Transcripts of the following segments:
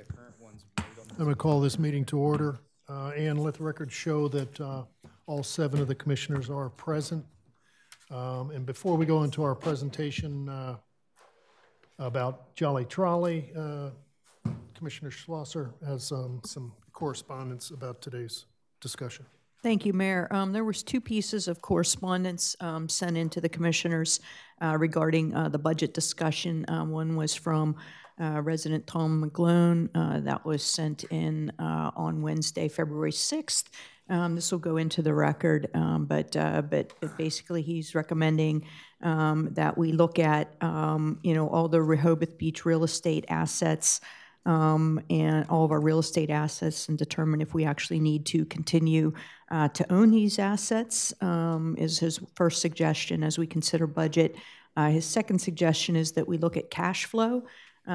I'm going to call this meeting to order and let the record show that all 7 of the commissioners are present. And before we go into our presentation about Jolly Trolley, Commissioner Schlosser has some correspondence about today's discussion. Thank you, Mayor. There was 2 pieces of correspondence sent in to the commissioners regarding the budget discussion. One was from resident Tom McGlone. That was sent in on Wednesday, February 6th. This will go into the record, but basically he's recommending that we look at all the Rehoboth Beach real estate assets and all of our real estate assets and determine if we actually need to continue to own these assets is his first suggestion as we consider budget. His second suggestion is that we look at cash flow.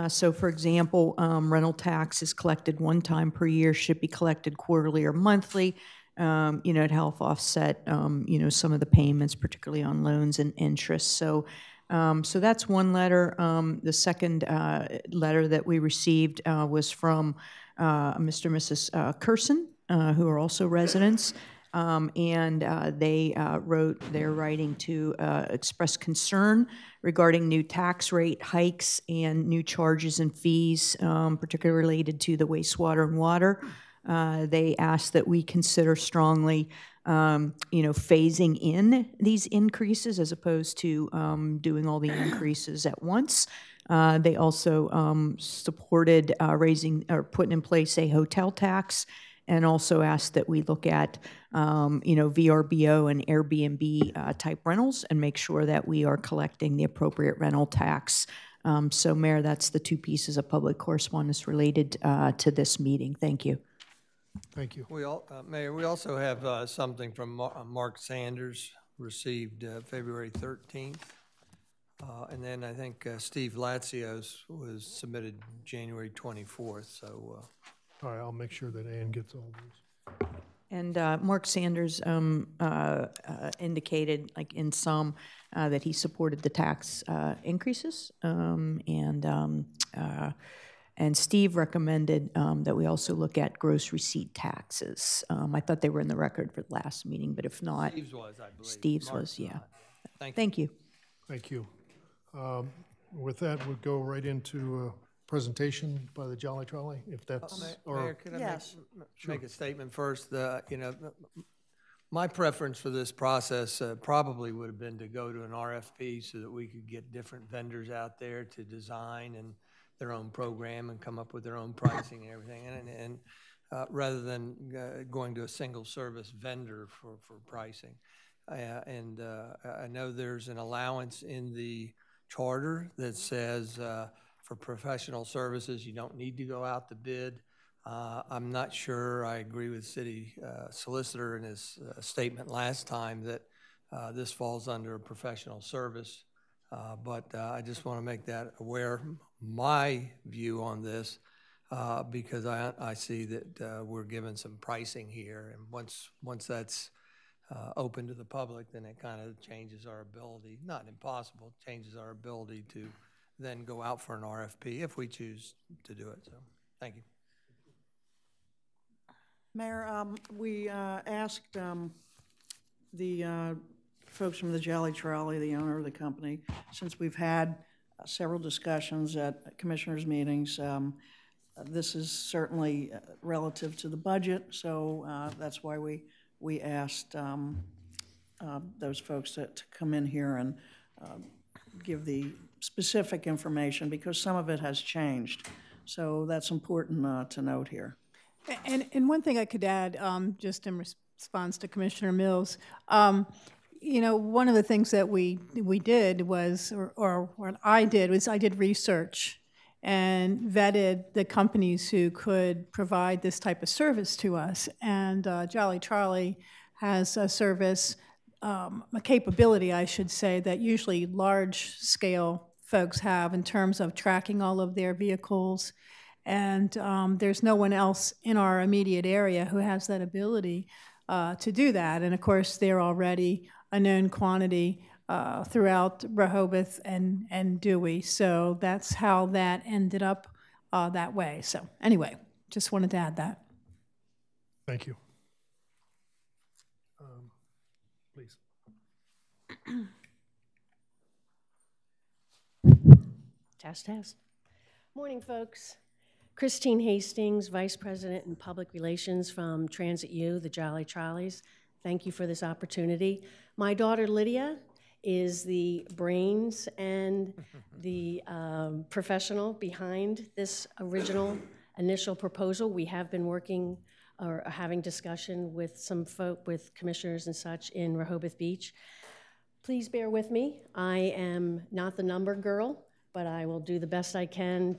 So, for example, rental tax is collected 1 time per year, should be collected quarterly or monthly, to help offset, some of the payments, particularly on loans and interest. So that's one letter. The second letter that we received was from Mr. and Mrs. Curson, who are also residents, and they they're writing to express concern regarding new tax rate hikes and new charges and fees, particularly related to the wastewater and water. They asked that we consider strongly phasing in these increases as opposed to doing all the increases at once. They also supported raising or putting in place a hotel tax, and also asked that we look at VRBO and Airbnb type rentals and make sure that we are collecting the appropriate rental tax. So, Mayor, that's the 2 pieces of public correspondence related to this meeting. Thank you. Thank you. Mayor, we also have something from Mark Sanders, received February 13th. And then I think Steve Latzio's was submitted January 24th. So, all right, I'll make sure that Ann gets all those. And Mark Sanders indicated, like in some, that he supported the tax increases, and Steve recommended that we also look at gross receipt taxes. I thought they were in the record for the last meeting, but if not, Steve's was, I believe. Steve's Mark's was, yeah. not. Thank you. Thank you. With that, we'll go right into presentation by the Jolly Trolley, if that's... Mayor, could I yes. make a statement first? My preference for this process probably would have been to go to an RFP so that we could get different vendors out there to design and their own program and come up with their own pricing and everything, and rather than going to a single service vendor for pricing. And I know there's an allowance in the charter that says for professional services, you don't need to go out to bid. I'm not sure I agree with city solicitor in his statement last time that this falls under a professional service. But I just want to make that aware, my view on this, because I see that we're given some pricing here. And once that's open to the public, then it kind of changes our ability, not impossible, changes our ability to then go out for an RFP if we choose to do it. So, thank you. Mayor, we asked the folks from the Jolly Trolley, the owner of the company, since we've had several discussions at commissioners' meetings, this is certainly relative to the budget, so that's why we asked those folks to come in here and give the specific information, because some of it has changed. So that's important to note here. And one thing I could add, just in response to Commissioner Mills, one of the things that we did was, or what I did was, I did research and vetted the companies who could provide this type of service to us. And Jolly Trolley has a service, a capability, I should say, that usually large-scale folks have in terms of tracking all of their vehicles. And there's no one else in our immediate area who has that ability to do that. And of course, they're already a known quantity throughout Rehoboth and Dewey. So that's how that ended up that way. So anyway, just wanted to add that. Thank you. Please. Test, test. Morning, folks. Christine Hastings, Vice President in Public Relations from Transit U, the Jolly Trolleys. Thank you for this opportunity. My daughter Lydia is the brains and the professional behind this original initial proposal. We have been working or having discussion with some folk, with commissioners and such in Rehoboth Beach. Please bear with me. I am not the number girl, but I will do the best I can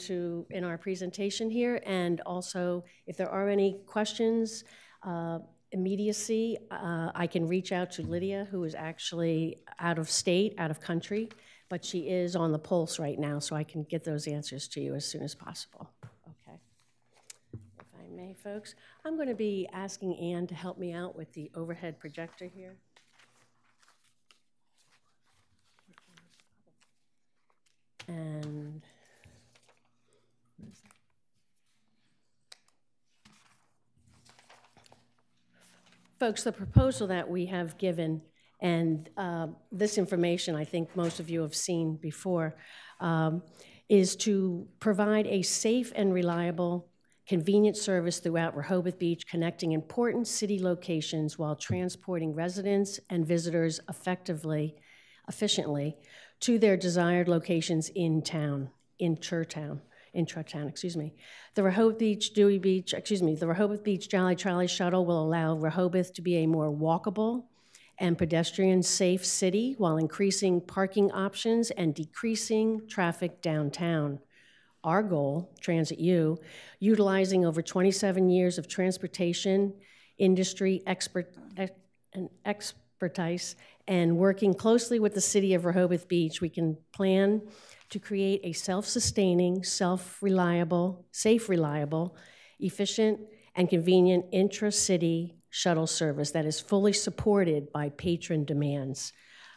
in our presentation here. And also, if there are any questions, immediacy, I can reach out to Lydia, who is actually out of state, out of country, but she is on the pulse right now, so I can get those answers to you as soon as possible. Okay. If I may, folks, I'm going to be asking Ann to help me out with the overhead projector here. And folks, the proposal that we have given, and this information I think most of you have seen before, is to provide a safe and reliable, convenient service throughout Rehoboth Beach, connecting important city locations while transporting residents and visitors efficiently to their desired locations intra-town, excuse me. The Rehoboth Beach the Rehoboth Beach Jolly Trolley Shuttle will allow Rehoboth to be a more walkable and pedestrian-safe city while increasing parking options and decreasing traffic downtown. Our goal, Transit U, utilizing over 27 years of transportation industry expertise and working closely with the city of Rehoboth Beach, we can plan to create a self-sustaining, safe, reliable, efficient, and convenient intra-city shuttle service that is fully supported by patron demands.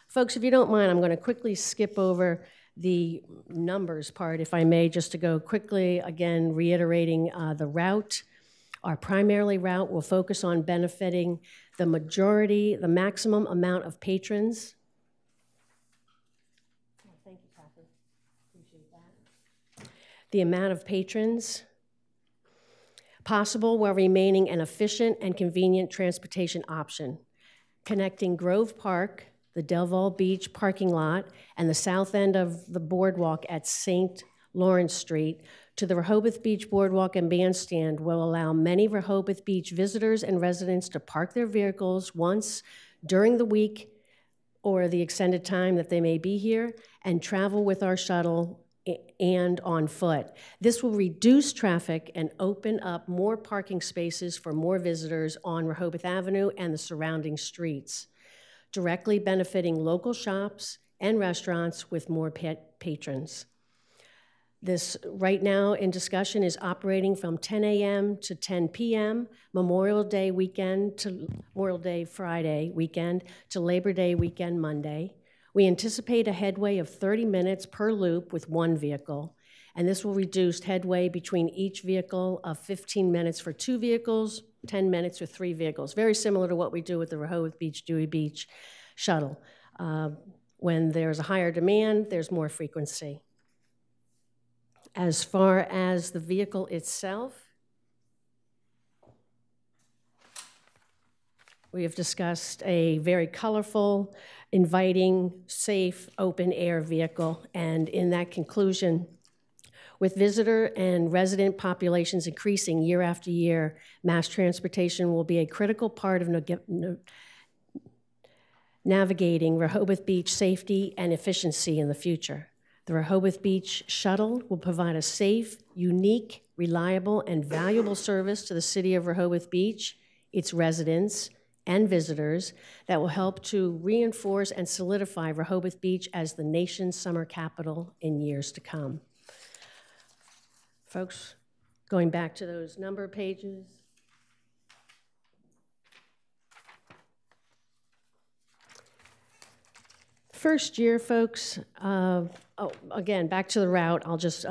Folks, if you don't mind, I'm going to quickly skip over the numbers part, if I may, just to go quickly, again, reiterating the route. Our primary route will focus on benefiting the maximum amount of patrons. Oh, thank you, Kathy. Appreciate that. The amount of patrons possible while remaining an efficient and convenient transportation option, connecting Grove Park, the Delval Beach parking lot, and the south end of the boardwalk at St. Lawrence Street to the Rehoboth Beach Boardwalk and Bandstand will allow many Rehoboth Beach visitors and residents to park their vehicles once during the week or the extended time that they may be here and travel with our shuttle and on foot. This will reduce traffic and open up more parking spaces for more visitors on Rehoboth Avenue and the surrounding streets, directly benefiting local shops and restaurants with more patrons. This right now in discussion is operating from 10 a.m. to 10 p.m., Memorial Day Friday weekend to Labor Day weekend Monday. We anticipate a headway of 30 minutes per loop with one vehicle, and this will reduce headway between each vehicle of 15 minutes for 2 vehicles, 10 minutes for 3 vehicles, very similar to what we do with the Rehoboth Beach Dewey Beach shuttle. When there's a higher demand, there's more frequency. As far as the vehicle itself, we have discussed a very colorful, inviting, safe, open-air vehicle, and in that conclusion, with visitor and resident populations increasing year after year, mass transportation will be a critical part of navigating Rehoboth Beach safety and efficiency in the future. The Rehoboth Beach Shuttle will provide a safe, unique, reliable, and valuable service to the city of Rehoboth Beach, its residents, and visitors that will help to reinforce and solidify Rehoboth Beach as the nation's summer capital in years to come. Folks, going back to those number pages. First year, folks, again, back to the route, I'll just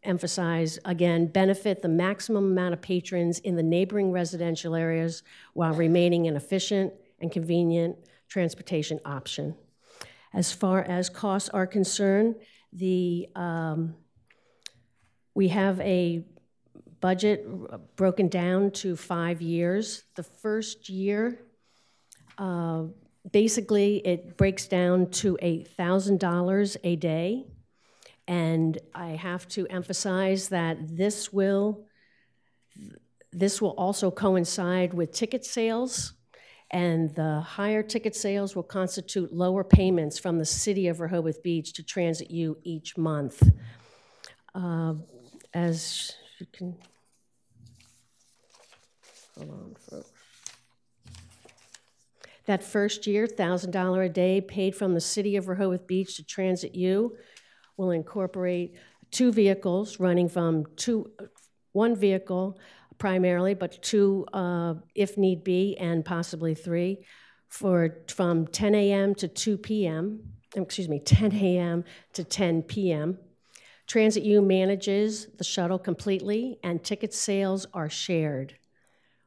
emphasize, again, benefit the maximum amount of patrons in the neighboring residential areas while remaining an efficient and convenient transportation option. As far as costs are concerned, we have a budget broken down to 5 years. The first year, basically, it breaks down to $1,000 a day. And I have to emphasize that this will also coincide with ticket sales, and the higher ticket sales will constitute lower payments from the City of Rehoboth Beach to Transit U each month. As you can, hold on, folks. That first year, $1,000 a day paid from the City of Rehoboth Beach to Transit U will incorporate 2 vehicles running from one vehicle primarily, but 2 if need be, and possibly 3, from 10 a.m. to 2 p.m., 10 a.m. to 10 p.m. Transit U manages the shuttle completely, and ticket sales are shared.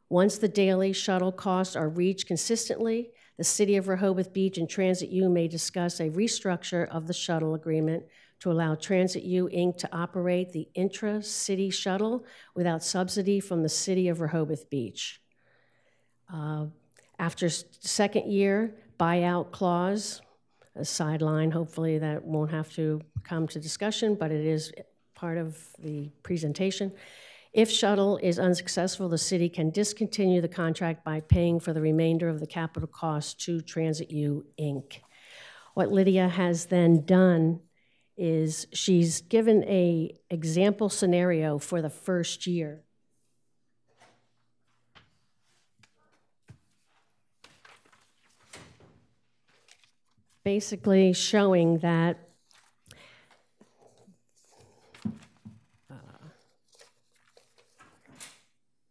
Once the daily shuttle costs are reached consistently, the City of Rehoboth Beach and Transit U may discuss a restructure of the shuttle agreement to allow Transit U, Inc. to operate the intra-city shuttle without subsidy from the City of Rehoboth Beach. After second year, buyout clause, a sideline, hopefully that won't have to come to discussion, but it is part of the presentation. If shuttle is unsuccessful, the city can discontinue the contract by paying for the remainder of the capital cost to Transit U, Inc. What Lydia has then done is she's given an example scenario for the first year. Basically showing that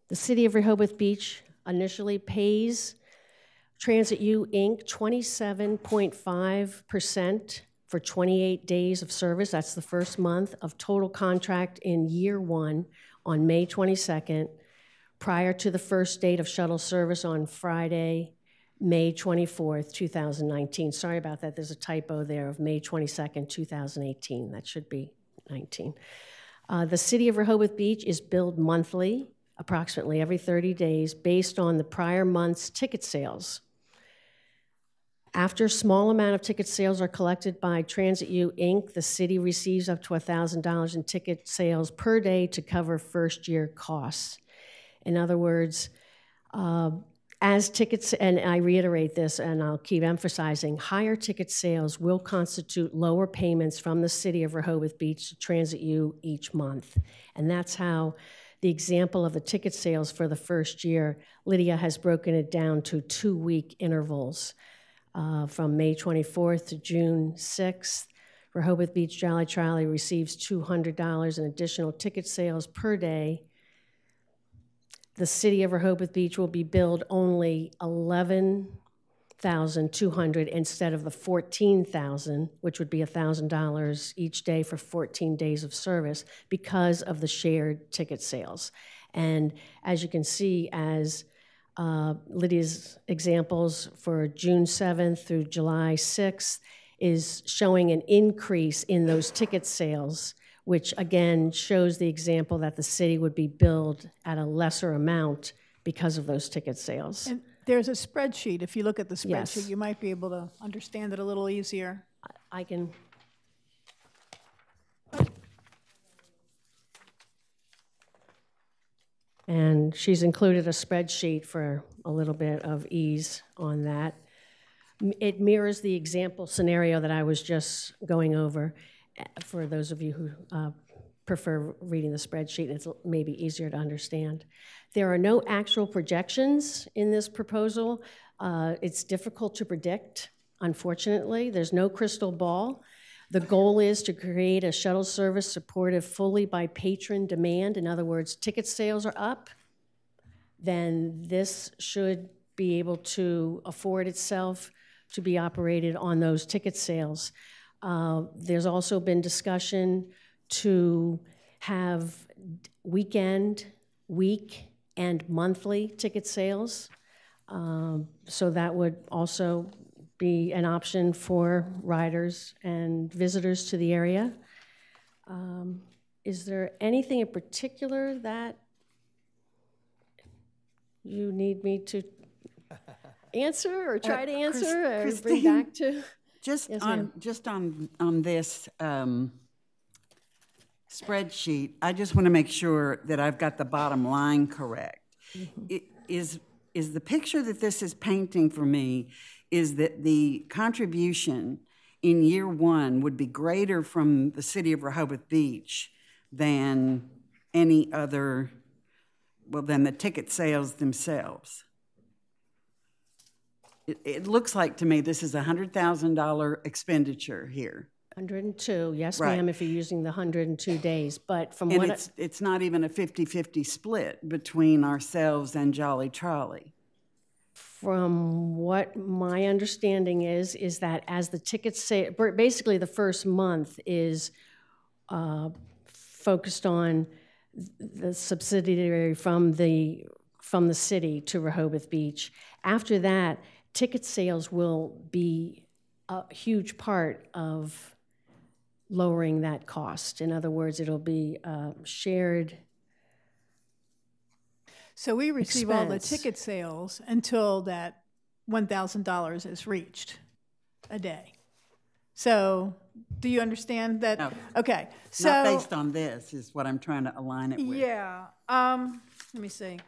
the City of Rehoboth Beach initially pays Transit U, Inc. 27.5% for 28 days of service. That's the first month of total contract in year 1 on May 22nd, prior to the first date of shuttle service on Friday, May 24th, 2019. Sorry about that. There's a typo there of May 22nd, 2018. That should be 19. The City of Rehoboth Beach is billed monthly, approximately every 30 days, based on the prior month's ticket sales. After a small amount of ticket sales are collected by Transit U, Inc., the city receives up to $1,000 in ticket sales per day to cover first-year costs. In other words, as tickets, and I reiterate this and I'll keep emphasizing, higher ticket sales will constitute lower payments from the City of Rehoboth Beach to Transit U each month. And that's how the example of the ticket sales for the first year, Lydia has broken it down to 2-week intervals. From May 24th to June 6th, Rehoboth Beach Jolly Trolley receives $200 in additional ticket sales per day. The City of Rehoboth Beach will be billed only $11,200 instead of the $14,000, which would be $1,000 each day for 14 days of service because of the shared ticket sales. And as you can see, as Lydia's examples for June 7th through July 6th is showing an increase in those ticket sales, which again shows the example that the city would be billed at a lesser amount because of those ticket sales. And there's a spreadsheet. If you look at the spreadsheet, Yes. you might be able to understand it a little easier. I can. And she's included a spreadsheet for a little bit of ease on that. It mirrors the example scenario that I was just going over. For those of you who prefer reading the spreadsheet, it's maybe easier to understand. There are no actual projections in this proposal. It's difficult to predict, unfortunately. There's no crystal ball. The goal is to create a shuttle service supported fully by patron demand. In other words, ticket sales are up, then this should be able to afford itself to be operated on those ticket sales. There's also been discussion to have weekend, week, and monthly ticket sales. So that would also be an option for riders and visitors to the area. Is there anything in particular that you need me to answer or try to answer or bring back to? Just Yes, on ma'am. just on this spreadsheet, I just want to make sure that I've got the bottom line correct. Is the picture that this is painting for me is that the contribution in year one would be greater from the city of Rehoboth Beach than any other, well, than the ticket sales themselves. It looks like to me this is a $100,000 expenditure here. 102, yes, Right. ma'am, if you're using the 102 days. But from And what it's not even a 50-50 split between ourselves and Jolly Trolley. From what my understanding is that as the tickets say, basically the first month is focused on the subsidiary from the city to Rehoboth Beach. After that, ticket sales will be a huge part of lowering that cost. In other words, it'll be shared. So we receive all the Expense. ticket sales until that $1,000 is reached a day. So do you understand that? No. Okay, so. Not based on this is what I'm trying to align it with. Yeah, let me see.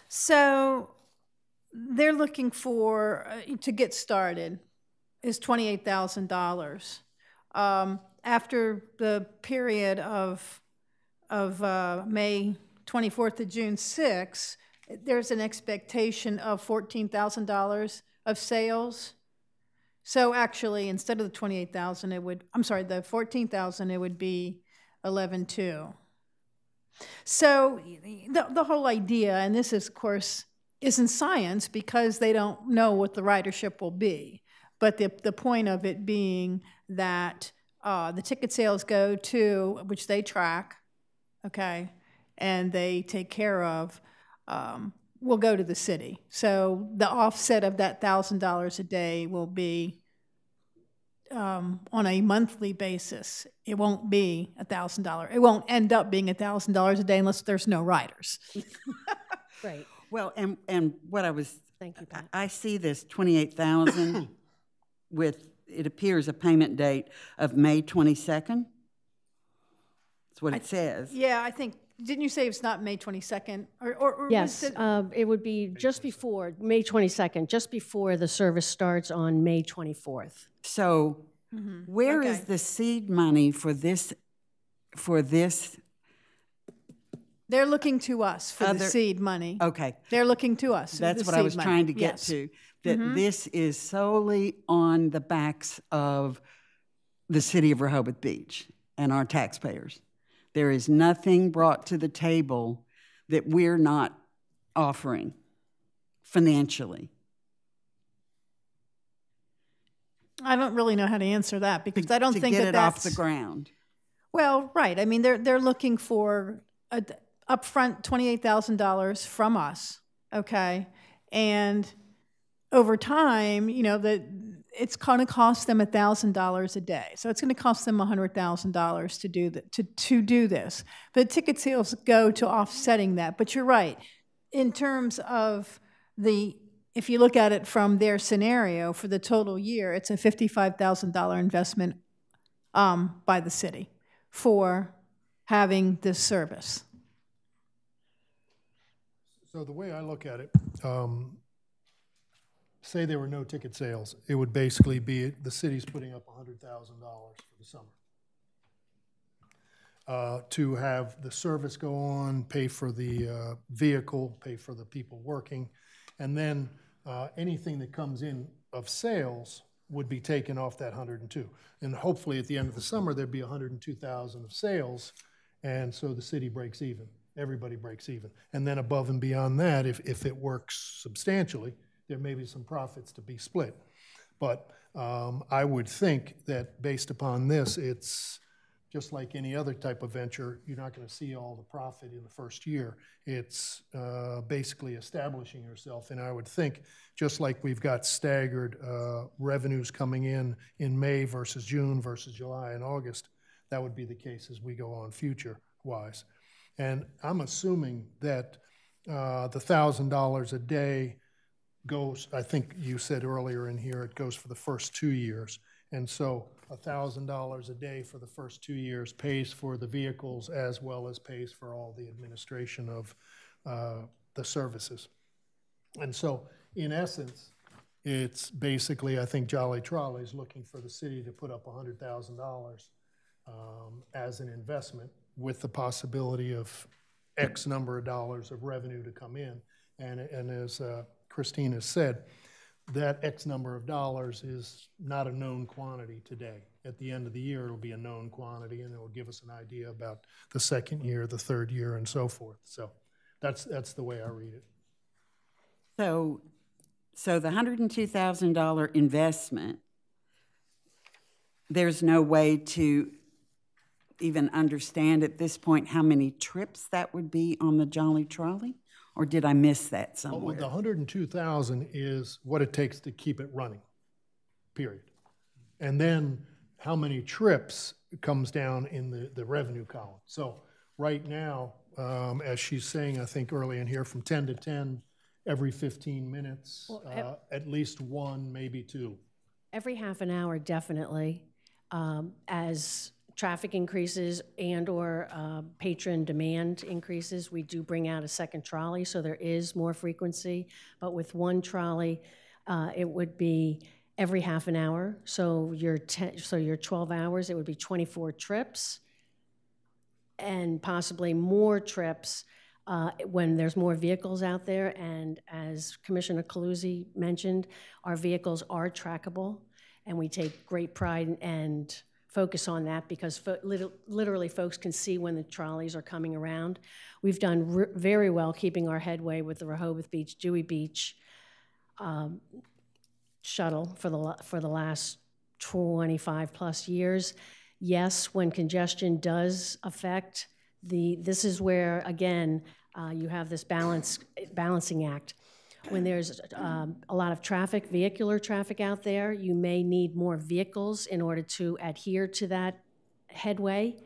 So they're looking for, to get started, is $28,000. After the period of May 24th to June 6th, there's an expectation of $14,000 of sales. So actually, instead of the 28,000, it would, I'm sorry, the 14,000, it would be 11.2. So the whole idea, and this is, of course, isn't science because they don't know what the ridership will be. But the point of it being that the ticket sales go to, which they track, okay, and they take care of, will go to the city. So the offset of that $1,000 a day will be on a monthly basis. It won't be $1,000. It won't end up being $1,000 a day unless there's no riders. Right. Well, and what I was, Thank you, Pat. I see this 28,000 with, it appears, a payment date of May 22nd. That's what it says. Yeah, I think, didn't you say it's not May 22nd? Or was Yes, it- it would be just before, May 22nd, just before the service starts on May 24th. So where is Okay. the seed money for this They're looking to us for the Other- seed money. okay. They're looking to us. for That's the what I seed was money. trying to get Yes. to, that this is solely on the backs of the city of Rehoboth Beach and our taxpayers. There is nothing brought to the table that we're not offering financially. I don't really know how to answer that because I don't to think get that it that's off the ground. Well, right. I mean, they're looking for a upfront $28,000 from us, okay, and over time, you know, it's going to cost them $1,000 a day. So it's going to cost them $100,000 to do this. But ticket sales go to offsetting that. But you're right. In terms of if you look at it from their scenario for the total year, it's a $55,000 investment by the city for having this service. So the way I look at it, say there were no ticket sales, it would basically be the city's putting up $100,000 for the summer. To have the service go on, pay for the vehicle, pay for the people working, and then anything that comes in of sales would be taken off that 102. And hopefully at the end of the summer, there'd be 102,000 of sales, and so the city breaks even. Everybody breaks even. And then above and beyond that, if it works substantially, there may be some profits to be split. But I would think that based upon this, it's just like any other type of venture, you're not going to see all the profit in the first year. It's basically establishing yourself. And I would think, just like we've got staggered revenues coming in May versus June versus July and August, that would be the case as we go on future-wise. And I'm assuming that the $1,000 a day goes, I think you said earlier in here, it goes for the first 2 years. And so $1,000 a day for the first 2 years pays for the vehicles as well as pays for all the administration of the services. And so in essence, it's basically, I think Jolly Trolley is looking for the city to put up $100,000 as an investment with the possibility of X number of dollars of revenue to come in. And as Christine has said, that X number of dollars is not a known quantity today. At the end of the year, it'll be a known quantity, and it will give us an idea about the second year, the third year, and so forth. So that's the way I read it. So the $102,000 investment, there's no way to even understand at this point how many trips that would be on the Jolly Trolley? Or did I miss that somewhere? Well, the 102,000 is what it takes to keep it running, period. And then how many trips comes down in the revenue column. So right now, as she's saying, I think early in here, from 10 to 10, every 15 minutes, at least one, maybe two. Every half an hour, definitely, as traffic increases and or patron demand increases, we do bring out a second trolley, so there is more frequency. But with one trolley, it would be every half an hour. So your 12 hours, it would be 24 trips, and possibly more trips when there's more vehicles out there. And as Commissioner Calusi mentioned, our vehicles are trackable, and we take great pride and focus on that because literally folks can see when the trolleys are coming around. We've done very well keeping our headway with the Rehoboth Beach, Dewey Beach shuttle for the last 25 plus years. Yes, when congestion does affect this is where, again, you have this balancing act. When there's a lot of traffic, vehicular traffic out there, you may need more vehicles in order to adhere to that headway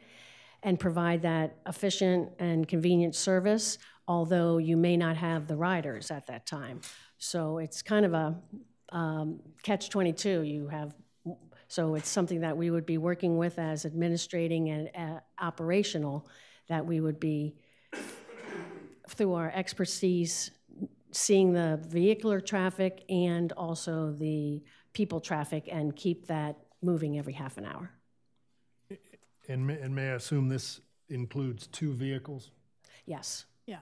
and provide that efficient and convenient service, although you may not have the riders at that time. So it's kind of a catch-22. So it's something that we would be working with as administrating and operational, that we would be, through our expertise, seeing the vehicular traffic and also the people traffic and keep that moving every half an hour. And may I assume this includes 2 vehicles? Yes. Yeah,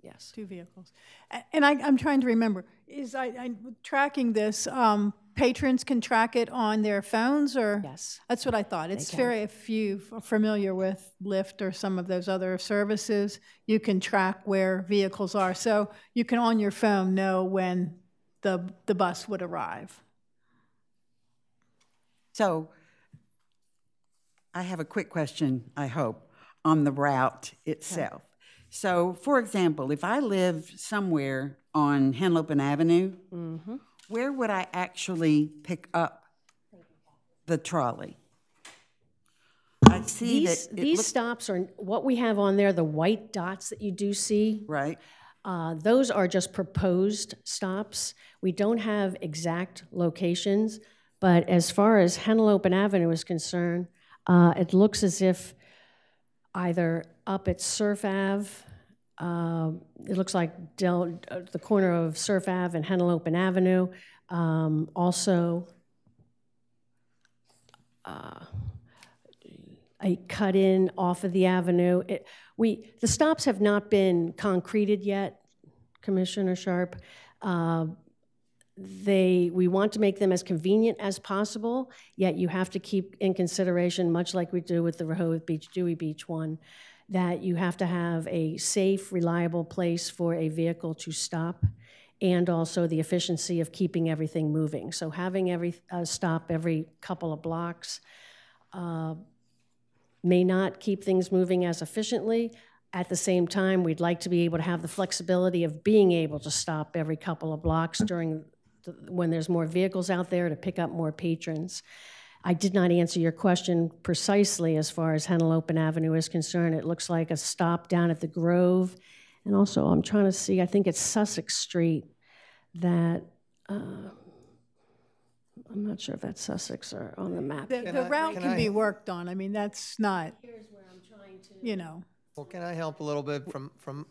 Yes. 2 vehicles. And I'm trying to remember, tracking this, patrons can track it on their phones, or? Yes. That's what I thought. It's very, if you're familiar with Lyft or some of those other services, you can track where vehicles are. So you can, on your phone, know when the bus would arrive. So I have a quick question, I hope, on the route itself. Okay. So, for example, if I live somewhere on Henlopen Avenue, where would I actually pick up the trolley? I see these stops are what we have on there, the white dots that you do see. Right. Those are just proposed stops. We don't have exact locations, but as far as Henlopen Avenue is concerned, it looks as if either up at Surf Ave, it looks like the corner of Surf Ave and Henlopen Avenue. Also, a cut-in off of the avenue. The stops have not been concreted yet, Commissioner Sharp. We want to make them as convenient as possible, yet you have to keep in consideration, much like we do with the Rehoboth Beach, Dewey Beach one, that you have to have a safe, reliable place for a vehicle to stop. and also the efficiency of keeping everything moving. So having every stop every couple of blocks may not keep things moving as efficiently. At the same time, we'd like to be able to have the flexibility of being able to stop every couple of blocks when there's more vehicles out there to pick up more patrons. I did not answer your question precisely as far as Henlopen Avenue is concerned. It looks like a stop down at the Grove. And also, I'm trying to see, I think it's Sussex Street that, I'm not sure if that's Sussex or on the map. The route can be worked on. I mean, that's not, Here's where I'm trying to. you know. Well, can I help a little bit from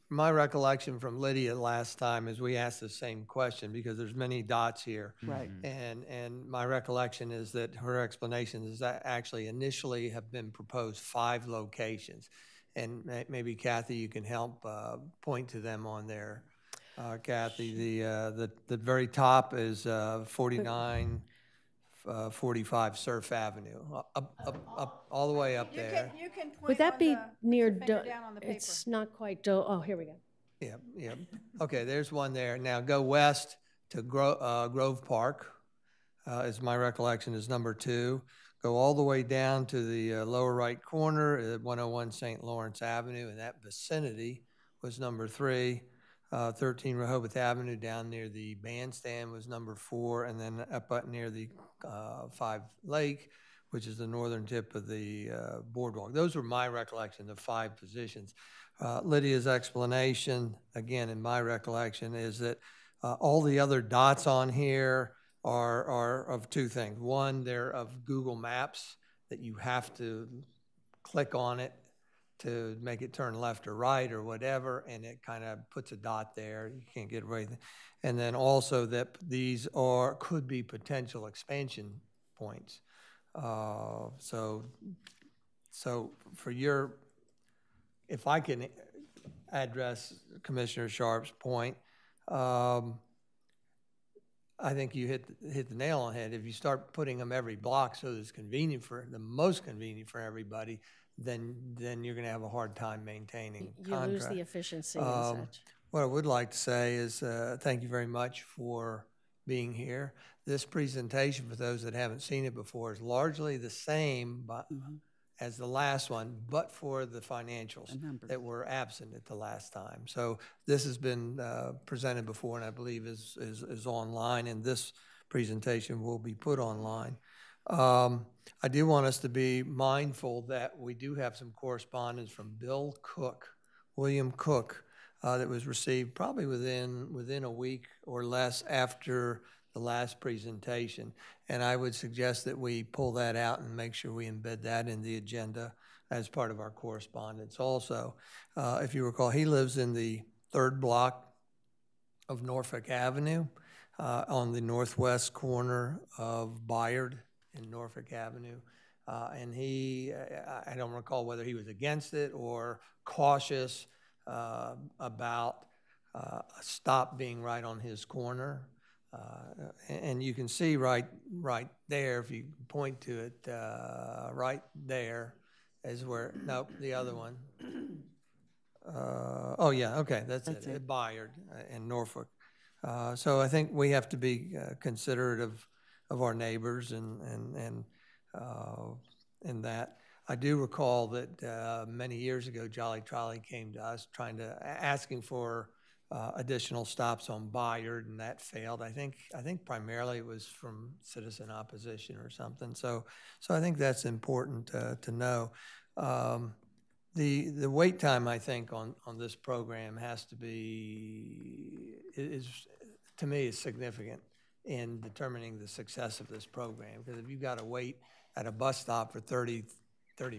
my recollection from Lydia last time is we asked the same question because there's many dots here. Right. And my recollection is that her explanation is that actually initially have been proposed 5 locations. And maybe Kathy, you can help point to them on there. Kathy, the very top is 4945 Surf Avenue, up all the way up there. You can point Would that on be the- near, with your finger down on the paper. it's not quite, oh, here we go. Yeah, yeah. Okay, there's one there. Now go west to Grove Park, is my recollection, is number 2. Go all the way down to the lower right corner at 101 St. Lawrence Avenue, and that vicinity was number 3. 13 Rehoboth Avenue down near the bandstand was number 4, and then up near the 5 Lake, which is the northern tip of the boardwalk. Those were my recollection, the 5 positions. Lydia's explanation, again, in my recollection, is that all the other dots on here are of 2 things. One, they're of Google Maps that you have to click on it to make it turn left or right or whatever, and it kind of puts a dot there. You can't get away with it. And then also that these could be potential expansion points. So for if I can address Commissioner Sharp's point, I think you hit the nail on the head. If you start putting them every block so that it's the most convenient for everybody, then you're going to have a hard time maintaining contract. You lose the efficiency and such. What I would like to say is thank you very much for being here. This presentation, for those that haven't seen it before, is largely the same as the last one, but for the financials that were absent at the last time. So this has been presented before, and I believe is online, and this presentation will be put online. I do want us to be mindful that we do have some correspondence from William Cook, that was received probably within a week or less after the last presentation. And I would suggest that we pull that out and make sure we embed that in the agenda as part of our correspondence also. If you recall, he lives in the 3rd block of Norfolk Avenue, on the northwest corner of Bayard in Norfolk Avenue. And I don't recall whether he was against it or cautious about a stop being right on his corner. And you can see right there, if you point to it, right there is where, nope, the other one. Oh yeah, okay, that's it. At Bayard in Norfolk. So I think we have to be considerate of our neighbors and that. I do recall that many years ago, Jolly Trolley came to us asking for additional stops on Bayard, and that failed. I think primarily it was from citizen opposition or something. So I think that's important to know. The wait time, I think, on this program has to be, to me, is significant in determining the success of this program. Because if you've got to wait at a bus stop for 30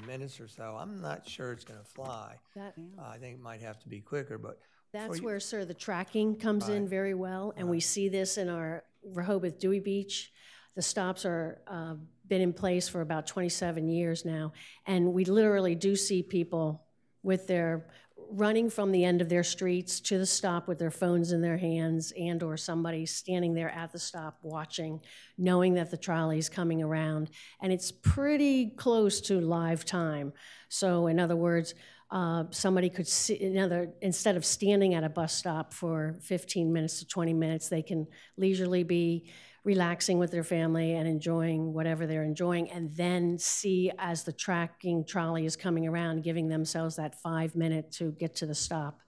minutes or so, I'm not sure it's going to fly. I think it might have to be quicker, but that's where, sir, the tracking comes in very well, and we see this in our Rehoboth Dewey Beach. The stops are been in place for about 27 years now, and we literally do see people with their running from the end of their streets to the stop with their phones in their hands, and or somebody standing there at the stop watching, knowing that the trolley is coming around, and it's pretty close to live time. So in other words, Somebody could see, instead of standing at a bus stop for 15 minutes to 20 minutes, they can leisurely be relaxing with their family and enjoying whatever they're enjoying, and then see as the tracking trolley is coming around, giving themselves that 5 minute to get to the stop.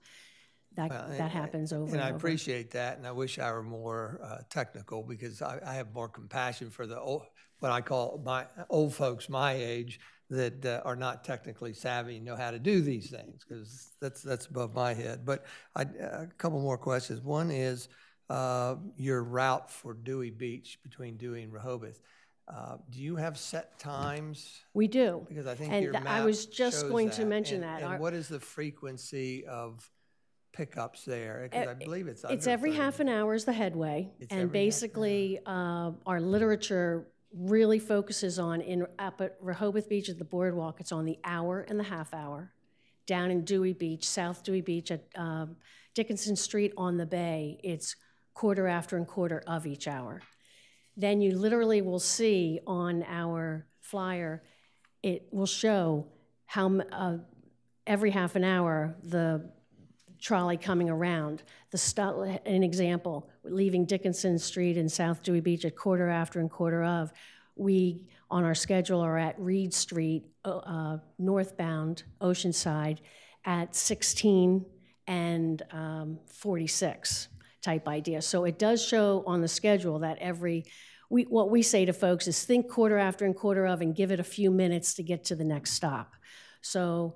That happens over and over. And I appreciate that, and I wish I were more technical, because I have more compassion for the old, what I call my old folks my age that are not technically savvy and know how to do these things, because that's above my head. But a couple more questions. One is, your route for Dewey Beach between Dewey and Rehoboth. Do you have set times? We do. Because I think and your map I was just shows going to that. mention that. And what is the frequency of pickups there? Because I believe it's under every 30. half an hour is the headway, It's and every basically our literature really focuses on up at Rehoboth Beach at the boardwalk. It's on the hour and the half hour. Down in Dewey Beach, South Dewey Beach at Dickinson Street on the bay, it's quarter after and quarter of each hour. Then you literally will see on our flyer, it will show how every half an hour the trolley coming around. An example, leaving Dickinson Street in South Dewey Beach at quarter after and quarter of, we on our schedule are at Reed Street, northbound Oceanside at 16 and 46. Type idea. So it does show on the schedule that what we say to folks is think quarter after and quarter of and give it a few minutes to get to the next stop. So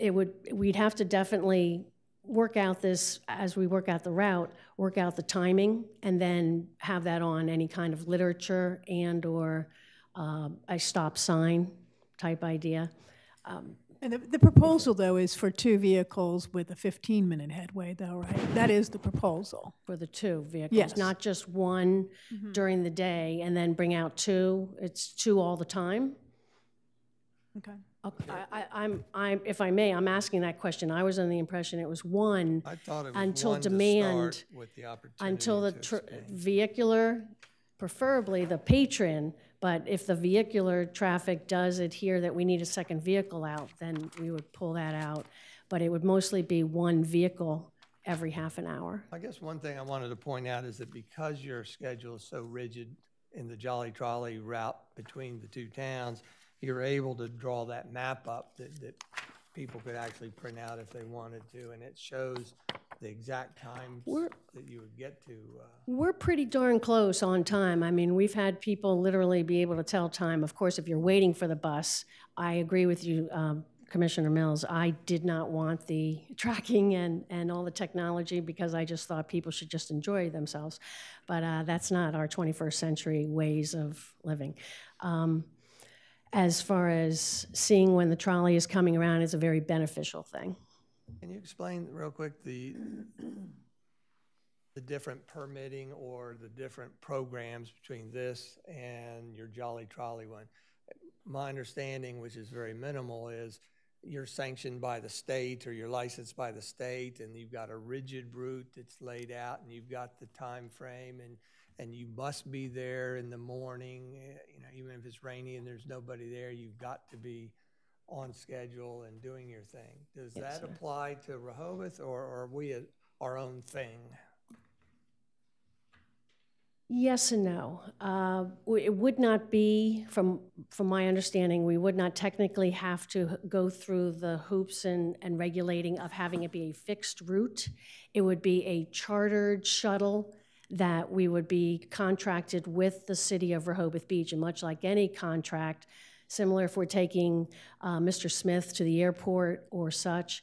we'd have to definitely work out this, as we work out the route, work out the timing, and then have that on any kind of literature and or a stop sign type idea. And the proposal, though, is for 2 vehicles with a 15-minute headway, though, right? That is the proposal. For the 2 vehicles, Yes. not just one during the day and then bring out 2. It's 2 all the time. Okay. If I may, I'm asking that question. I was under the impression it was 1 I thought it was until one demand, to start with the opportunity until the to expand. vehicular, preferably the patron, but if the vehicular traffic does adhere that we need a second vehicle out, then we would pull that out. But it would mostly be 1 vehicle every half an hour. I guess one thing I wanted to point out is that because your schedule is so rigid in the Jolly Trolley route between the 2 towns, you're able to draw that map up that people could actually print out if they wanted to, and it shows the exact times that you would get to. We're pretty darn close on time. I mean, we've had people literally be able to tell time. Of course, if you're waiting for the bus, I agree with you, Commissioner Mills. I did not want the tracking and all the technology, because I just thought people should just enjoy themselves. But that's not our 21st century ways of living. As far as seeing when the trolley is coming around is a very beneficial thing. Can you explain real quick the different permitting or the different programs between this and your Jolly Trolley one? My understanding, which is very minimal, is you're sanctioned by the state or you're licensed by the state, and you've got a rigid route that's laid out, and you've got the time frame, and you must be there in the morning, even if it's rainy and there's nobody there, you've got to be on schedule and doing your thing. Does that apply to Rehoboth, or are we our own thing? Yes and no. It would not be, from my understanding, we would not technically have to go through the hoops and regulating of having it be a fixed route. It would be a chartered shuttle that we would be contracted with the city of Rehoboth Beach, and much like any contract, similar if we're taking Mr. Smith to the airport or such,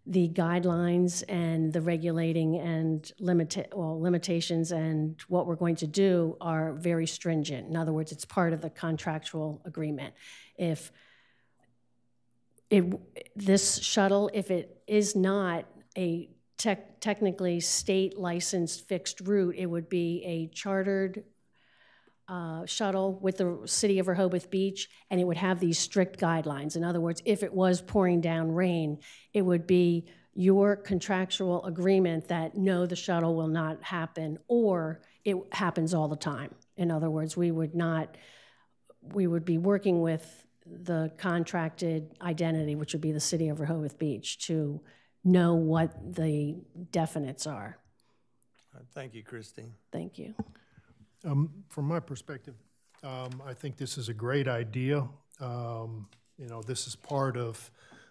the guidelines and the regulating and limitations and what we're going to do are very stringent. In other words, it's part of the contractual agreement. If this shuttle, if it is not a technically state licensed fixed route, it would be a chartered shuttle with the city of Rehoboth Beach, and it would have these strict guidelines. In other words, if it was pouring down rain, it would be your contractual agreement that no, the shuttle will not happen, or it happens all the time. In other words, we would be working with the contracted identity, which would be the city of Rehoboth Beach, to know what the definites are. Thank you, Christine. Thank you. From my perspective, I think this is a great idea. You know, this is part of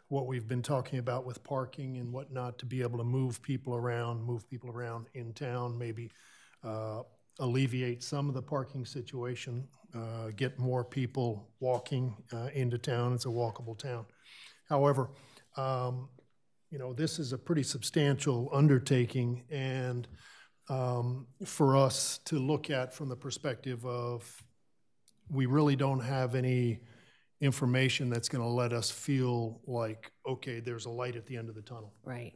what we've been talking about with parking and whatnot, to be able to move people around in town, maybe alleviate some of the parking situation, get more people walking into town. It's a walkable town. However, you know, this is a pretty substantial undertaking, and for us to look at from the perspective of, we really don't have any information that's going to let us feel like, okay, there's a light at the end of the tunnel. Right.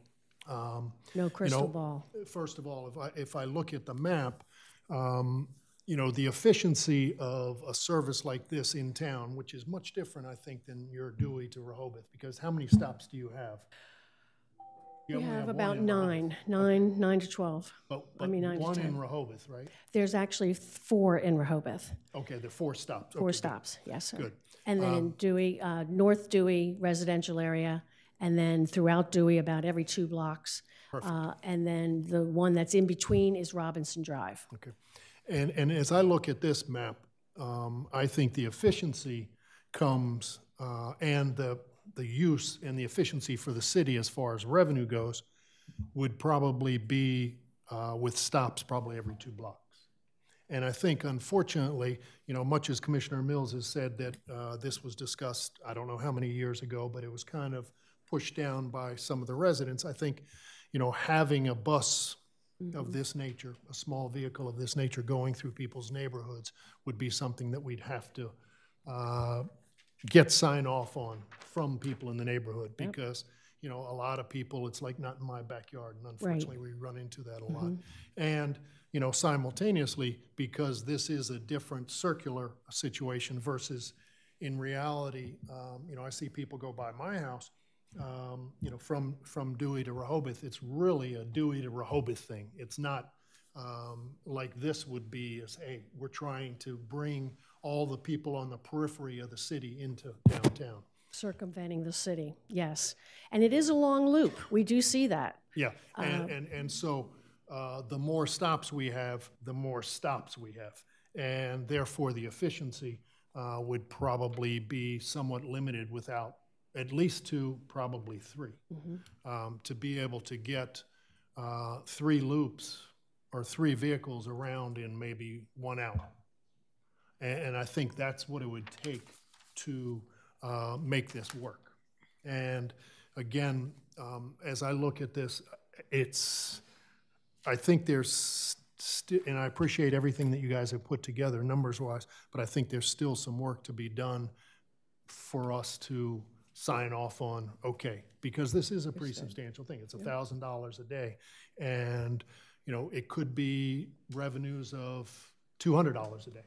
No crystal ball. First of all, if I look at the map, you know, the efficiency of a service like this in town, which is much different, I think, than your Dewey to Rehoboth, because how many stops do you have? You We only have one about in Rehoboth. nine to 12. But I mean, 9 to one 10. in Rehoboth, right? There's actually 4 in Rehoboth. Okay, there are 4 stops. 4 Okay, good. stops, yes, sir. Good. And then in Dewey, North Dewey residential area, and then throughout Dewey, about every 2 blocks. And then the one that's in between is Robinson Drive. Okay. And as I look at this map, I think the efficiency comes, and the use and the efficiency for the city as far as revenue goes would probably be with stops probably every 2 blocks. And I think, unfortunately, you know, much as Commissioner Mills has said that this was discussed, I don't know how many years ago, but it was kind of pushed down by some of the residents. I think, you know, having a bus of this nature, a small vehicle of this nature going through people's neighborhoods would be something that we'd have to get sign off on from people in the neighborhood, because, you know, a lot of people, it's like not in my backyard, and unfortunately we run into that a lot. And, you know, simultaneously, because this is a different circular situation versus in reality, you know, I see people go by my house, you know, from Dewey to Rehoboth. It's really a Dewey to Rehoboth thing. It's not like this would be as, hey, we're trying to bring all the people on the periphery of the city into downtown. Circumventing the city, yes. And it is a long loop. We do see that. Yeah, and so the more stops we have, the more stops we have. And therefore, the efficiency would probably be somewhat limited without at least 2, probably 3. To be able to get 3 loops or 3 vehicles around in maybe 1 hour. And I think that's what it would take to make this work. And again, as I look at this, I think there's and I appreciate everything that you guys have put together numbers-wise, but I think there's still some work to be done for us to sign off on, okay, because this is a pretty substantial thing. It's $1,000 a day. And, you know, it could be revenues of $200 a day.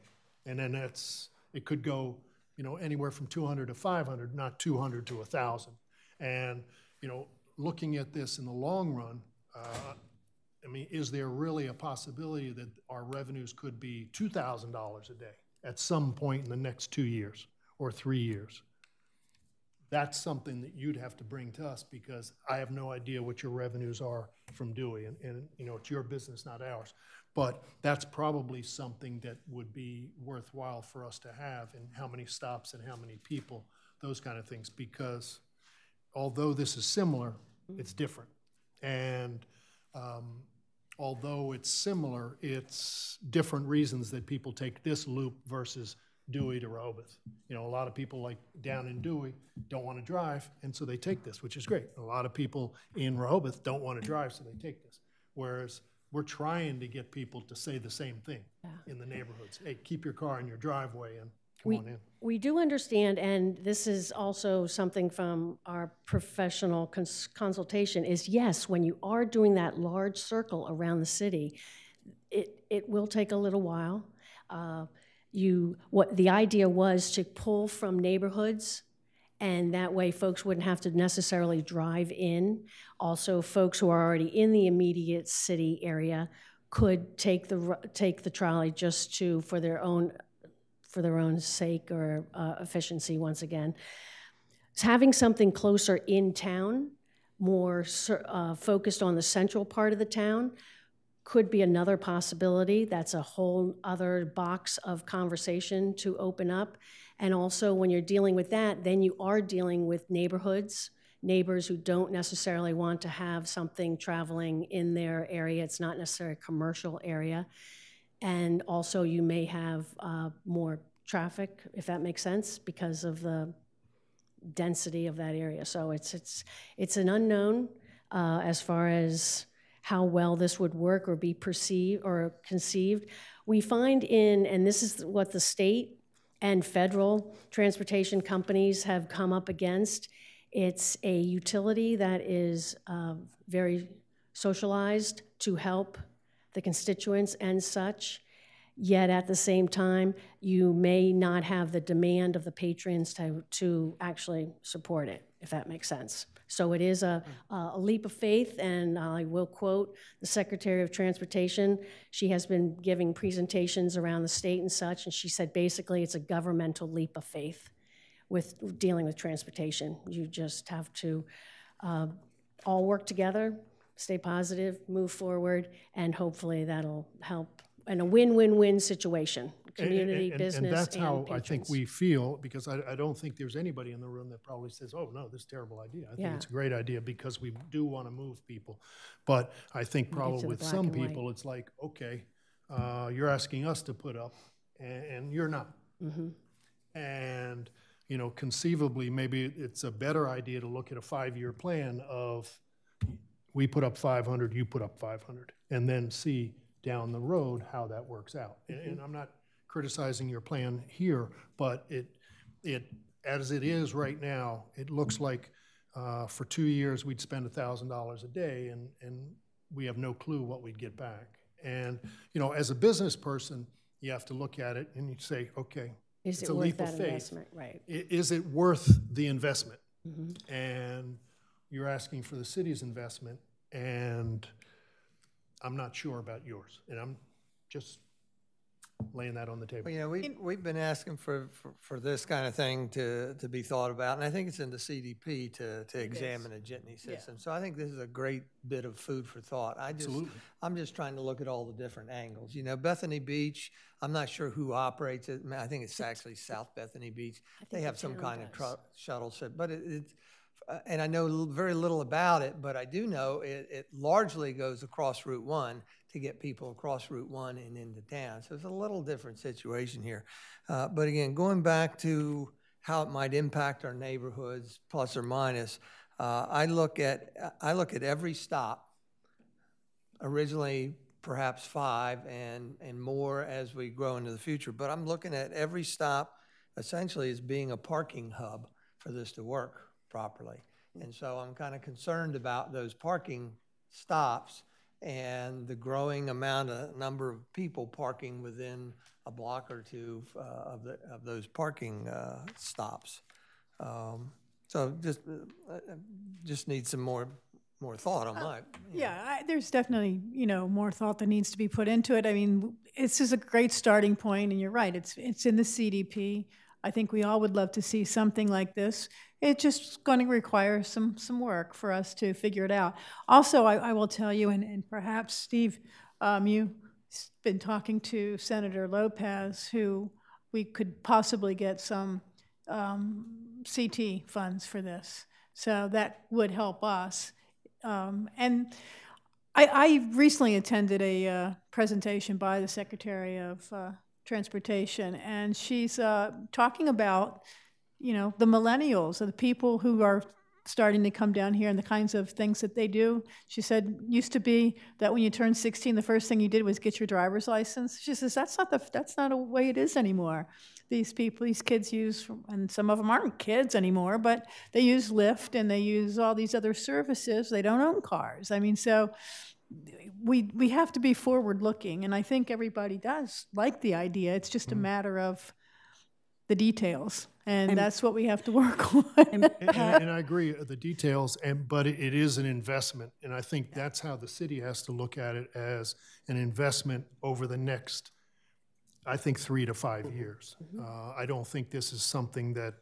And then it could go, you know, anywhere from 200 to 500, not 200 to 1,000. And, you know, looking at this in the long run, I mean, is there really a possibility that our revenues could be $2,000 a day at some point in the next 2 years or 3 years? That's something that you'd have to bring to us, because I have no idea what your revenues are from Dewey, and you know, it's your business, not ours. But that's probably something that would be worthwhile for us to have, and how many stops and how many people, those kind of things, because although this is similar, it's different. And although it's similar, it's different reasons that people take this loop versus Dewey to Rehoboth. You know, a lot of people like down in Dewey don't want to drive, and so they take this, which is great. A lot of people in Rehoboth don't want to drive, so they take this. Whereas we're trying to get people to say the same thing in the neighborhoods. Hey, keep your car in your driveway and come on in. We do understand, and this is also something from our professional consultation, is yes, when you are doing that large circle around the city, it will take a little while. What the idea was to pull from neighborhoods, and that way folks wouldn't have to necessarily drive in. Also, folks who are already in the immediate city area could take the trolley just for their own for their own sake or efficiency once again. Having something closer in town, more focused on the central part of the town, could be another possibility. That's a whole other box of conversation to open up. And also when you're dealing with that, then you are dealing with neighborhoods, neighbors who don't necessarily want to have something traveling in their area. It's not necessarily a commercial area. And also you may have more traffic, if that makes sense, because of the density of that area. So it's an unknown as far as how well this would work or be perceived or conceived. We find and this is what the state and federal transportation companies have come up against, it's a utility that is very socialized to help the constituents and such, yet at the same time, you may not have the demand of the patrons to actually support it, if that makes sense. So it is a leap of faith, and I will quote the Secretary of Transportation. She has been giving presentations around the state and such, and she said basically it's a governmental leap of faith with dealing with transportation. You just have to all work together, stay positive, move forward, and hopefully that'll help in a win-win-win situation. Community, business, and that's how patrons. I think we feel, because I don't think there's anybody in the room that probably says, oh, no, this is a terrible idea. I think it's a great idea because we do want to move people. But I think probably with some people, it's like, okay, you're asking us to put up, and you're not. Mm-hmm. And, you know, conceivably, maybe it's a better idea to look at a 5-year plan of we put up 500, you put up 500, and then see down the road how that works out. And I'm not criticizing your plan here, but it as it is right now, it looks like for 2 years we'd spend $1,000 a day, and we have no clue what we'd get back. And you know, as a business person, you have to look at it and you say, okay, is it's it a worth leap that of faith. investment? Right. Is it worth the investment? Mm-hmm. And you're asking for the city's investment, and I'm not sure about yours, and I'm just laying that on the table. Well, you know, we've been asking for this kind of thing to be thought about, and I think it's in the CDP to examine a jitney system. Yeah. So I think this is a great bit of food for thought. I'm just trying to look at all the different angles. You know, Bethany Beach, I'm not sure who operates it. I think it's actually South Bethany Beach. They have some kind of shuttle set, but and I know very little about it, but I do know it largely goes across Route 1 to get people across Route 1 and into town. So it's a little different situation here. But again, going back to how it might impact our neighborhoods, plus or minus, I look at every stop, originally perhaps 5 and more as we grow into the future, but I'm looking at every stop essentially as being a parking hub for this to work properly. And so I'm kind of concerned about those parking stops and the growing number of people parking within a block or two of those parking stops. So just need some more thought on my. There's definitely more thought that needs to be put into it. I mean, this is a great starting point, and you're right. It's in the CDP. I think we all would love to see something like this. It's just going to require some work for us to figure it out. Also, I will tell you, and perhaps Steve, you've been talking to Senator Lopez, who we could possibly get some CT funds for this. So that would help us. And I recently attended a presentation by the Secretary of Transportation, and she's talking about, the millennials, or the people who are starting to come down here and the kinds of things that they do. She said, used to be that when you turned 16, the first thing you did was get your driver's license. She says, that's not a way it is anymore. These kids use, and some of them aren't kids anymore, but they use Lyft and they use all these other services. They don't own cars. I mean, so we have to be forward-looking, and I think everybody does like the idea. It's just a matter of the details, and that's what we have to work on. And I agree, the details, but it is an investment, and I think that's how the city has to look at it, as an investment over the next I think 3 to 5 years. I don't think this is something that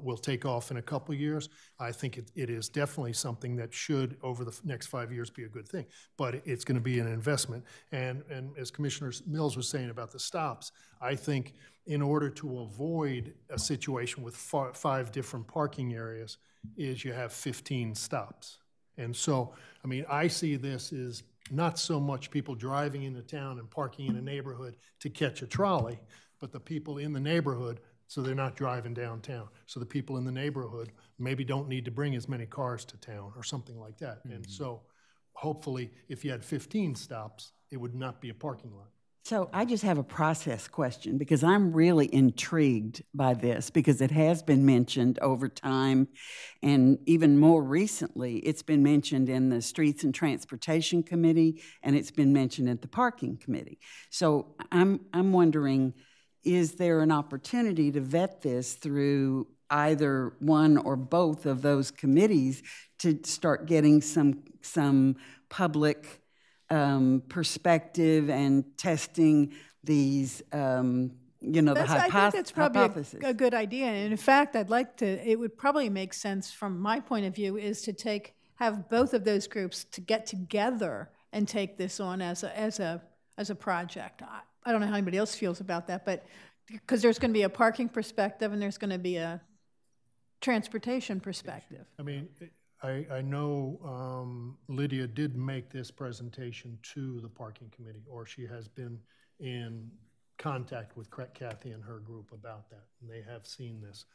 will take off in a couple years. I think it is definitely something that should, over the next 5 years, be a good thing. But it's going to be an investment. And as Commissioner Mills was saying about the stops, I think in order to avoid a situation with 5 different parking areas, is you have 15 stops. And so, I mean, I see this as not so much people driving into town and parking in a neighborhood to catch a trolley, but the people in the neighborhood, so they're not driving downtown. So the people in the neighborhood maybe don't need to bring as many cars to town or something like that. And so hopefully, if you had 15 stops, it would not be a parking lot. So I just have a process question, because I'm really intrigued by this, because it has been mentioned over time, and even more recently, it's been mentioned in the Streets and Transportation Committee, and it's been mentioned at the Parking Committee. So I'm wondering, is there an opportunity to vet this through either one or both of those committees to start getting some public perspective and testing these, the hypothesis? I think that's probably a good idea. And in fact, it would probably make sense from my point of view is to have both of those groups to get together and take this on as a project. I don't know how anybody else feels about that, but because there's going to be a parking perspective and there's going to be a transportation perspective. I mean, I know Lydia did make this presentation to the parking committee, or she has been in contact with Kathy and her group about that, and they have seen this.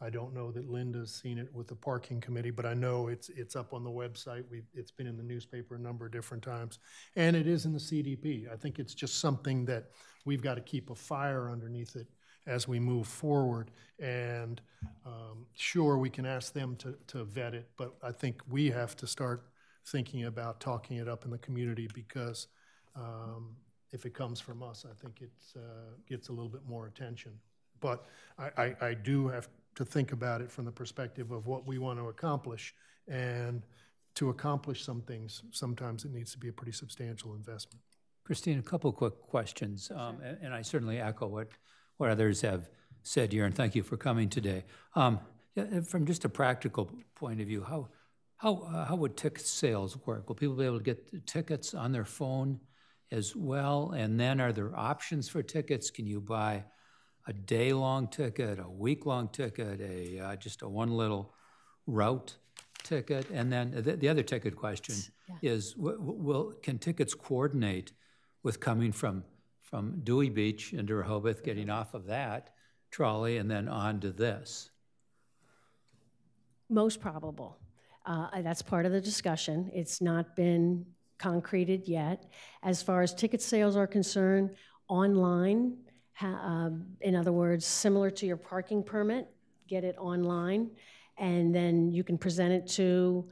I don't know that Linda's seen it with the parking committee, but I know it's up on the website. It's been in the newspaper a number of different times, and it is in the CDP. I think it's just something that we've got to keep a fire underneath it as we move forward. And sure, we can ask them to vet it, but I think we have to start thinking about talking it up in the community, because if it comes from us, I think it gets a little bit more attention. But I do have to think about it from the perspective of what we want to accomplish. And to accomplish some things, sometimes it needs to be a pretty substantial investment. Christine, a couple quick questions, and I certainly echo what others have said here, and thank you for coming today. From just a practical point of view, how would ticket sales work? Will people be able to get tickets on their phone as well? And then are there options for tickets? Can you buy a day-long ticket, a week-long ticket, just a one little route ticket? And then the other ticket question is, can tickets coordinate with coming from Dewey Beach into Rehoboth, getting off of that trolley, and then on to this? Most probable. That's part of the discussion. It's not been concreted yet. As far as ticket sales are concerned, online, in other words, similar to your parking permit, get it online, and then you can present it to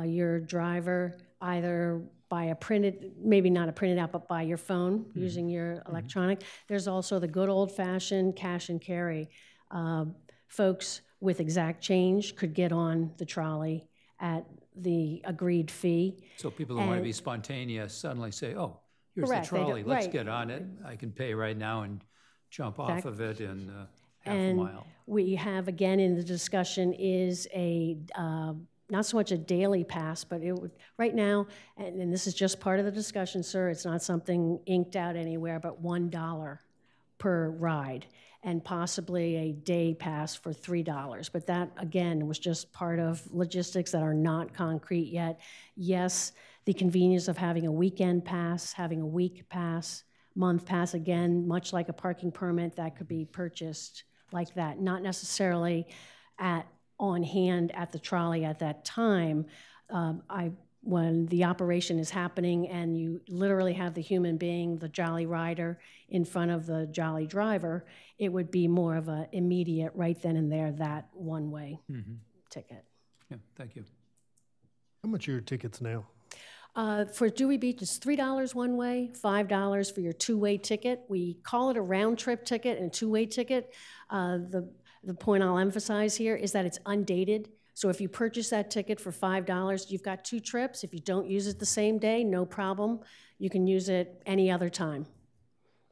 your driver either by a printed, maybe not a printed out, but by your phone using your electronic. There's also the good old-fashioned cash and carry. Folks with exact change could get on the trolley at the agreed fee. So people who want to be spontaneous suddenly say, oh, here's the trolley, let's get on it. I can pay right now and jump off of it in half a mile. We have, again, in the discussion is a not so much a daily pass, but it would, right now, and this is just part of the discussion, sir, it's not something inked out anywhere, but $1 per ride, and possibly a day pass for $3. But that, again, was just part of logistics that are not concrete yet. Yes, the convenience of having a weekend pass, having a week pass, month pass, again, much like a parking permit, that could be purchased like that, not necessarily on hand at the trolley at that time. When the operation is happening and you literally have the human being, the Jolly rider, in front of the Jolly driver, it would be more of an immediate, right then and there, that one-way ticket. Yeah, thank you. How much are your tickets now? For Dewey Beach, it's $3 one way, $5 for your two-way ticket. We call it a round-trip ticket and a two-way ticket. The point I'll emphasize here is that it's undated. So if you purchase that ticket for $5, you've got 2 trips. If you don't use it the same day, no problem. You can use it any other time.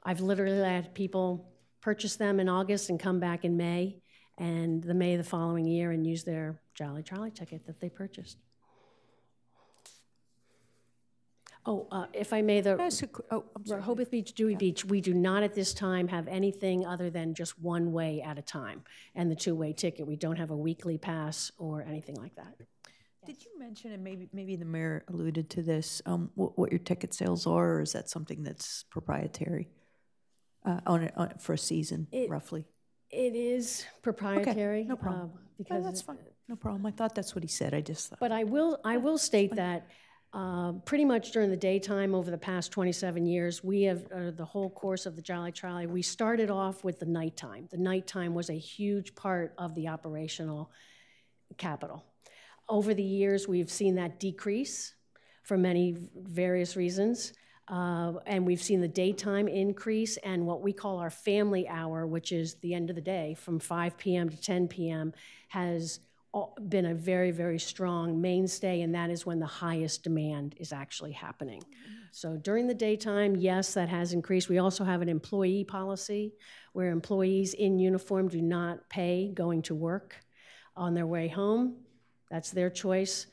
I've literally had people purchase them in August and come back in May, and the May the following year and use their Jolly Trolley ticket that they purchased. If I may, I'm sorry. Rehoboth Beach, Dewey Beach, we do not at this time have anything other than just one way at a time and the two-way ticket. We don't have a weekly pass or anything like that. Did you mention, and maybe the mayor alluded to this, what your ticket sales are, or is that something that's proprietary for a season, roughly? It is proprietary. Okay, no problem. Because that's fine. No problem. I thought that's what he said. I just thought. But I will state that pretty much during the daytime over the past 27 years, we have, the whole course of the Jolly Trolley, we started off with the nighttime. The nighttime was a huge part of the operational capital. Over the years, we've seen that decrease for many various reasons. And we've seen the daytime increase, and what we call our family hour, which is the end of the day from 5 p.m. to 10 p.m., has been a very, very strong mainstay, and that is when the highest demand is actually happening. So during the daytime, yes, that has increased. We also have an employee policy where employees in uniform do not pay going to work on their way home. That's their choice.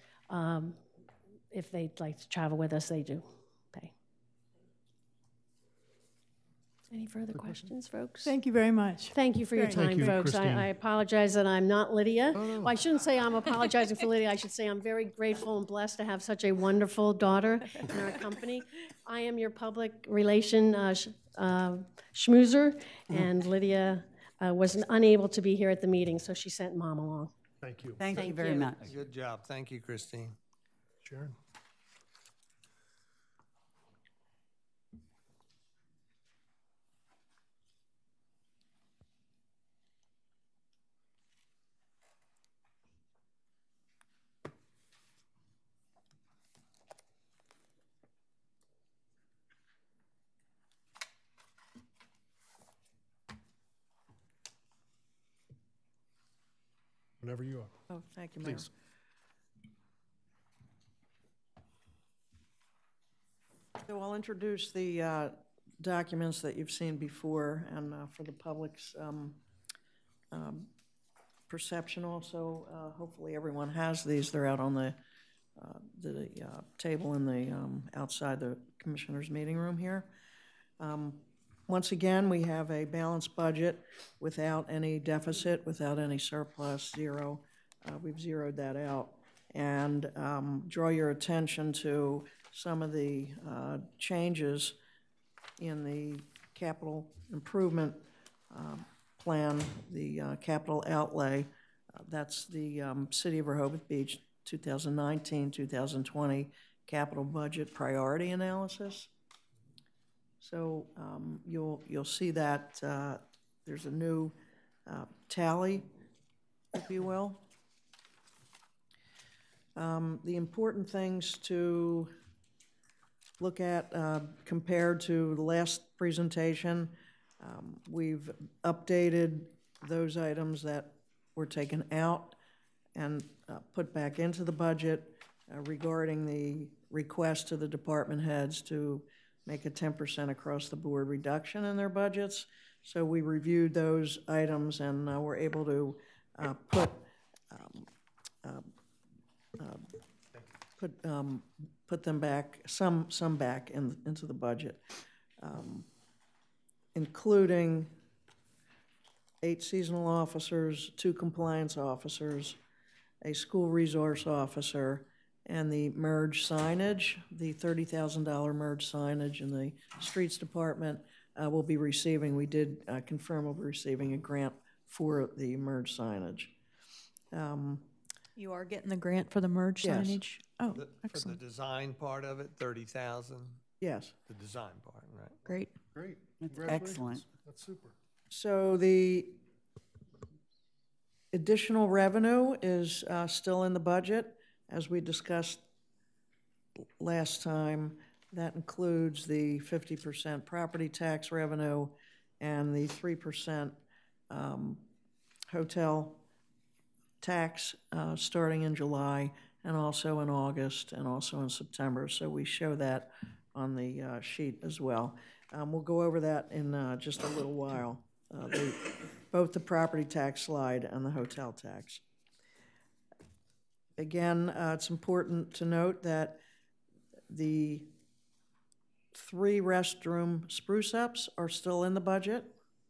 If they'd like to travel with us, they do pay. Any further questions, folks? Thank you very much. Thank you for your Thank time, you, folks. Christine. I apologize that I'm not Lydia. Oh, no. Well, I shouldn't say I'm apologizing for Lydia. I should say I'm very grateful and blessed to have such a wonderful daughter in our company. I am your public relation schmoozer, and Lydia was unable to be here at the meeting, so she sent Mom along. Thank you. Thank you very you. much. Good job. Thank you, Christine. Sharon? Whenever you are. Oh, thank you, Mayor. Please. So I'll introduce the documents that you've seen before, and for the public's perception also, hopefully everyone has these. They're out on the table in the outside the commissioners' meeting room here. Once again, we have a balanced budget without any deficit, without any surplus, zero. We've zeroed that out. And draw your attention to some of the changes in the capital improvement plan, the capital outlay. That's the City of Rehoboth Beach 2019-2020 capital budget priority analysis. So you'll see that there's a new tally, if you will. The important things to look at compared to the last presentation, we've updated those items that were taken out and put back into the budget regarding the request to the department heads to make a 10% across the board reduction in their budgets. So we reviewed those items and we're able to put them back, some back into the budget, including 8 seasonal officers, 2 compliance officers, a school resource officer, and the merge signage, the $30,000 merge signage in the streets department will be receiving. We did confirm we'll be receiving a grant for the merge signage. You are getting the grant for the merge Yes. signage? Oh, For the excellent. design part of it, 30,000, Yes. the design part, right? Great. Great. That's Congratulations. excellent. That's super. So the additional revenue is still in the budget. As we discussed last time, that includes the 50% property tax revenue and the 3% hotel tax starting in July and also in August and also in September. So we show that on the sheet as well. We'll go over that in just a little while, both the property tax slide and the hotel tax. Again, it's important to note that the 3 restroom spruce-ups are still in the budget.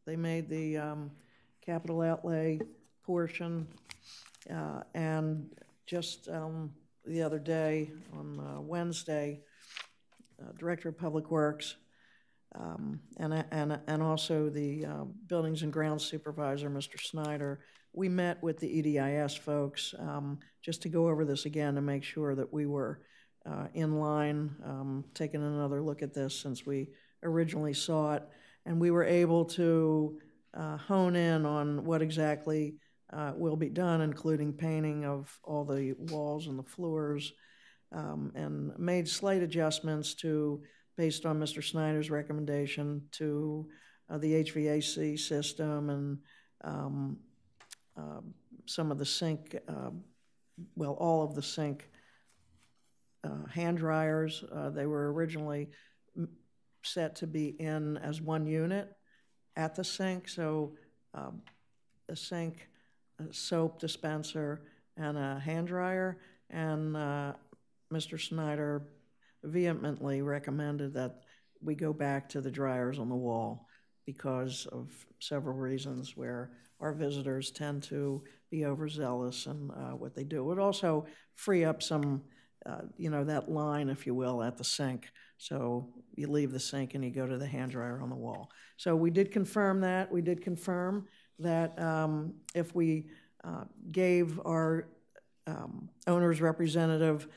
They made the capital outlay portion, and just the other day, on Wednesday, Director of Public Works and also the Buildings and Grounds Supervisor, Mr. Snyder, we met with the EDIS folks just to go over this again and make sure that we were in line, taking another look at this since we originally saw it, and we were able to hone in on what exactly will be done, including painting of all the walls and the floors, and made slight adjustments to, based on Mr. Snyder's recommendation, to the HVAC system and some of the sink, well, all of the sink hand dryers. They were originally set to be in as one unit at the sink, so a sink, a soap dispenser, and a hand dryer, and Mr. Snyder vehemently recommended that we go back to the dryers on the wall because of several reasons where our visitors tend to be overzealous in what they do. It would also free up some, that line, if you will, at the sink. So you leave the sink and you go to the hand dryer on the wall. So we did confirm that. We did confirm that if we gave our owner's representative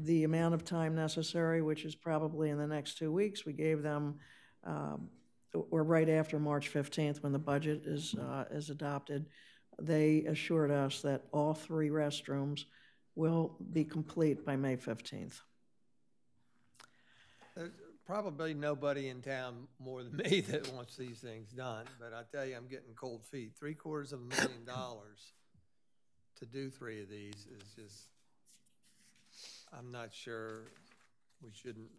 the amount of time necessary, which is probably in the next 2 weeks, we gave them, or right after March 15th when the budget is adopted, they assured us that all 3 restrooms will be complete by May 15th. There's probably nobody in town more than me that wants these things done, but I tell you, I'm getting cold feet. $750,000 to do 3 of these is just, I'm not sure we shouldn't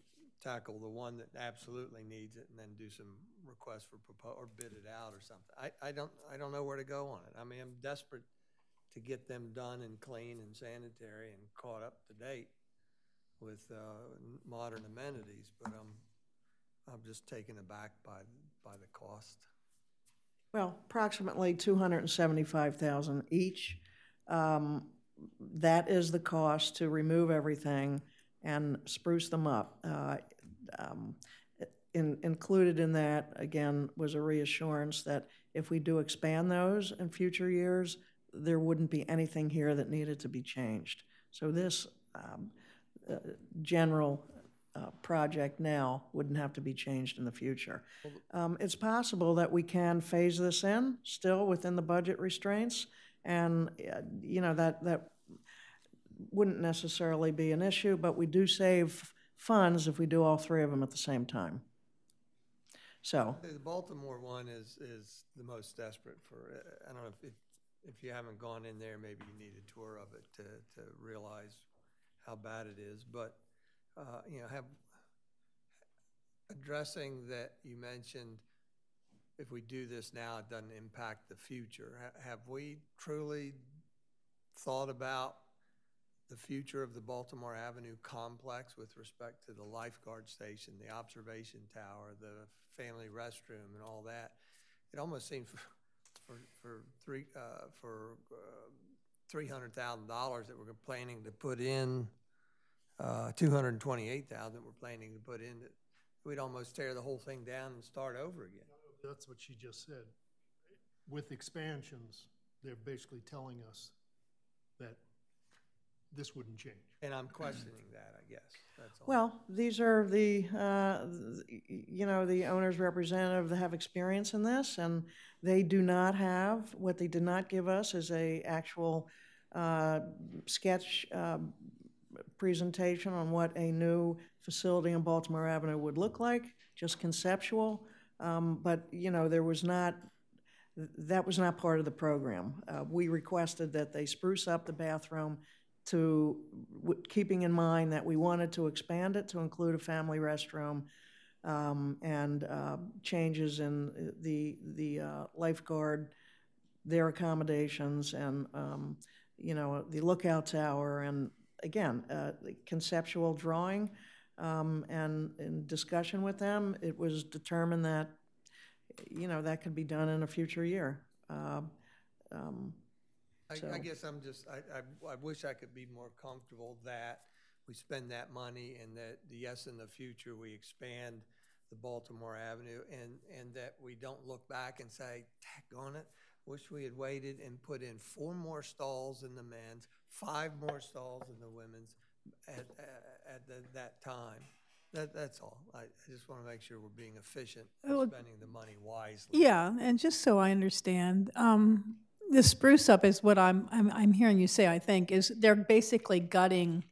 tackle the one that absolutely needs it and then do some requests for or bid it out or something. I don't know where to go on it. I mean, I'm desperate to get them done and clean and sanitary and caught up to date with modern amenities, but I'm just taken aback by the cost. Well, approximately $275,000 each. That is the cost to remove everything and spruce them up. Included in that, again, was a reassurance that if we do expand those in future years, there wouldn't be anything here that needed to be changed. So this general project now wouldn't have to be changed in the future. It's possible that we can phase this in still within the budget restraints, and that wouldn't necessarily be an issue, but we do save funds if we do all 3 of them at the same time. So the Baltimore one is the most desperate for. I don't know if you haven't gone in there, maybe you need a tour of it to realize how bad it is. But have addressing that you mentioned. If we do this now, it doesn't impact the future. Have we truly thought about the future of the Baltimore Avenue complex with respect to the lifeguard station, the observation tower, the family restroom, and all that? It almost seems for $300,000 that we're planning to put in, $228,000 that we're planning to put in, we'd almost tear the whole thing down and start over again. That's what she just said. With expansions, they're basically telling us that this wouldn't change. And I'm questioning that, I guess. That's all. well, these are the owner's representative that have experience in this, and they do not have, what they did not give us is a actual sketch presentation on what a new facility on Baltimore Avenue would look like, just conceptual. But there was not, that was not part of the program. We requested that they spruce up the bathroom keeping in mind that we wanted to expand it to include a family restroom, and changes in the lifeguard, their accommodations, and the lookout tower, and again, the conceptual drawing, and in discussion with them, it was determined that that could be done in a future year. I guess I wish I could be more comfortable that we spend that money and that, yes, in the future, we expand the Baltimore Avenue and that we don't look back and say, daggone it, wish we had waited and put in 4 more stalls in the men's, 5 more stalls in the women's at that time. That's all. I just want to make sure we're being efficient and spending the money wisely. Yeah, and just so I understand, the spruce up is what I'm hearing you say, I think, is they're basically gutting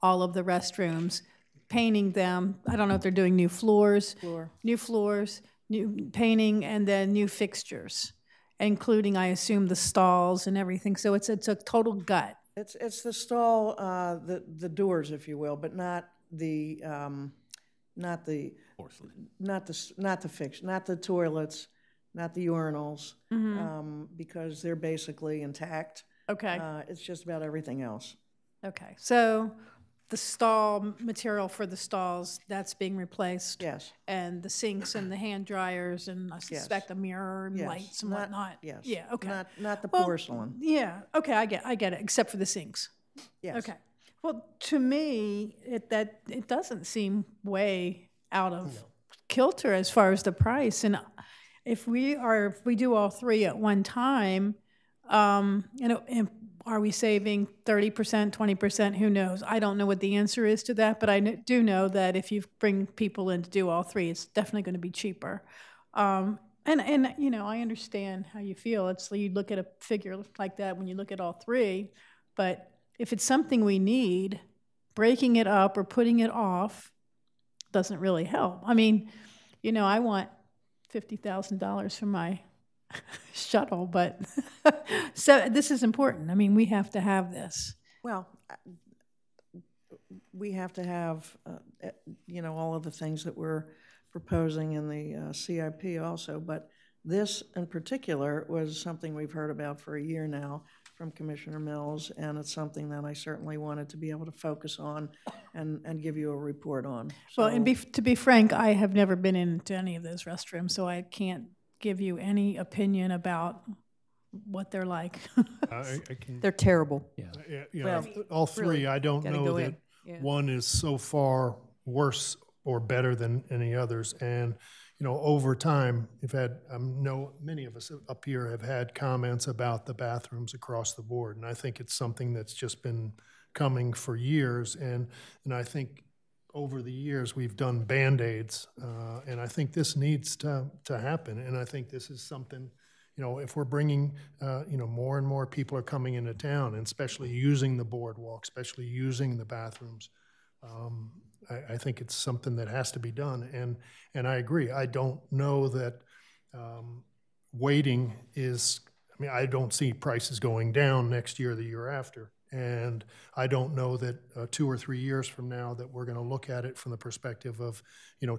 all of the restrooms, painting them. I don't know if they're doing new floors, new painting, and then new fixtures, including, I assume, the stalls and everything. So it's a total gut. It's the stall, the doors, if you will, but not the toilets, not the urinals, because they're basically intact. Okay. It's just about everything else. Okay. So the stall material for the stalls, that's being replaced. Yes. And the sinks and the hand dryers and I suspect a mirror and lights and whatnot. Yes. Yeah. Okay. Not the porcelain. Yeah. Okay. I get it. Except for the sinks. Yes. Okay. Well, to me, it doesn't seem way out of kilter as far as the price. And if we do all 3 at one time, are we saving 30%, 20%? Who knows? I don't know what the answer is to that, but I do know that if you bring people in to do all 3, it's definitely going to be cheaper. And I understand how you feel. You look at a figure like that when you look at all 3, but if it's something we need, breaking it up or putting it off doesn't really help. I mean, I want $50,000 for my shuttle, but so this is important. I mean, we have to have this. Well, we have to have, all of the things that we're proposing in the CIP also, but this in particular was something we've heard about for a year now from Commissioner Mills, and it's something that I certainly wanted to be able to focus on and give you a report on. Well, and to be frank, I have never been into any of those restrooms, so I can't give you any opinion about what they're like. They're terrible. Yeah. All 3, really, I don't know that one is so far worse or better than any others. And over time, many of us up here have had comments about the bathrooms across the board, and I think it's something that's just been coming for years. And I think over the years we've done Band-Aids, and I think this needs to happen. And I think this is something, if we're bringing, more and more people are coming into town, and especially using the boardwalk, especially using the bathrooms. I think it's something that has to be done, and I agree. I don't know that waiting is. I don't see prices going down next year or the year after, and I don't know that 2 or 3 years from now that we're going to look at it from the perspective of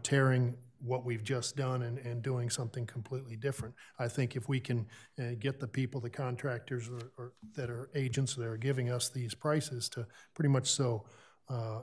tearing what we've just done and doing something completely different. I think if we can get the people, the contractors, or that are agents that are giving us these prices to pretty much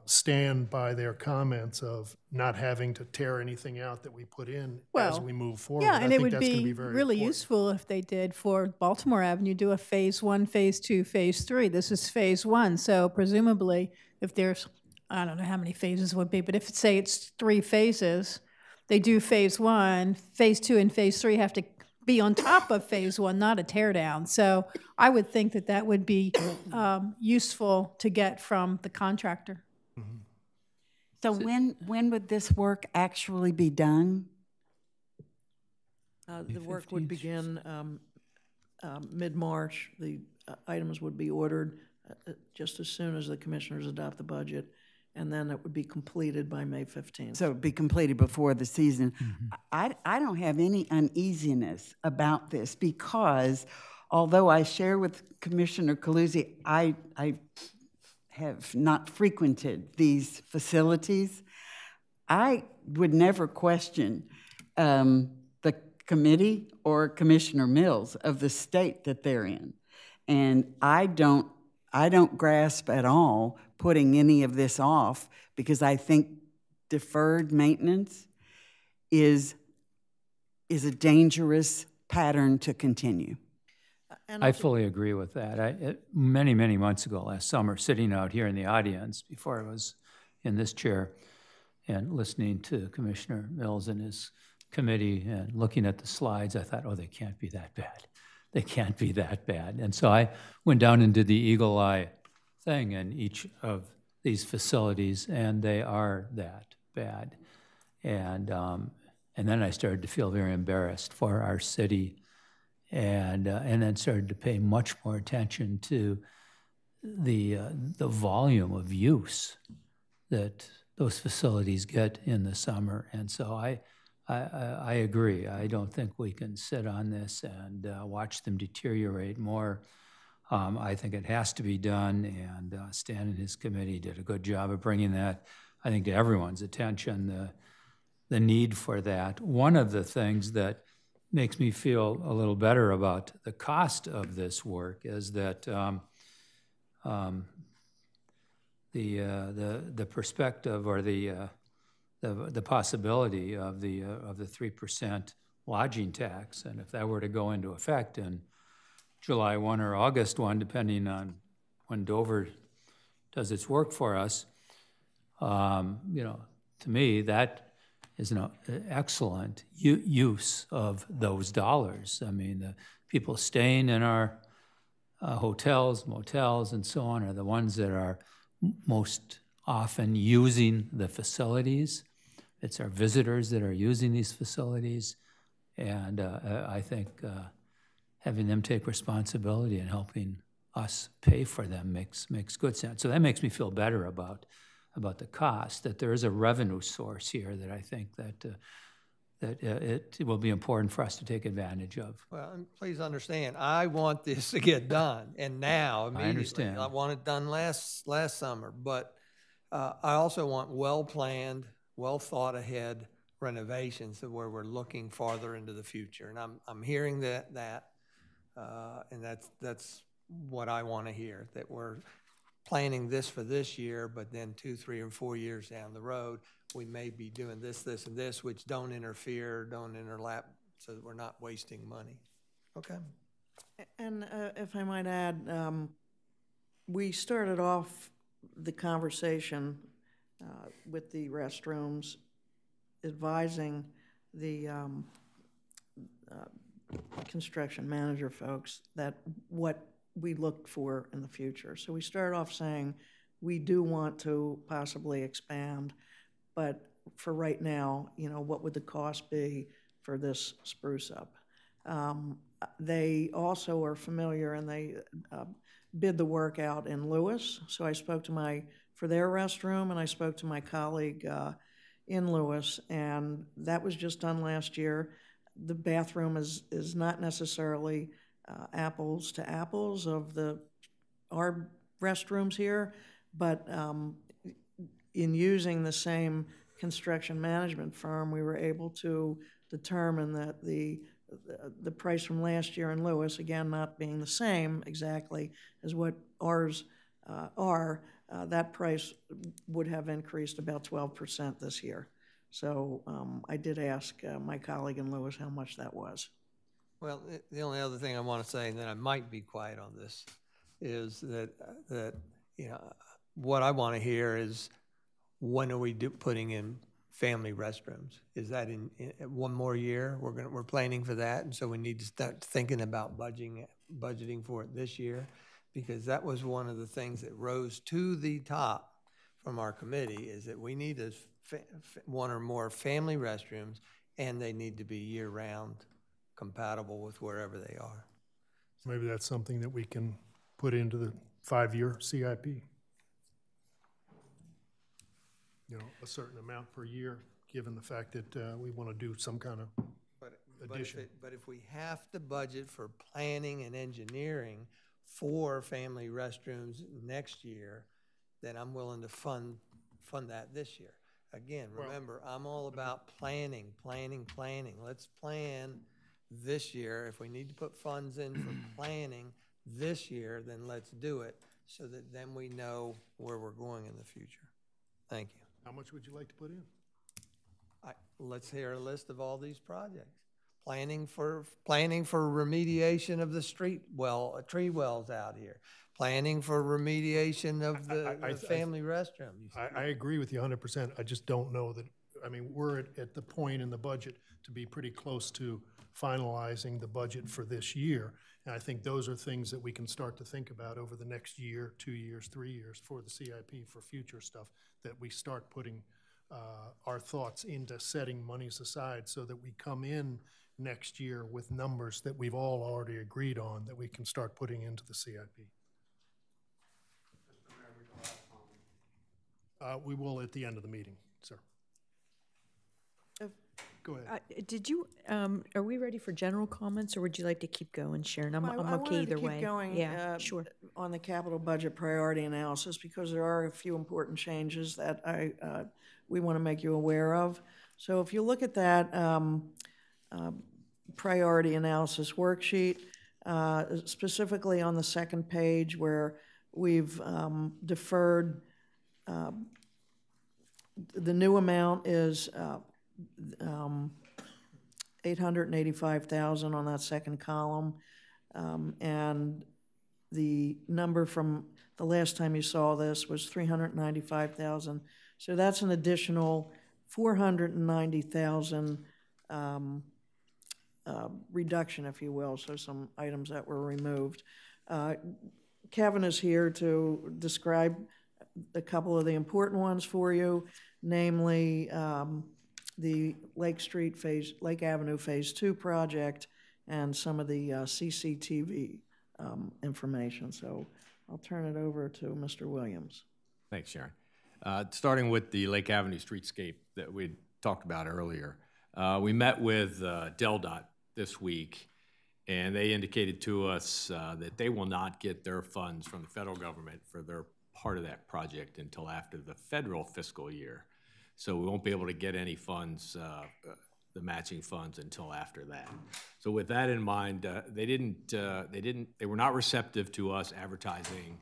stand by their comments of not having to tear anything out that we put in as we move forward. Yeah, and I it think would that's gonna be very really important. useful if they did for Baltimore Avenue, do a phase 1, phase 2, phase 3. This is phase 1, so presumably if there's, I don't know how many phases would be, but if say it's 3 phases, they do phase 1, phase 2, and phase 3 have to be on top of phase 1, not a tear down. So I would think that would be useful to get from the contractor. So when would this work actually be done? The work would begin mid-March. The items would be ordered just as soon as the commissioners adopt the budget, and then it would be completed by May 15th. So it would be completed before the season. I don't have any uneasiness about this because although I share with Commissioner Colucci, I have not frequented these facilities. I would never question the committee or Commissioner Mills of the state that they're in. And I don't grasp at all putting any of this off, because I think deferred maintenance is a dangerous pattern to continue. And I fully agree with that. Many, many months ago, last summer, sitting out here in the audience before I was in this chair and listening to Commissioner Mills and his committee and looking at the slides, I thought, oh, they can't be that bad. They can't be that bad. And so I went down and did the eagle eye thing in each of these facilities, and they are that bad. And then I started to feel very embarrassed for our city, and then started to pay much more attention to the volume of use that those facilities get in the summer. And so I agree. I don't think we can sit on this and watch them deteriorate more. I think it has to be done, and Stan and his committee did a good job of bringing that, I think, to everyone's attention, the need for that. One of the things that makes me feel a little better about the cost of this work is that the perspective or the possibility of the 3% lodging tax, and if that were to go into effect in July 1 or August 1, depending on when Dover does its work for us, to me, that is an excellent use of those dollars. I mean, the people staying in our hotels, motels, and so on are the ones that are most often using the facilities. It's our visitors that are using these facilities, and I think having them take responsibility and helping us pay for them makes good sense. So that makes me feel better about the cost, that there is a revenue source here that I think that it will be important for us to take advantage of. Well, and please understand, I want this to get done, and now, immediately. I understand. I want it done last summer, but I also want well-planned, well-thought-ahead renovations where we're looking farther into the future. And I'm hearing that, and that's what I want to hear, that we're planning this for this year, but then 2, 3, or 4 years down the road, we may be doing this, and this, which don't interlap, so that we're not wasting money. Okay. And if I might add, we started off the conversation with the restrooms, advising the construction manager folks that what we looked for in the future. So we started off saying we do want to possibly expand, but for right now, what would the cost be for this spruce up? They also are familiar, and they bid the work out in Lewis. So I spoke for their restroom, and I spoke to my colleague in Lewis, and that was just done last year. The bathroom is not necessarily apples to apples of our restrooms here, but in using the same construction management firm, we were able to determine that the price from last year in Lewis, again, not being the same exactly as what ours are, that price would have increased about 12% this year. So I did ask my colleague in Lewis how much that was. Well, the only other thing I want to say, and then I might be quiet on this, is that what I want to hear is, when are we putting in family restrooms? Is that in one more year? We're planning for that, and so we need to start thinking about budgeting for it this year, because that was one of the things that rose to the top from our committee, is that we need one or more family restrooms, and they need to be year-round compatible with wherever they are. Maybe that's something that we can put into the 5-year CIP. A certain amount per year, given the fact that we want to do some kind of addition. But if we have to budget for planning and engineering for family restrooms next year, then I'm willing to fund that this year. again, remember, I'm all about planning. Let's plan this year. If we need to put funds in for planning this year, then let's do it so that then we know where we're going in the future. Thank you. How much would you like to put in? Let's hear a list of all these projects. Planning for remediation of the tree wells out here. Planning for remediation of the family restroom. I agree with you 100%. I just don't know that, I mean, we're at the point in the budget to be pretty close to finalizing the budget for this year. And I think those are things that we can start to think about over the next year, 2 years, 3 years for the CIP for future stuff, that we start putting our thoughts into setting monies aside so that we come in next year with numbers that we've all already agreed on that we can start putting into the CIP. We will at the end of the meeting, sir. Go ahead. Did you, are we ready for general comments, or would you like to keep going, Sharon? I'm I okay wanted either to keep way. going, Yeah, sure. on the capital budget priority analysis, because there are a few important changes that we want to make you aware of. So if you look at that priority analysis worksheet, specifically on the second page where we've deferred, the new amount is $885,000 on that second column, and the number from the last time you saw this was $395,000. So that's an additional $490,000 reduction, if you will. So some items that were removed. Kevin is here to describe a couple of the important ones for you, namely the Lake Avenue Phase 2 project and some of the CCTV information. So I'll turn it over to Mr. Williams. Thanks, Sharon. Starting with the Lake Avenue streetscape that we talked about earlier. We met with DelDOT this week, and they indicated to us that they will not get their funds from the federal government for their part of that project until after the federal fiscal year. So we won't be able to get any funds, the matching funds, until after that. So with that in mind, they were not receptive to us advertising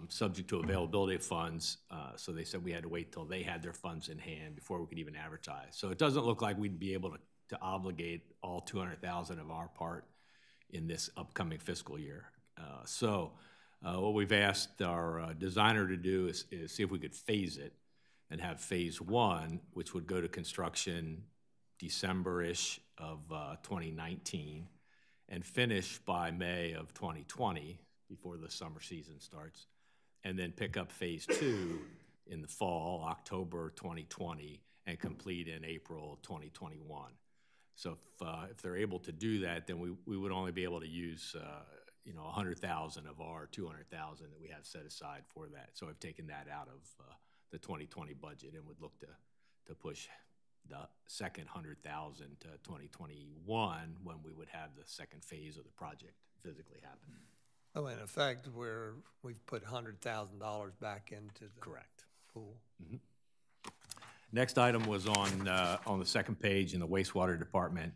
subject to availability of funds. So they said we had to wait till they had their funds in hand before we could even advertise. So it doesn't look like we'd be able to obligate all $200,000 of our part in this upcoming fiscal year. What we've asked our designer to do is see if we could phase it and have phase 1, which would go to construction December-ish of 2019 and finish by May of 2020 before the summer season starts, and then pick up phase 2 in the fall, October 2020, and complete in April 2021. So if they're able to do that, then we would only be able to use $100,000 of our $200,000 that we have set aside for that. So I've taken that out of the 2020 budget and would look to push the second $100,000 to 2021 when we would have the second phase of the project physically happen. Oh, in effect, we've put $100,000 back into the pool. Mm-hmm. Next item was on the second page in the wastewater department.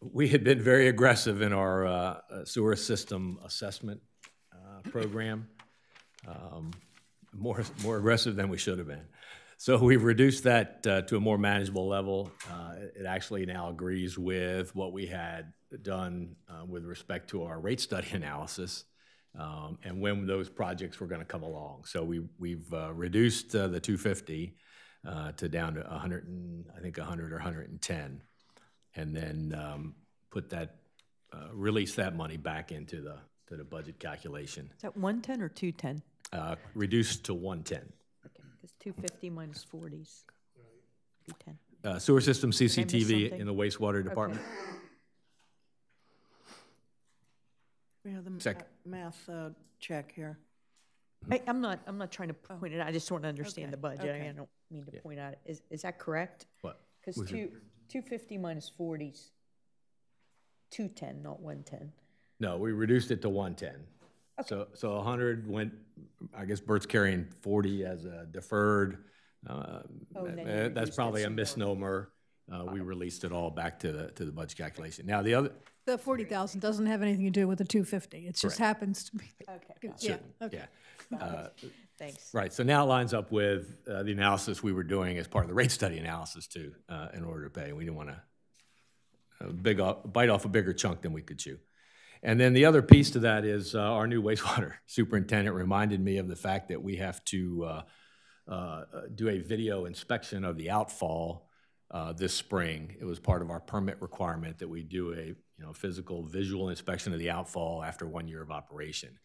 We had been very aggressive in our sewer system assessment program, more aggressive than we should have been. So we've reduced that to a more manageable level. It actually now agrees with what we had done with respect to our rate study analysis and when those projects were going to come along. So we've reduced the 250 to down to 100 or 110, and then release that money back into the budget calculation. Is that 110 or 210? Reduced to 110. Okay, because 250 minus 40 is 210. Sewer system CCTV in the wastewater department. Okay. We have the math check here. I'm not trying to point it out. I just want to understand the budget. okay. I don't mean to point out. Is that correct? What? Because 250 minus 40 is 210, not 110. No, we reduced it to 110. So 100 went, I guess Bert's carrying 40 as a deferred. That's probably a misnomer. We released it all back to the budget calculation. Now, the other, The 40,000 doesn't have anything to do with the 250. It just happens to be. Okay. Yeah, okay. yeah. Thanks. Right, so now it lines up with the analysis we were doing as part of the rate study analysis too, in order to pay. We didn't want to bite off a bigger chunk than we could chew. And then the other piece to that is our new wastewater superintendent reminded me of the fact that we have to do a video inspection of the outfall this spring. It was part of our permit requirement that we do a physical visual inspection of the outfall after 1 year of operation.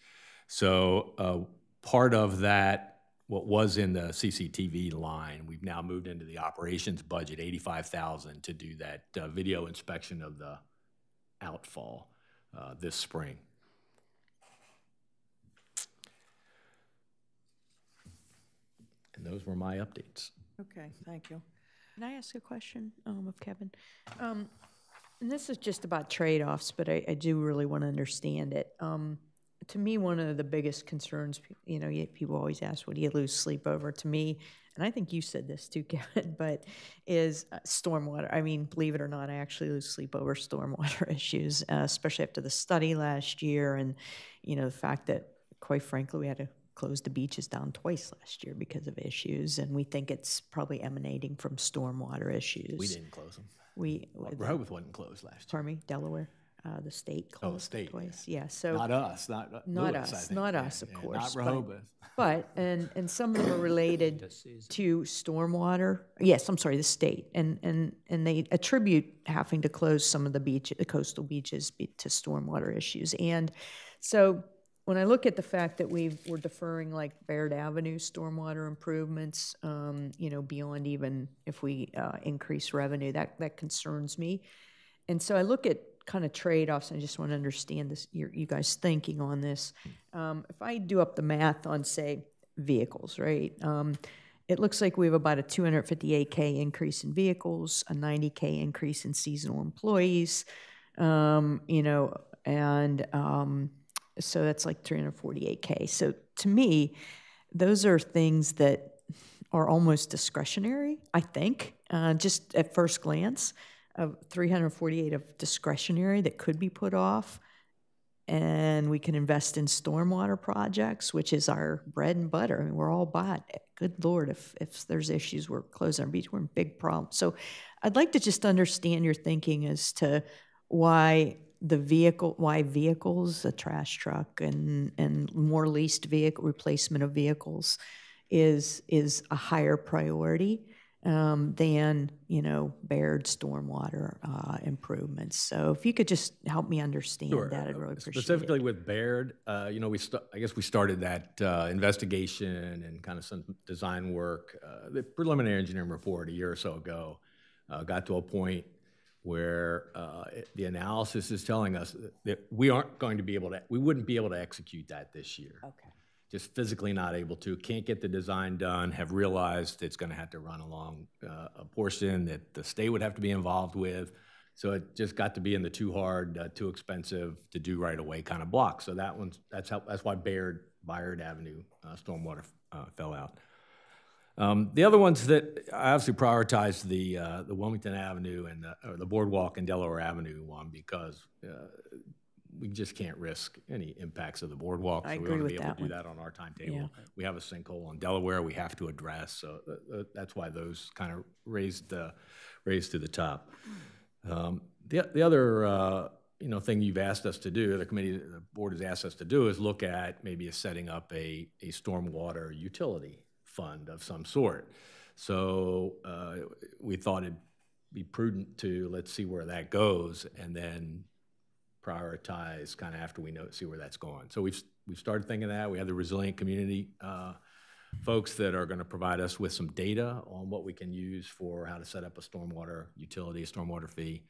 So part of that, what was in the CCTV line, we've now moved into the operations budget, $85,000 to do that video inspection of the outfall this spring. And those were my updates. Okay, thank you. Can I ask a question of Kevin? And this is just about trade-offs, but I do really want to understand it. To me, one of the biggest concerns, people always ask, what do you lose sleep over? To me, and I think you said this too, Kevin, but is stormwater. I mean, believe it or not, I actually lose sleep over stormwater issues, especially after the study last year and, the fact that, quite frankly, we had to close the beaches down twice last year because of issues, and we think it's probably emanating from stormwater issues. We didn't close them. Rehoboth wasn't closed last year. Pardon me, Delaware. The state closed the state, twice. Yeah, so not us, not Lewis, us, I think. not us, of course. Not Rehoboth. But and some of them are related to stormwater. Yes, I'm sorry, the state, and they attribute having to close some of the coastal beaches to stormwater issues. And so when I look at the fact that we're deferring like Baird Avenue stormwater improvements, beyond even if we increase revenue, that concerns me. And so I look at kind of trade-offs, and I just want to understand this, you guys thinking on this. If I do up the math on, say, vehicles, right? It looks like we have about a $258K increase in vehicles, a $90K increase in seasonal employees, so that's like $348K. So to me, those are things that are almost discretionary, I think, just at first glance. Of 348 of discretionary that could be put off, and we can invest in stormwater projects, which is our bread and butter. I mean, we're all bought. Good Lord, if there's issues, we're closing our beach, we're in big problems. So I'd like to just understand your thinking as to why vehicles, a trash truck, and more leased vehicle replacement of vehicles is a higher priority than Baird stormwater improvements. So if you could just help me understand that, I'd really appreciate Specifically it. with Baird, I guess we started that investigation and kind of some design work. The preliminary engineering report a year or so ago got to a point where the analysis is telling us that we wouldn't be able to execute that this year. Okay. Just physically not able to, can't get the design done, have realized it's gonna have to run along a portion that the state would have to be involved with. So it just got to be in the too hard, too expensive to do right away kind of block. So that's why Baird Avenue stormwater fell out. The other ones that I obviously prioritized the Wilmington Avenue and the Boardwalk and Delaware Avenue one because we just can't risk any impacts of the boardwalk. I so agree we want with to be able that to do one. that on our timetable. Yeah. We have a sinkhole on Delaware we have to address, so that's why those kind of raised to the top. The other thing you've asked us to do, the board has asked us to do, is look at maybe setting up a stormwater utility fund of some sort. So we thought it'd be prudent to let's see where that goes and then prioritize kind of after we see where that's going. So we've started thinking that. We have the resilient community folks that are going to provide us with some data on what we can use for how to set up a stormwater utility, a stormwater fee.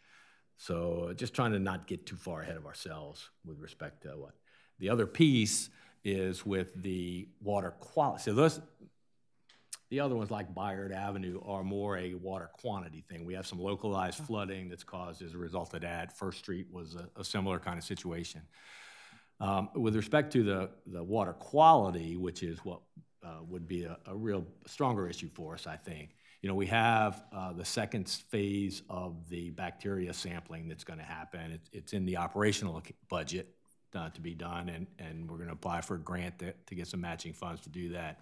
So just trying to not get too far ahead of ourselves with respect to what. The other piece is with the water quality. So the other ones like Bayard Avenue are more a water quantity thing. We have some localized flooding that's caused as a result of that. First Street was a similar kind of situation. With respect to the water quality, which is what would be a real stronger issue for us, I think. You know, we have the second phase of the bacteria sampling that's going to happen. It's in the operational budget to be done, and we're going to apply for a grant to get some matching funds to do that.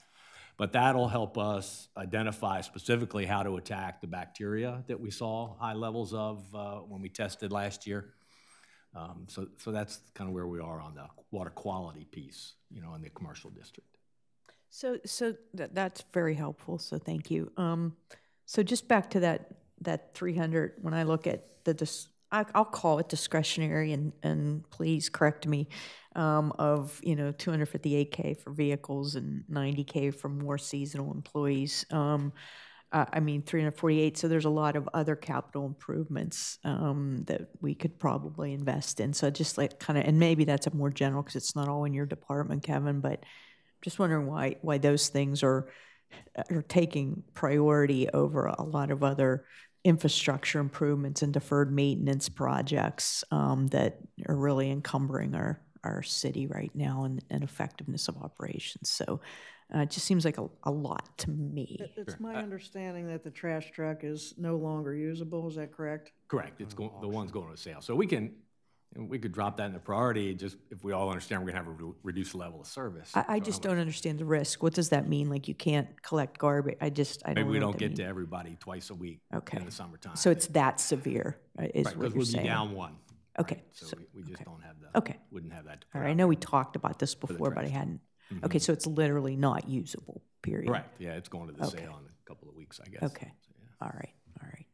But that'll help us identify specifically how to attack the bacteria that we saw high levels of when we tested last year. So that's kind of where we are on the water quality piece, you know, in the commercial district. So that's very helpful, so thank you. So just back to that 300, when I look at I'll call it discretionary, and please correct me, of, you know, $258K for vehicles and $90K for more seasonal employees. I mean, 348, so there's a lot of other capital improvements that we could probably invest in. So just like kind of, and maybe that's a more general, because it's not all in your department, Kevin, but just wondering why those things are taking priority over a lot of other infrastructure improvements and deferred maintenance projects that are really encumbering our city right now and effectiveness of operations. So it just seems like a lot to me. It's my understanding that the trash truck is no longer usable, is that correct? Correct. It's the one's going to sale. So we could drop that in the priority, just if we all understand we're going to have a reduced level of service. I just don't understand the risk. What does that mean? Like you can't collect garbage? I don't Maybe we know don't what get that to means. everybody twice a week in the summertime. So it's that severe, is right, what because you're we'll saying? be down one. Okay. Right? So we just don't have wouldn't have that. All right. I know we talked about this before, but I hadn't. Mm-hmm. Okay, so it's literally not usable, period. Correct. Yeah, it's going to the sale in a couple of weeks, I guess. Okay. So, yeah. All right.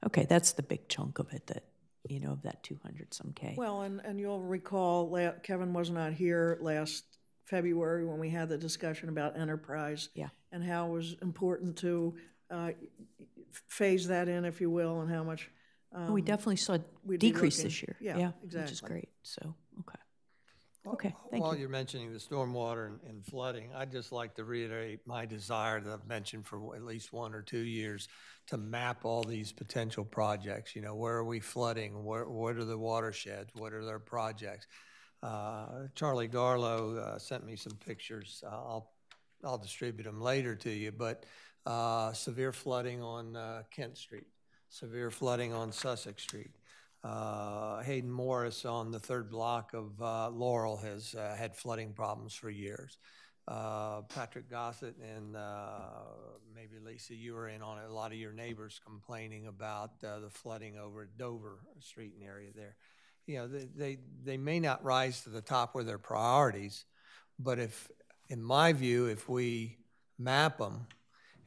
Okay, that's the big chunk of it that, you know, of that 200-some K. Well, and you'll recall, Kevin was not here last February when we had the discussion about enterprise. Yeah. And how it was important to phase that in, if you will, and how much. We definitely saw a we'd be decrease looking- this year. yeah, Which is exactly. great, so, okay. Okay, thank While you. you're mentioning the stormwater and flooding, I'd just like to reiterate my desire that I've mentioned for at least 1 or 2 years to map all these potential projects. You know, where are we flooding? What are the watersheds? What are their projects? Charlie Darlow sent me some pictures. I'll distribute them later to you, but severe flooding on Kent Street, severe flooding on Sussex Street. Hayden Morris on the third block of Laurel has had flooding problems for years. Patrick Gossett and maybe Lisa, you were in on it. A lot of your neighbors complaining about the flooding over at Dover Street and area there. You know, they may not rise to the top with their priorities, but in my view, if we map them,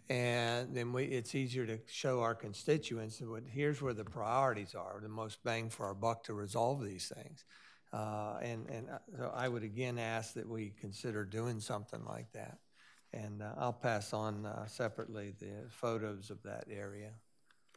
and then it's easier to show our constituents that here's where the priorities are, the most bang for our buck to resolve these things. So I would again ask that we consider doing something like that. And I'll pass on separately the photos of that area.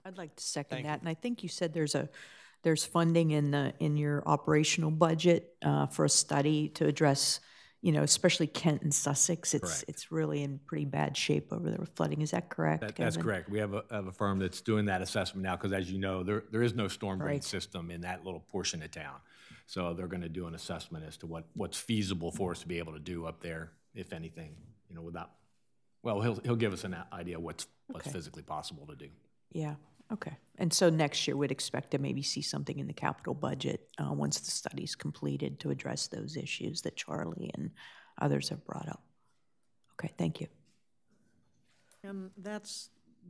I'd like to second that, and I think you said there's funding in your operational budget for a study to address, you know, especially Kent and Sussex. It's really in pretty bad shape over there with flooding. Is that correct, That's Kevin? correct. We have a firm that's doing that assessment now because, as you know, there is no storm drain system in that little portion of town. So they're going to do an assessment as to what's feasible for us to be able to do up there, if anything, you know, without. Well, he'll give us an idea what's physically possible to do. Yeah. Okay. And so next year we'd expect to maybe see something in the capital budget once the study's completed to address those issues that Charlie and others have brought up. Okay, thank you. And that's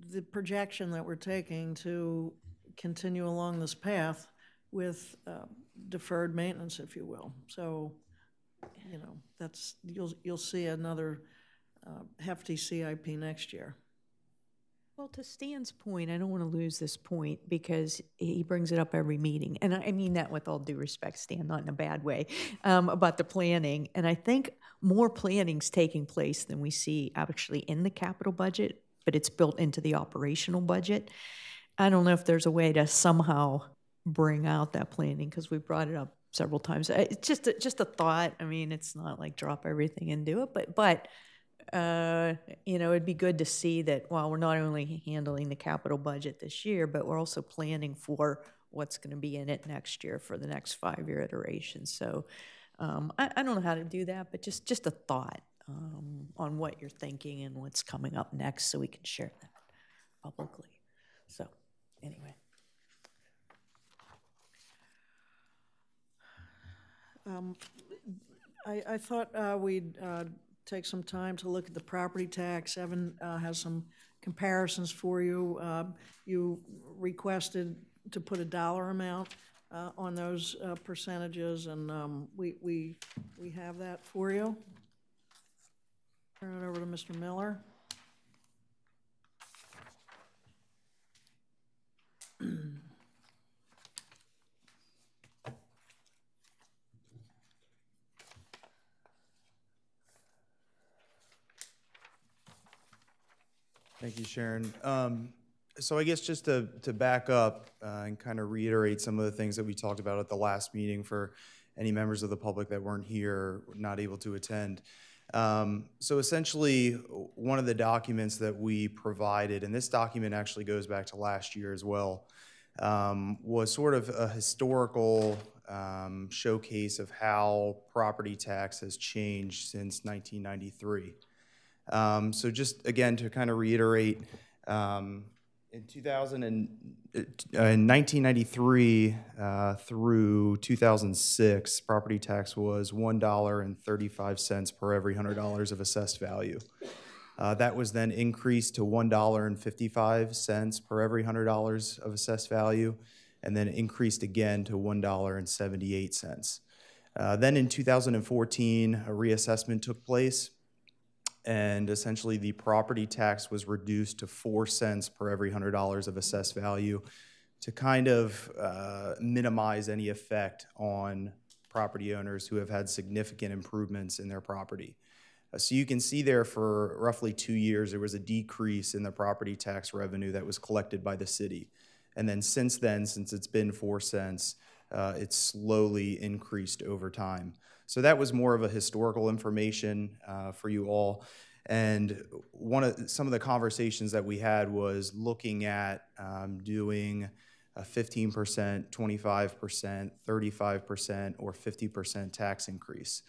the projection that we're taking to continue along this path with deferred maintenance, if you will. So, you know, that's you'll see another hefty CIP next year. Well, to Stan's point, I don't want to lose this point because he brings it up every meeting. And I mean that with all due respect, Stan, not in a bad way, about the planning. And I think more planning's taking place than we see actually in the capital budget, but it's built into the operational budget. I don't know if there's a way to somehow bring out that planning because we brought it up several times. It's just a thought. I mean, it's not like drop everything and do it, but you know, it'd be good to see that while we're not only handling the capital budget this year, but we're also planning for what's going to be in it next year for the next 5-year iteration. So I don't know how to do that, but just a thought on what you're thinking and what's coming up next so we can share that publicly. So anyway. I thought we'd take some time to look at the property tax. Evan has some comparisons for you. You requested to put a dollar amount on those percentages, and we have that for you. Turn it over to Mr. Miller. Thank you, Sharon. So I guess just to back up and kind of reiterate some of the things that we talked about at the last meeting for any members of the public that weren't here, not able to attend. So essentially, one of the documents that we provided, and this document actually goes back to last year as well, was sort of a historical showcase of how property tax has changed since 1993. So just again to kind of reiterate, in 1993 through 2006, property tax was $1.35 per every $100 of assessed value. That was then increased to $1.55 per every $100 of assessed value, and then increased again to $1.78. Then in 2014, a reassessment took place, and essentially the property tax was reduced to 4 cents per every $100 of assessed value to kind of minimize any effect on property owners who have had significant improvements in their property. So you can see there for roughly 2 years, there was a decrease in the property tax revenue that was collected by the city. And then, since it's been 4 cents, it's slowly increased over time. So that was more of a historical information for you all. And some of the conversations that we had was looking at doing a 15%, 25%, 35%, or 50% tax increase.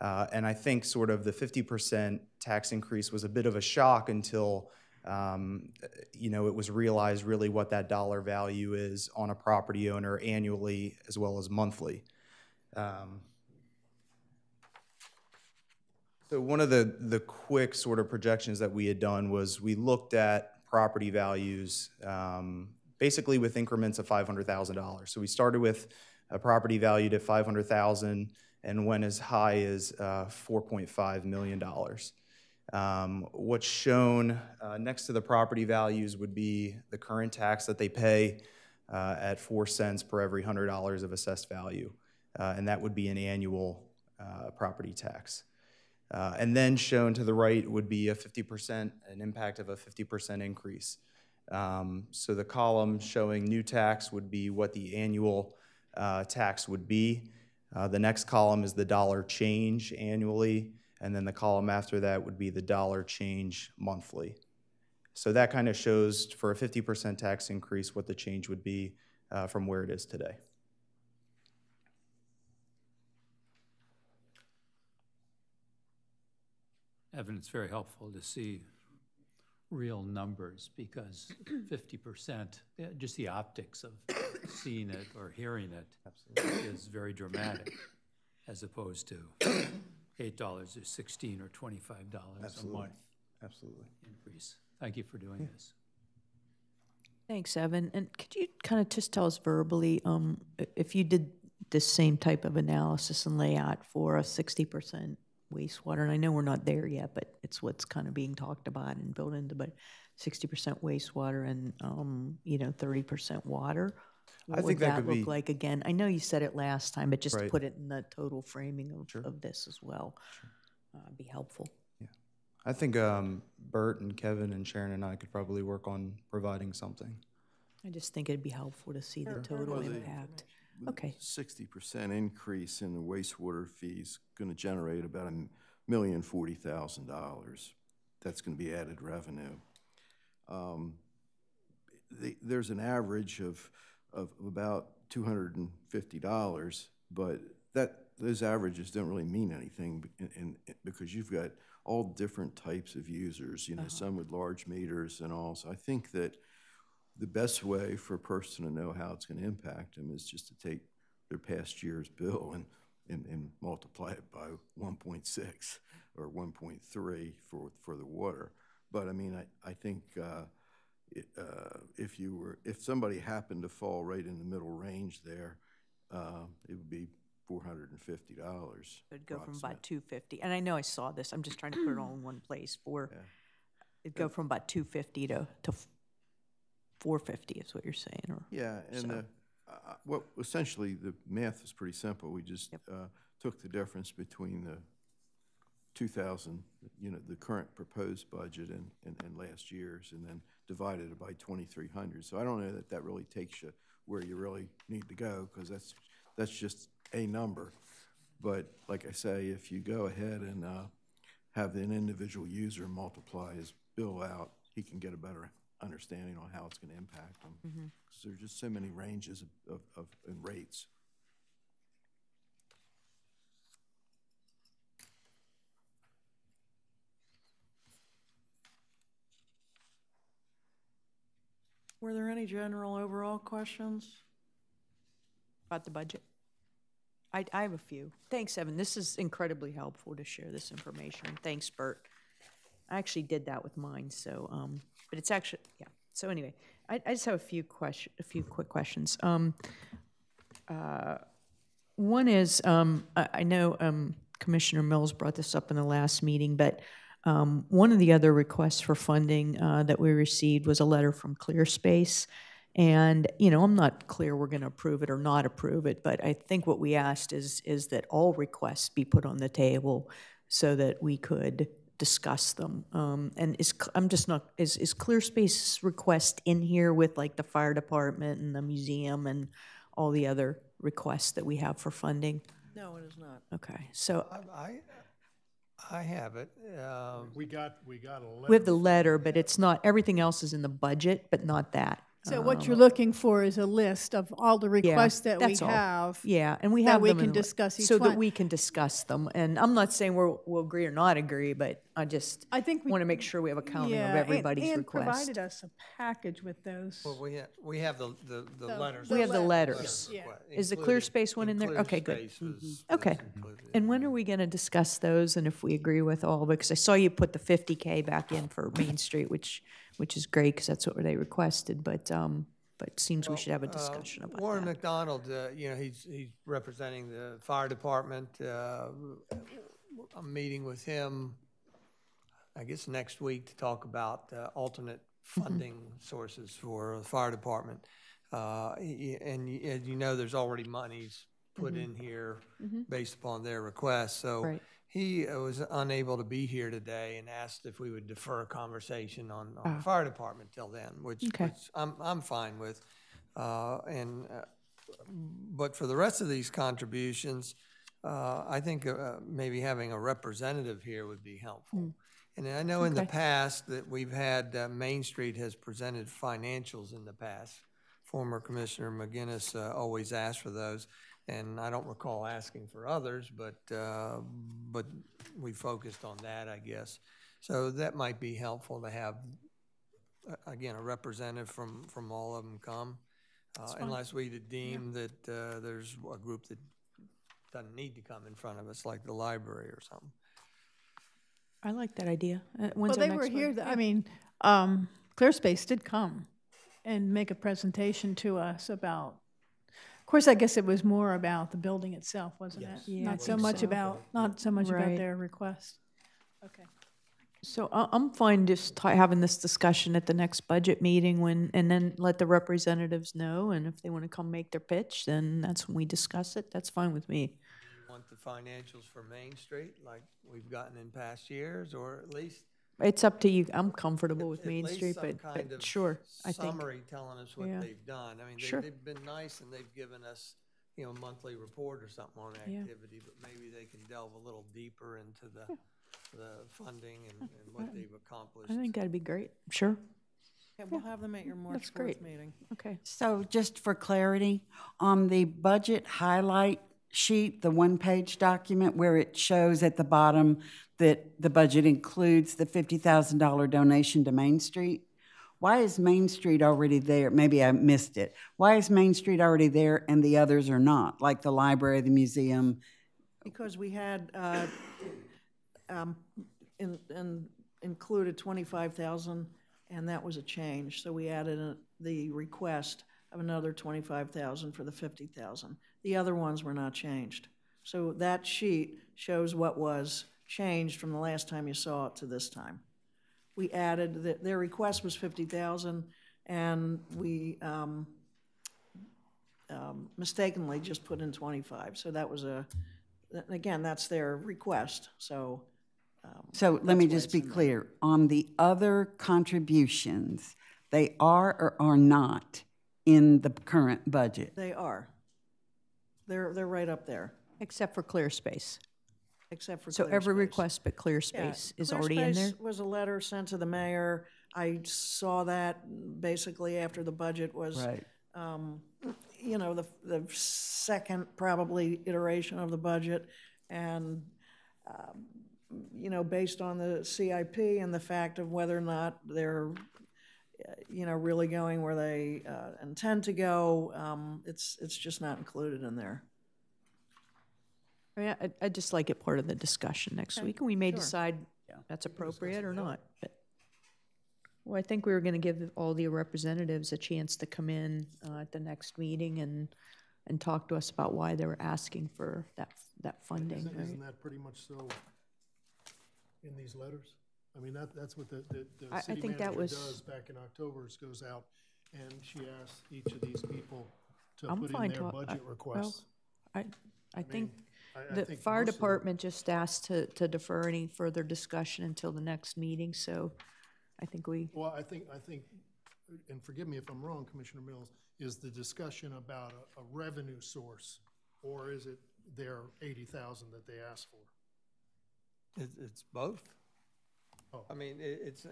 And I think sort of the 50% tax increase was a bit of a shock until it was realized really what that dollar value is on a property owner annually as well as monthly. So one of the quick sort of projections that we had done was we looked at property values basically with increments of $500,000. So we started with a property valued at $500,000 and went as high as $4.5 million. What's shown next to the property values would be the current tax that they pay at 4 cents per every $100 of assessed value. And that would be an annual property tax. And then shown to the right would be an impact of a 50% increase. So the column showing new tax would be what the annual tax would be. The next column is the dollar change annually, and then the column after that would be the dollar change monthly. So that kind of shows for a 50% tax increase what the change would be from where it is today. Evan, it's very helpful to see real numbers because 50%, just the optics of seeing it or hearing it is very dramatic as opposed to $8 or $16 or $25 a month. Absolutely. Increase. Thank you for doing this. Thanks, Evan. And could you kind of just tell us verbally if you did this same type of analysis and layout for a 60% wastewater, and I know we're not there yet, but it's what's kind of being talked about and built into, but 60% wastewater and 30% water. What would that look like again? I know you said it last time, but just to put it in the total framing of this as well, be helpful. Yeah, I think Bert and Kevin and Sharon and I could probably work on providing something. I just think it'd be helpful to see the total impact. Okay. 60% increase in the wastewater fees going to generate about $1,040,000. That's going to be added revenue. There's an average of about $250, but those averages don't really mean anything because you've got all different types of users, you know, some with large meters and all. So I think that the best way for a person to know how it's going to impact them is just to take their past year's bill and multiply it by 1.6 or 1.3 for the water. But I mean, I think if somebody happened to fall right in the middle range there, it would be $450. It'd go from about 250, and I know I saw this, I'm just trying to put it all in one place, it'd go from about 250 to 450 is what you're saying, or? Yeah, and well, essentially, the math is pretty simple. We just took the difference between the 2000, you know, the current proposed budget and last year's, and then divided it by 2,300. So I don't know that really takes you where you really need to go, because that's just a number. But like I say, if you go ahead and have an individual user multiply his bill out, he can get a better understanding on how it's going to impact them. Because there's just so many ranges of rates. Were there any general overall questions? About the budget? I have a few. Thanks, Evan. This is incredibly helpful to share this information. Thanks, Bert. I actually did that with mine, so, but it's actually, yeah. So anyway, I just have a few quick questions. One is, I know Commissioner Mills brought this up in the last meeting, but one of the other requests for funding that we received was a letter from ClearSpace. And, you know, I'm not clear we're going to approve it or not approve it, but I think what we asked is that all requests be put on the table so that we could discuss them. And is ClearSpace's request in here with like the fire department and the museum and all the other requests that we have for funding? No, it is not. Okay, so I have it. We got a letter. we have the letter, but it's not, everything else is in the budget, but not that. So what you're looking for is a list of all the requests that we that's all. have. Yeah, and we that have we them can in the- discuss each so that one. we can discuss them. And I'm not saying we'll agree or not agree, but I think we want to make sure we have a counting of Yeah, everybody's and request. provided us a package with those. Well, we have the letters. We have the letters, letters. yeah. Is the Included- ClearSpace one in there? Okay, good. ClearSpace was Okay. included. And when are we going to discuss those and if we agree with all? Because I saw you put the 50K back in for Main Street, which is great because that's what they requested. But it seems we should have a discussion about Warren that. McDonald, you know, he's representing the fire department. I'm meeting with him, I guess, next week to talk about alternate funding sources for the fire department. And as you know, there's already monies put in here based upon their request. So Right. he was unable to be here today and asked if we would defer a conversation on the fire department till then, which I'm fine with. But for the rest of these contributions, I think maybe having a representative here would be helpful. And I know in the past that we've had, Main Street has presented financials in the past. Former Commissioner McGinnis always asked for those. And I don't recall asking for others, but we focused on that, I guess. So that might be helpful to have, again, a representative from all of them come, unless we deem that there's a group that doesn't need to come in front of us, like the library or something. I like that idea. When's Well, our they next were here, one? I mean, ClearSpace did come and make a presentation to us about, of course, I guess it was more about the building itself, wasn't it? Yeah, I Not so think much so. about, not so much about Right. their request. Okay. So I'm fine just having this discussion at the next budget meeting and then let the representatives know. And if they want to come make their pitch, then that's when we discuss it. That's fine with me. You want the financials for Main Street like we've gotten in past years, or at least It's up to you. I'm comfortable with at Main least Street, some but kind of sure, I think. summary telling us what Yeah. they've done. I mean, Sure. they've been nice and they've given us, you know, a monthly report or something on Yeah. activity, but maybe they can delve a little deeper into the funding and what they've accomplished. I think that'd be great. Sure. Okay, we'll have them at your March That's great. 4th meeting. Okay. So just for clarity, on the budget highlight sheet, the one-page document, where it shows at the bottom that the budget includes the $50,000 donation to Main Street? Why is Main Street already there? Maybe I missed it. Why is Main Street already there and the others are not, like the library, the museum? Because we had included 25,000, and that was a change. So we added the request of another 25,000 for the 50,000. The other ones were not changed. So that sheet shows what was changed from the last time you saw it to this time. We added, their request was 50,000, and we mistakenly just put in 25. So that was again, that's their request, so. So let me just be clear. On the other contributions, they are or are not in the current budget? They are. They're right up there, Except for clear space. except for So clear every space. request but clear space is already in there? Clearspace was a letter sent to the mayor. I saw that basically after the budget was, Right. you know, the second probably iteration of the budget. And, you know, based on the CIP and the fact of whether or not they're, you know, really going where they intend to go, it's just not included in there. I mean, I'd just like it part of the discussion next week, and we may decide that's appropriate or not. But, well, I think we were going to give all the representatives a chance to come in at the next meeting and talk to us about why they were asking for that funding. Isn't that pretty much so in these letters? I mean, that's what the city think that manager was- does back in October, is goes out and she asks each of these people to I'm put in fine their to- budget requests. I think I the think fire most of department just asked to defer any further discussion until the next meeting, so I think we, Well, I think, and forgive me if I'm wrong, Commissioner Mills, is the discussion about a revenue source, or is it their 80,000 that they asked for? It's both. Oh. I mean, it's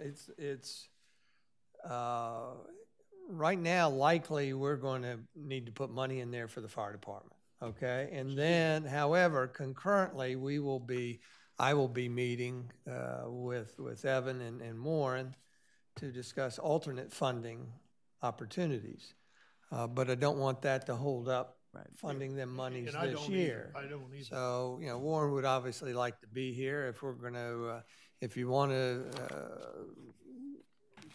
right now, likely, we're going to need to put money in there for the fire department, okay? And then, however, concurrently, I will be meeting with Evan and Warren to discuss alternate funding opportunities. But I don't want that to hold up funding them monies And I this don't year. either. I don't either. So, you know, Warren would obviously like to be here if we're going to, if you want to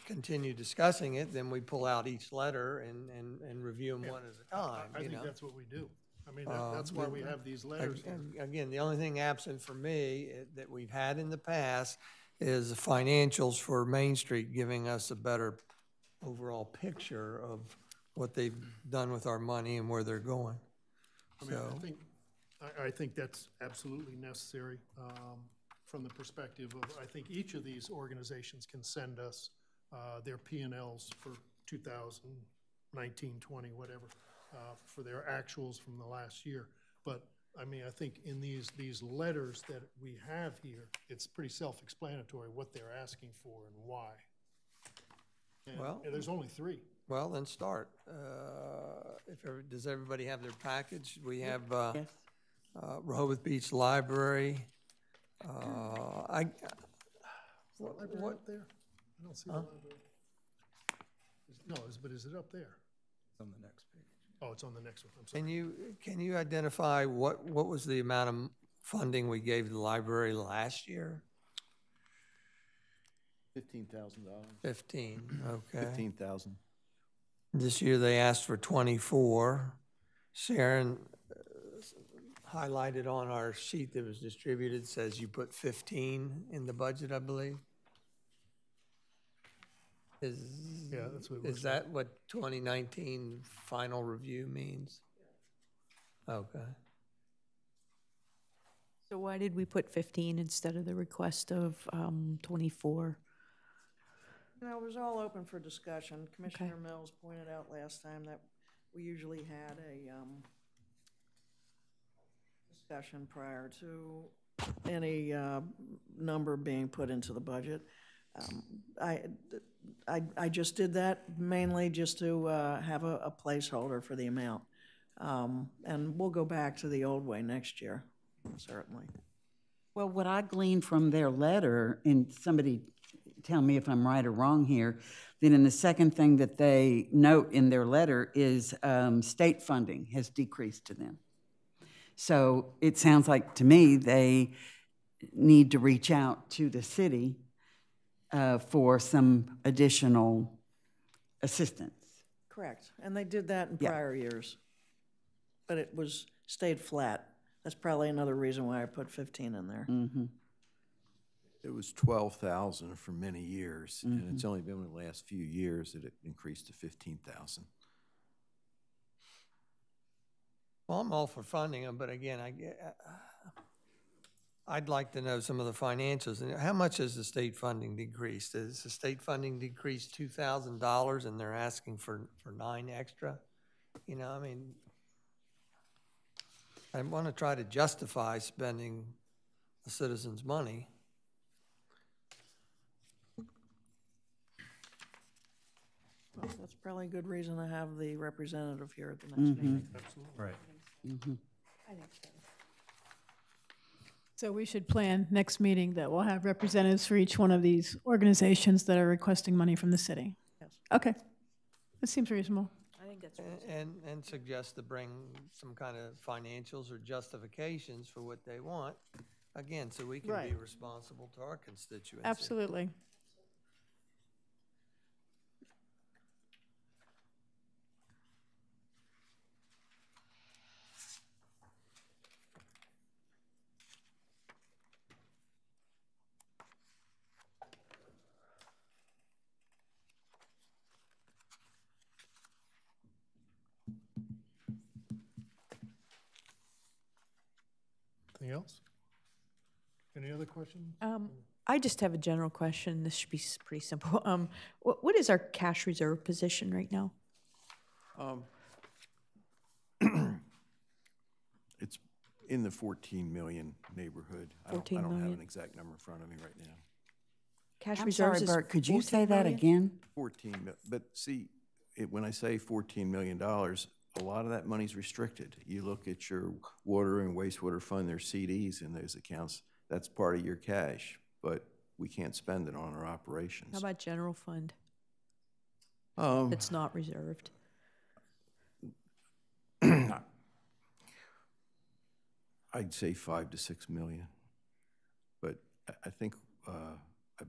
continue discussing it, then we pull out each letter and review them one at a time, I you think know. that's what we do. I mean, that's why we have these letters. Again, the only thing absent for me that we've had in the past is the financials for Main Street giving us a better overall picture of what they've done with our money and where they're going. I mean, So, I think that's absolutely necessary from the perspective of, I think each of these organizations can send us their P&Ls for 2019, 20, whatever, for their actuals from the last year. But, I mean, I think in these letters that we have here, it's pretty self-explanatory what they're asking for and why. And Well- there's only 3. well, then start. Does everybody have their package? We have Yes. Rehoboth Beach Library. Library up there? I don't see the library. No, but is it up there? On the next page. Oh, it's on the next one, I'm sorry. Can you identify what was the amount of funding we gave the library last year? $15,000. 15, okay. 15,000. This year they asked for 24. Sharon highlighted on our sheet that was distributed, says you put 15 in the budget, I believe. Yeah, that's what it Is looks that what 2019 final review means? Okay. so why did we put 15 instead of the request of 24? You know, it was all open for discussion. Commissioner Mills pointed out last time that we usually had a discussion prior to any number being put into the budget. I just did that mainly just to have a placeholder for the amount. And we'll go back to the old way next year, certainly. Well, what I gleaned from their letter, and somebody tell me if I'm right or wrong here, then in the second thing that they note in their letter is state funding has decreased to them. So it sounds like to me they need to reach out to the city for some additional assistance. Correct. And they did that in prior years. But it stayed flat. That's probably another reason why I put 15 in there. Mm-hmm. It was 12,000 for many years, and it's only been in the last few years that it increased to 15,000. Well, I'm all for funding them, but again, I'd like to know some of the financials. And how much has the state funding decreased? Has the state funding decreased $2,000 and they're asking for $9 extra? You know, I mean, I want to try to justify spending the citizens' money. Well, that's probably a good reason to have the representative here at the next meeting. Absolutely. Right. I think so. So we should plan next meeting that we'll have representatives for each one of these organizations that are requesting money from the city. Yes. Okay, that seems reasonable. I think that's And suggest to bring some kind of financials or justifications for what they want, again, so we can be Right. responsible to our constituency. Absolutely. Anything else? Any other questions? I just have a general question. This should be pretty simple. What is our cash reserve position right now? It's in the 14 million neighborhood. I 14 don't have million. an exact number in front of me right now. Cash I'm reserves sorry, is Bert, could you 14 say that million? again? 14, but see, when I say $14 million, a lot of that money's restricted. You look at your water and wastewater fund, there's CDs in those accounts. That's part of your cash, but we can't spend it on our operations. How about general fund Um, that's not reserved? I'd say 5 to 6 million, but I think I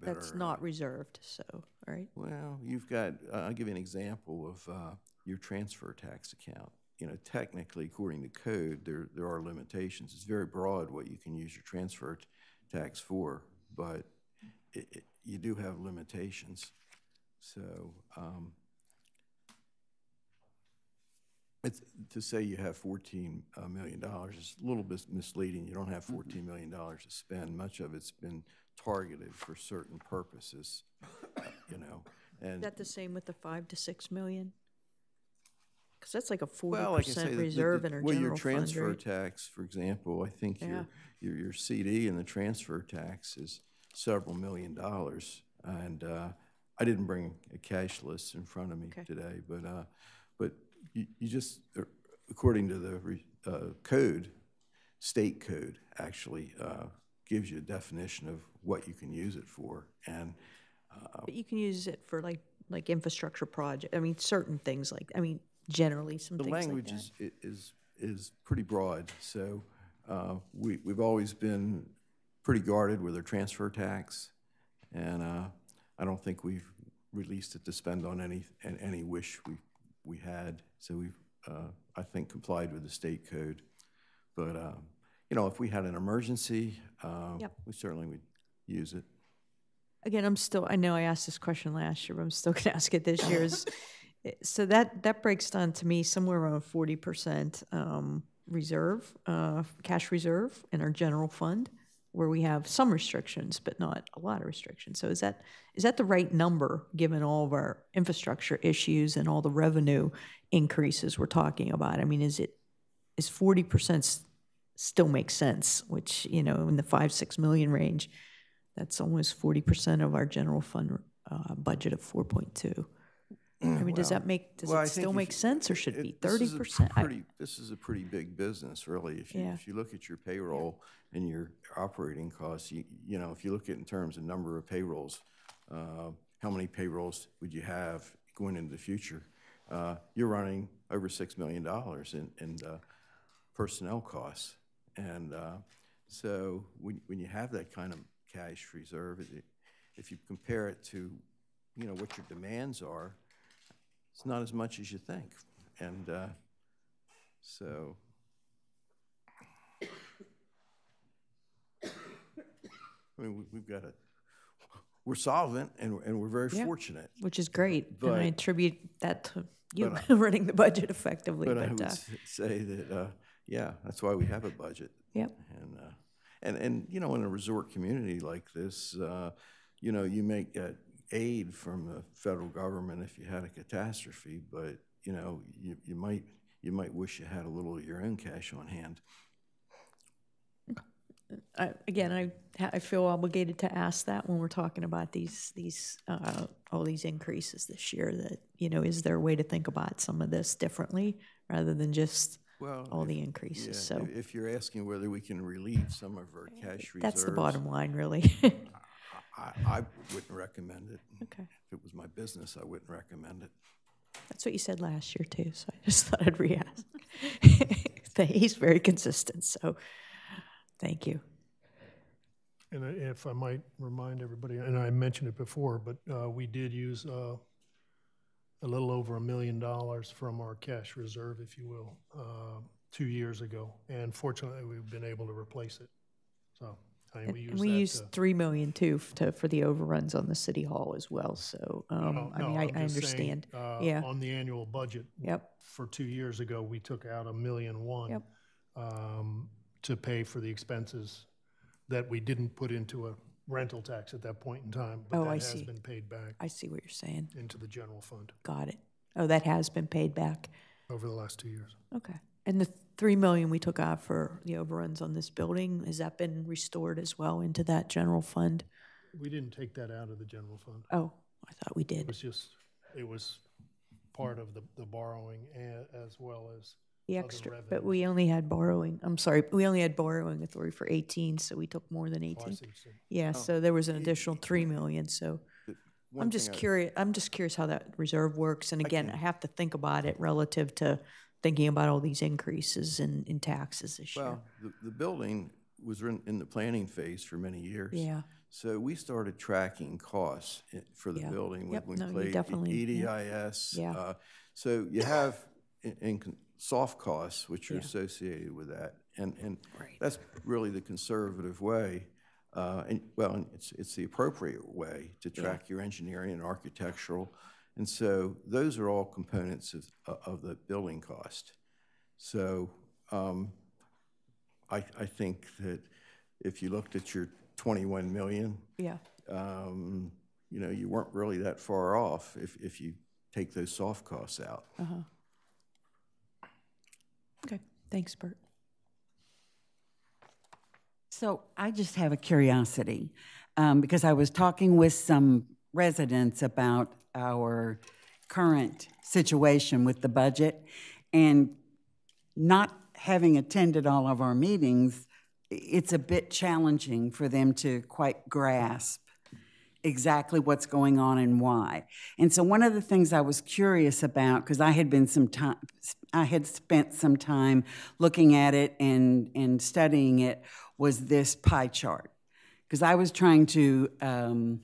better. That's not reserved, so, all right. Well, you've got. I'll give you an example of your transfer tax account. You know, technically, according to code, there are limitations. It's very broad what you can use your transfer tax for, but you do have limitations. So. It's, to say you have $14 million is a little bit misleading. You don't have $14 million to spend. Much of it's been targeted for certain purposes, you know. And Is that the same with the 5 to 6 million? Because that's like a well, like I 40% say, reserve in our well, general your fund, transfer right? tax, for example, I think Yeah. your CD and the transfer tax is several $1 million. And I didn't bring a cash list in front of me today, but you just, according to the code, state code actually gives you a definition of what you can use it for. And But you can use it for like infrastructure project, I mean, certain things like, I mean, generally some the things like language that. is pretty broad. So we've always been pretty guarded with our transfer tax, and I don't think we've released it to spend on any wish we had. So we've, I think, complied with the state code. But, you know, if we had an emergency, we certainly would use it. Again, I know I asked this question last year, but I'm still going to ask it this year. So that breaks down to me somewhere around 40% reserve, cash reserve in our general fund, where we have some restrictions, but not a lot of restrictions. So is that the right number, given all of our infrastructure issues and all the revenue increases we're talking about? I mean, is 40% still make sense, which, you know, in the 5-6 million range, that's almost 40% of our general fund budget of 4.2. I mean, does that make, does Well, I it think still if make you- sense, or should it be this is a 30%? This is a pretty big business, really. Yeah. If you look at your payroll and your operating costs, you know, if you look at it in terms of number of payrolls, how many payrolls would you have going into the future? You're running over $6 million in personnel costs. And so when you have that kind of cash reserve, if you compare it to, you know, what your demands are, it's not as much as you think. And so, I mean, we're solvent and we're very Yeah. fortunate. Which is great, and But- I attribute that to you but running the budget effectively, But I but, would say that, yeah, that's why we have a budget. yep, And you know, in a resort community like this, you know, you may get aid from the federal government if you had a catastrophe, but you know, you might wish you had a little of your own cash on hand. again, I feel obligated to ask that when we're talking about all these increases this year, that, you know, is there a way to think about some of this differently rather than just all the increases? Yeah, So if you're asking whether we can relieve some of our cash reserves, that's the bottom line, really. I wouldn't recommend it. Okay. If it was my business, I wouldn't recommend it. That's what you said last year too, so I just thought I'd re-ask. He's very consistent, so thank you. And if I might remind everybody, and I mentioned it before, but we did use a little over $1 million from our cash reserve, if you will, 2 years ago. And fortunately, we've been able to replace it. So I mean, And we used $3 million too for the overruns on the city hall as well, so, I mean, I I'm just saying, understand. Yeah. On the annual budget. Yep. For 2 years ago, we took out $1.1 million Yep. To pay for the expenses that we didn't put into a rental tax at that point in time. Oh, But I that has see. been paid back I see what you're saying. into the general fund Got it. Oh, that has been paid back. over the last 2 years. Okay. And the $3 million we took out for the overruns on this building, has that been restored as well into that general fund? We didn't take that out of the general fund. Oh, I thought we did. It was part of the borrowing as well as The other extra, but revenues. we only had borrowing, I'm sorry, we only had borrowing authority for 18, so we took more than Oh, I 18. see what you're saying. Yeah, so there was an additional 3 million, so One I'm just thing curious how that reserve works. And again, I have to think about it relative to thinking about all these increases in taxes this year. Well, the building was in the planning phase for many years. Yeah. So we started tracking costs for the Yeah. building. Yep, We no, you played definitely- EDIS. Yeah. So you have soft costs, which are Yeah. associated with that. And Right. that's really the conservative way. And it's the appropriate way to track your engineering and architectural. And so those are all components of the building cost. So I think that if you looked at your 21 million, Yeah, you know, you weren't really that far off if you take those soft costs out. okay, thanks, Bert. So I just have a curiosity, because I was talking with some residents about our current situation with the budget, and not having attended all of our meetings, it's a bit challenging for them to quite grasp exactly what's going on and why. And so one of the things I was curious about, because I had spent some time looking at it and studying it, was this pie chart. Because I was trying to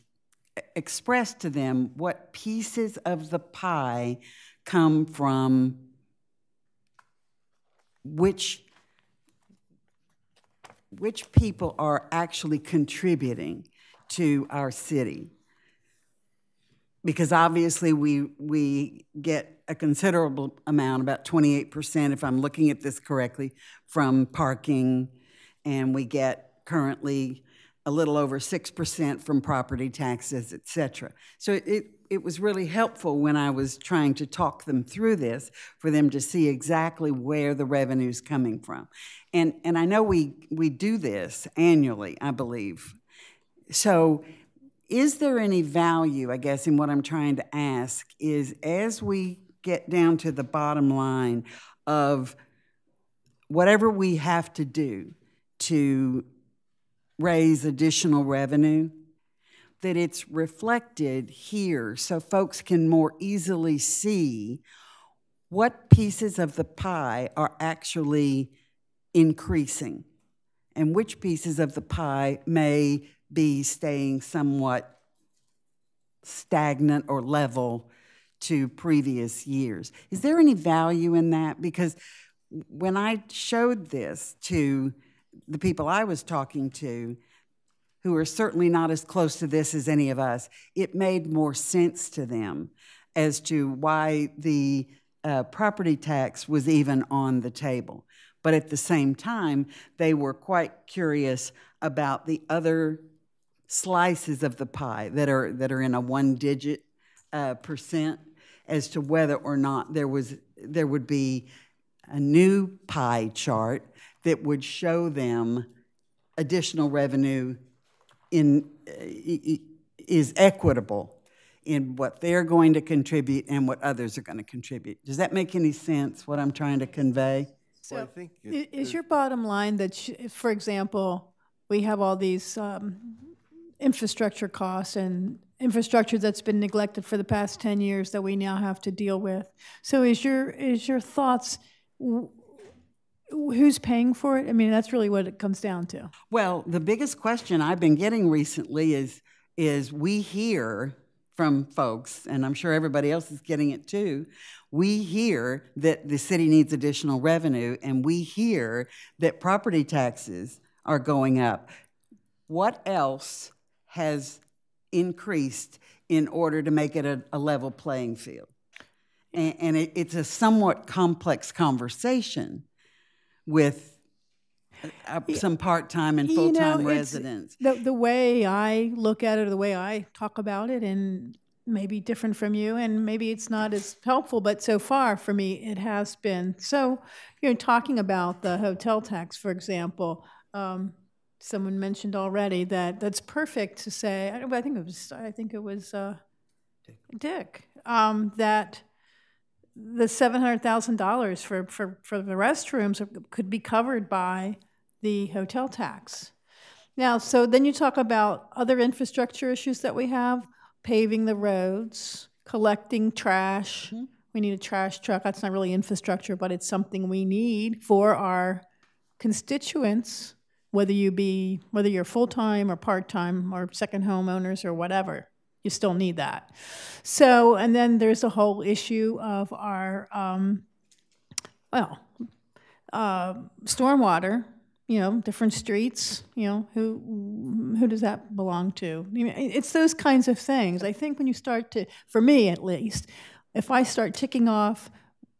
express to them what pieces of the pie come from which people are actually contributing to our city. Because obviously we get a considerable amount, about 28%, if I'm looking at this correctly, from parking, and we get currently a little over 6% from property taxes, et cetera. So it was really helpful when I was trying to talk them through this for them to see exactly where the revenue's coming from. And I know we do this annually, I believe. So is there any value, I guess, in what I'm trying to ask is, as we get down to the bottom line of whatever we have to do to raise additional revenue, that it's reflected here so folks can more easily see what pieces of the pie are actually increasing and which pieces of the pie may be staying somewhat stagnant or level to previous years. Is there any value in that? Because when I showed this to the people I was talking to, who are certainly not as close to this as any of us, it made more sense to them as to why the property tax was even on the table. But at the same time, they were quite curious about the other slices of the pie that are in a one-digit percent, as to whether or not there would be a new pie chart that would show them additional revenue is equitable in what they're going to contribute and what others are going to contribute. Does that make any sense, what I'm trying to convey? Well, I think Is your bottom line that, for example, we have all these infrastructure costs and infrastructure that's been neglected for the past 10 years that we now have to deal with? So is your thoughts, who's paying for it? I mean, that's really what it comes down to. Well, the biggest question I've been getting recently is we hear from folks, and I'm sure everybody else is getting it too, we hear that the city needs additional revenue, and we hear that property taxes are going up. What else has increased in order to make it a level playing field? And it's a somewhat complex conversation with some part-time and full-time residents. The way I look at it, or the way I talk about it, and maybe different from you, and maybe it's not as helpful, but so far for me it has been. So, talking about the hotel tax, for example, someone mentioned already that that's perfect to say. I think it was Dick, that the $700,000 for the restrooms could be covered by the hotel tax. Now, so then you talk about other infrastructure issues that we have: paving the roads, collecting trash. Mm-hmm. We need a trash truck. That's not really infrastructure, but it's something we need for our constituents, whether you're full-time or part-time or second homeowners or whatever. You still need that. So, and then there's a whole issue of our, stormwater, different streets, who does that belong to? It's those kinds of things. I think when you start to, for me at least, if I start ticking off,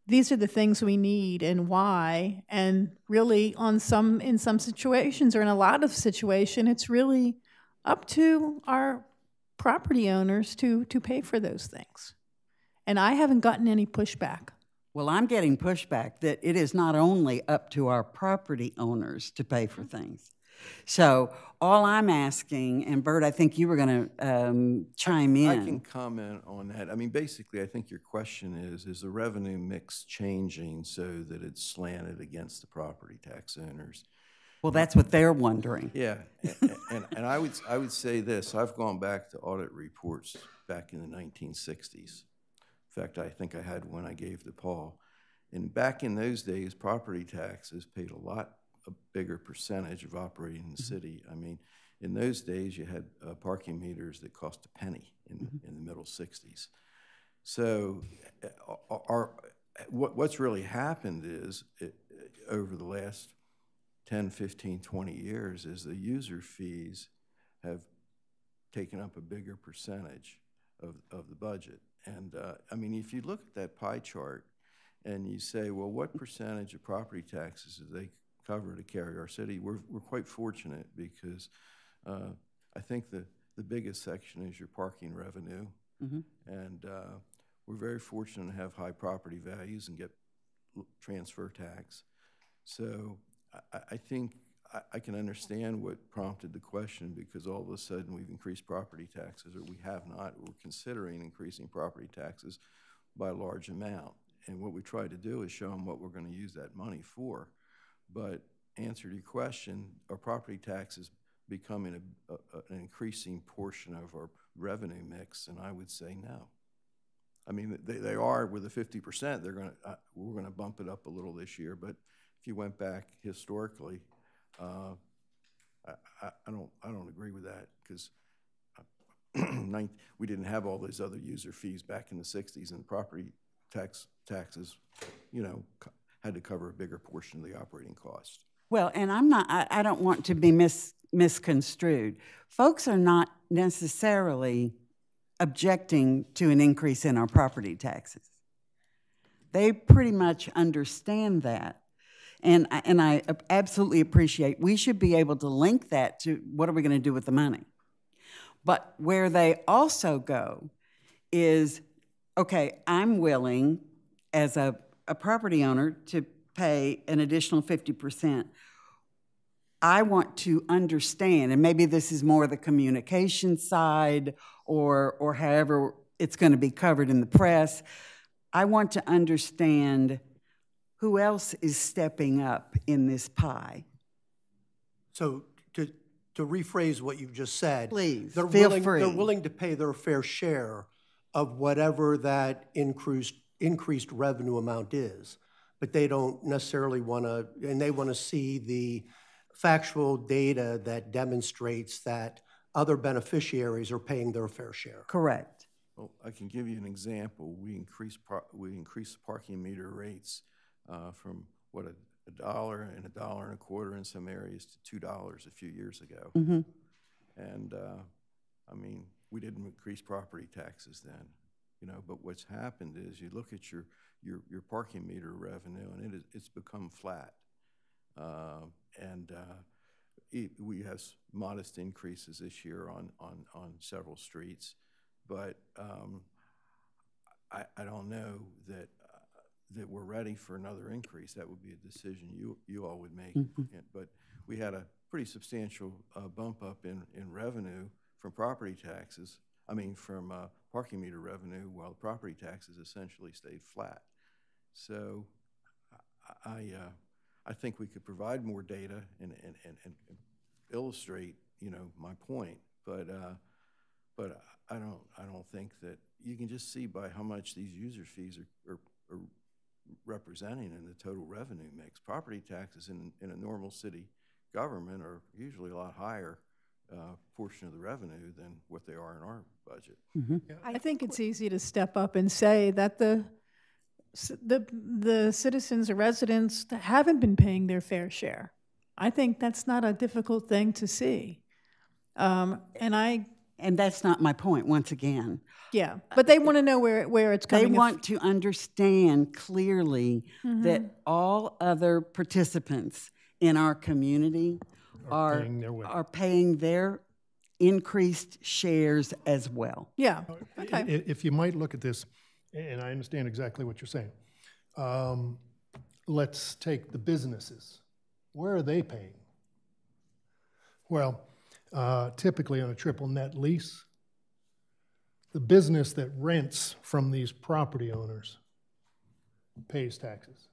these are the things we need and why, and really in some situations, or in a lot of situations, it's really up to our property owners to pay for those things. And I haven't gotten any pushback. Well, I'm getting pushback that it is not only up to our property owners to pay for things. So all I'm asking, and Bert, I think you were going to chime in. I can comment on that. I mean, basically, I think your question is the revenue mix changing so that it's slanted against the property tax owners? Well, that's what they're wondering. Yeah, and I would say this. I've gone back to audit reports back in the 1960s. In fact, I think I had one I gave to Paul. And back in those days, property taxes paid a bigger percentage of operating in the city. I mean, in those days, you had parking meters that cost a penny in the middle 60s. So what's really happened is over the last 10, 15, 20 years is the user fees have taken up a bigger percentage of the budget. And I mean, if you look at that pie chart and you say, well, what percentage of property taxes do they cover to carry our city? We're quite fortunate because I think the biggest section is your parking revenue. Mm-hmm. And we're very fortunate to have high property values and get transfer tax. So I think I can understand what prompted the question, because all of a sudden we've increased property taxes, or we have not. We're considering increasing property taxes by a large amount. And what we try to do is show them what we're going to use that money for. But answer to your question, are property taxes becoming an increasing portion of our revenue mix? And I would say no. I mean, they are with the 50%. We're going to bump it up a little this year. But if you went back historically, I don't agree with that, because we didn't have all those other user fees back in the 60s, and property taxes, you know, had to cover a bigger portion of the operating cost. Well, and I don't want to be misconstrued. Folks are not necessarily objecting to an increase in our property taxes. They pretty much understand that. And I absolutely appreciate, we should be able to link that to what are we going to do with the money. But where they also go is, okay, I'm willing as a property owner to pay an additional 50%. I want to understand, and maybe this is more the communication side or however it's going to be covered in the press. I want to understand who else is stepping up in this pie. So to rephrase what you've just said, please, they're willing to pay their fair share of whatever that increased revenue amount is, but they don't necessarily want to, and they want to see the factual data that demonstrates that other beneficiaries are paying their fair share. Correct. Well, I can give you an example. We increased parking meter rates from what, $1 and $1.25 in some areas to $2 a few years ago. Mm-hmm. And I mean, we didn't increase property taxes then, you know. But what's happened is you look at your parking meter revenue, and it's become flat. We have modest increases this year on several streets, but I don't know that we're ready for another increase. That would be a decision you all would make. Mm-hmm. But we had a pretty substantial bump up in revenue from property taxes. I mean, from parking meter revenue, while the property taxes essentially stayed flat. So I think we could provide more data and illustrate, you know, my point. But I don't think that you can just see by how much these user fees are representing in the total revenue mix. Property taxes in a normal city government are usually a lot higher portion of the revenue than what they are in our budget. Mm-hmm. Yeah. I think it's easy to step up and say that the citizens or residents that haven't been paying their fair share. I think that's not a difficult thing to see. And that's not my point, once again. Yeah, but they want to know where it's coming. They want to understand clearly that all other participants in our community are paying their increased shares as well. Yeah, okay. If you might look at this, and I understand exactly what you're saying. Let's take the businesses. Where are they paying? Well, typically on a triple net lease, the business that rents from these property owners pays taxes.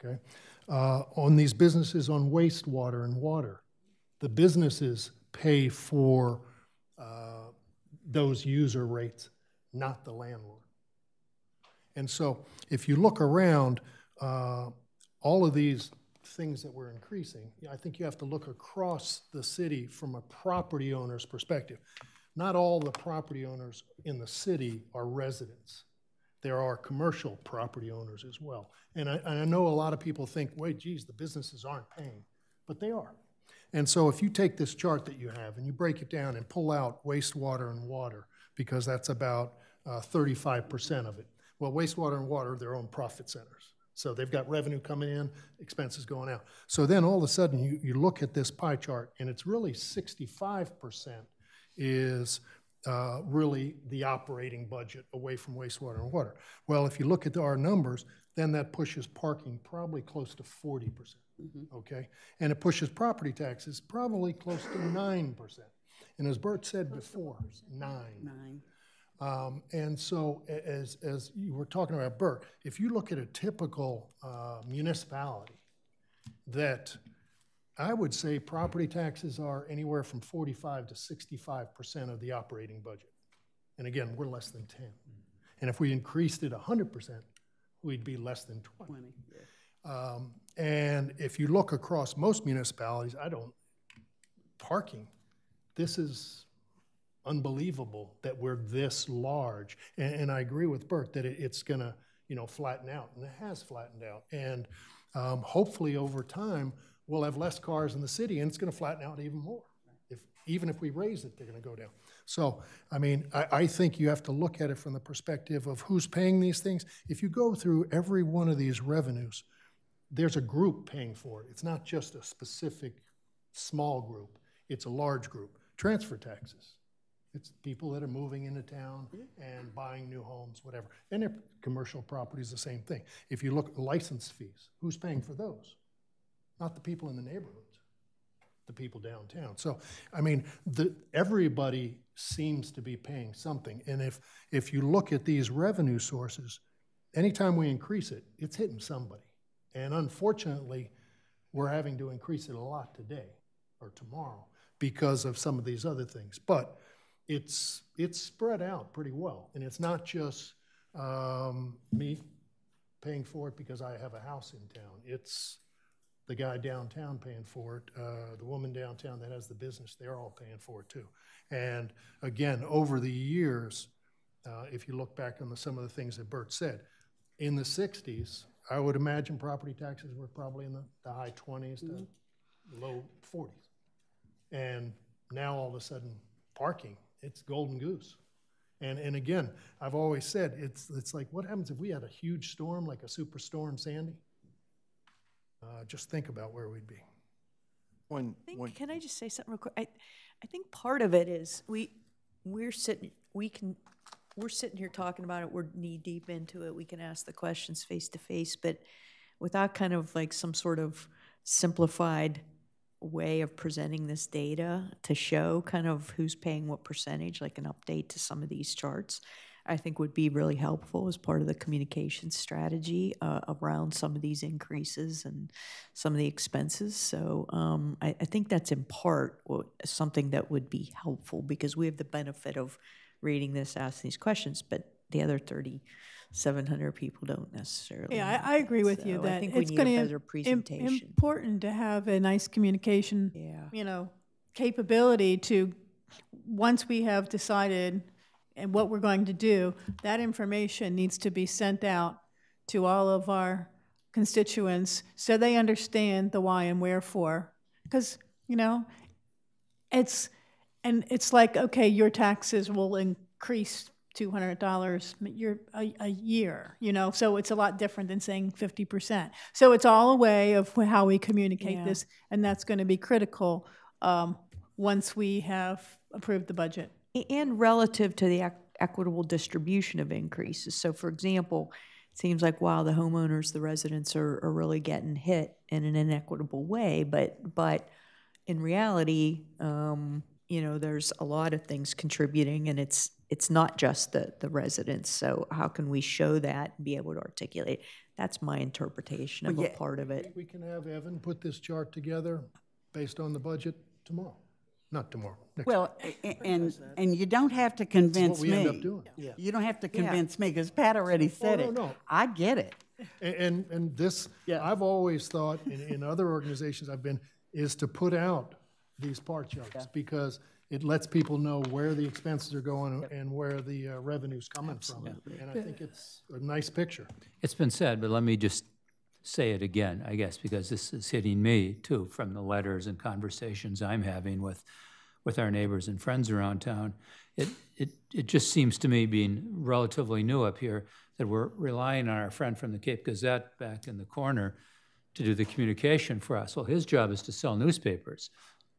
Okay? On these businesses on wastewater and water, the businesses pay for those user rates, not the landlord. And so if you look around, all of these things that we're increasing, I think you have to look across the city from a property owner's perspective. Not all the property owners in the city are residents. There are commercial property owners as well. And I know a lot of people think, wait, geez, the businesses aren't paying, but they are. And so if you take this chart that you have and you break it down and pull out wastewater and water, because that's about 35% of it. Well, wastewater and water are their own profit centers. So they've got revenue coming in, expenses going out. So then all of a sudden you look at this pie chart and it's really 65% is really the operating budget away from wastewater and water. Well, if you look at our numbers, then that pushes parking probably close to 40%, okay? And it pushes property taxes probably close to 9%. And as Bert said before, 9. And so as you were talking about, Bert, if you look at a typical municipality, that I would say property taxes are anywhere from 45 to 65% of the operating budget. And again, we're less than 10. And if we increased it 100%, we'd be less than 20. And if you look across most municipalities, parking, this is unbelievable that we're this large. And I agree with Bert that it's gonna, flatten out, and it has flattened out. And hopefully over time, we'll have less cars in the city, and it's gonna flatten out even more. Even if we raise it, they're gonna go down. So, I mean, I think you have to look at it from the perspective of who's paying these things. If you go through every one of these revenues, there's a group paying for it. It's not just a specific small group. It's a large group. Transfer taxes. It's people that are moving into town and buying new homes, whatever. And their commercial property is the same thing. If you look at license fees, who's paying for those? Not the people in the neighborhoods, the people downtown. So, I mean, everybody seems to be paying something. And if you look at these revenue sources, anytime we increase it, it's hitting somebody. And unfortunately, we're having to increase it a lot today or tomorrow because of some of these other things. But it's spread out pretty well. And it's not just me paying for it because I have a house in town. It's the guy downtown paying for it, the woman downtown that has the business, they're all paying for it too. And again, over the years, if you look back on some of the things that Bert said, in the 60s, I would imagine property taxes were probably in the high 20s to low 40s. And now all of a sudden, parking, it's golden goose. And again, I've always said, it's like, what happens if we had a huge storm, like a superstorm Sandy? Just think about where we'd be. Can I just say something real quick? I think part of it is we're sitting here talking about it. We're knee deep into it. We can ask the questions face to face, but without kind of like some sort of simplified way of presenting this data to show kind of who's paying what percentage, like an update to some of these charts, I think would be really helpful as part of the communication strategy around some of these increases and some of the expenses. So I think that's in part something that would be helpful because we have the benefit of reading this, asking these questions, but the other 3,700 people don't necessarily. Yeah, I agree with you that I think it's going to be important to have a nice communication, capability to, once we have decided and what we're going to do, that information needs to be sent out to all of our constituents so they understand the why and wherefore. Because, it's like, okay, your taxes will increase $200 a year, so it's a lot different than saying 50%. So it's all a way of how we communicate this, and that's going to be critical once we have approved the budget. And relative to the equitable distribution of increases. So, for example, it seems like, wow, the homeowners, the residents are really getting hit in an inequitable way, but in reality, there's a lot of things contributing, and it's not just the residents. So how can we show that and be able to articulate? That's my interpretation of a part of it. We can have Evan put this chart together based on the budget tomorrow. Not tomorrow. And you don't have to convince me. That's what we end up doing. Yeah. You don't have to convince me because Pat already said it. No. I get it. And this, I've always thought in other organizations I've been, is to put out these bar charts because it lets people know where the expenses are going and where the revenue's coming from. And I think it's a nice picture. It's been said, but let me just say it again, I guess, because this is hitting me too from the letters and conversations I'm having with our neighbors and friends around town. It just seems to me, being relatively new up here, that we're relying on our friend from the Cape Gazette back in the corner to do the communication for us. Well, his job is to sell newspapers,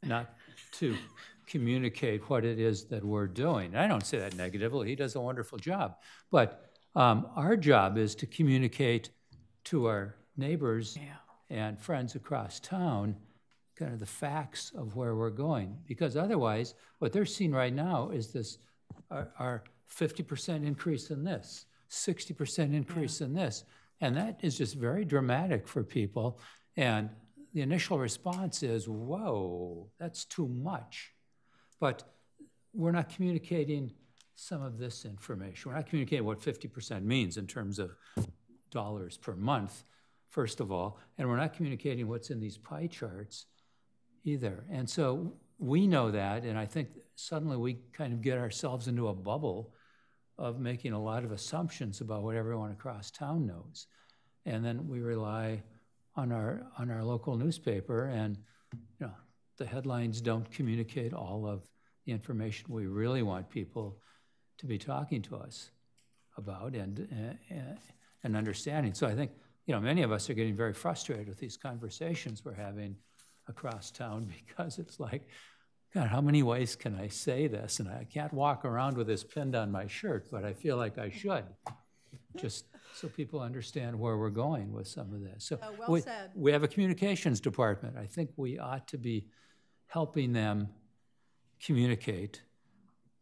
not to communicate what it is that we're doing. I don't say that negatively. He does a wonderful job. But our job is to communicate to our neighbors and friends across town kind of the facts of where we're going. Because otherwise, what they're seeing right now is this, our 50% increase in this, 60% increase in this. And that is just very dramatic for people. And the initial response is, whoa, that's too much. But we're not communicating some of this information. We're not communicating what 50% means in terms of dollars per month, first of all, and we're not communicating what's in these pie charts either. And so we know that, and I think suddenly we kind of get ourselves into a bubble of making a lot of assumptions about what everyone across town knows. And then we rely on our local newspaper, and you know, the headlines don't communicate all of the information we really want people to be talking to us about and understanding. So I think, you know, many of us are getting very frustrated with these conversations we're having across town, because it's like, God, how many ways can I say this? And I can't walk around with this pinned on my shirt, but I feel like I should, just so people understand where we're going with some of this. So well said. We have a communications department. I think we ought to be helping them communicate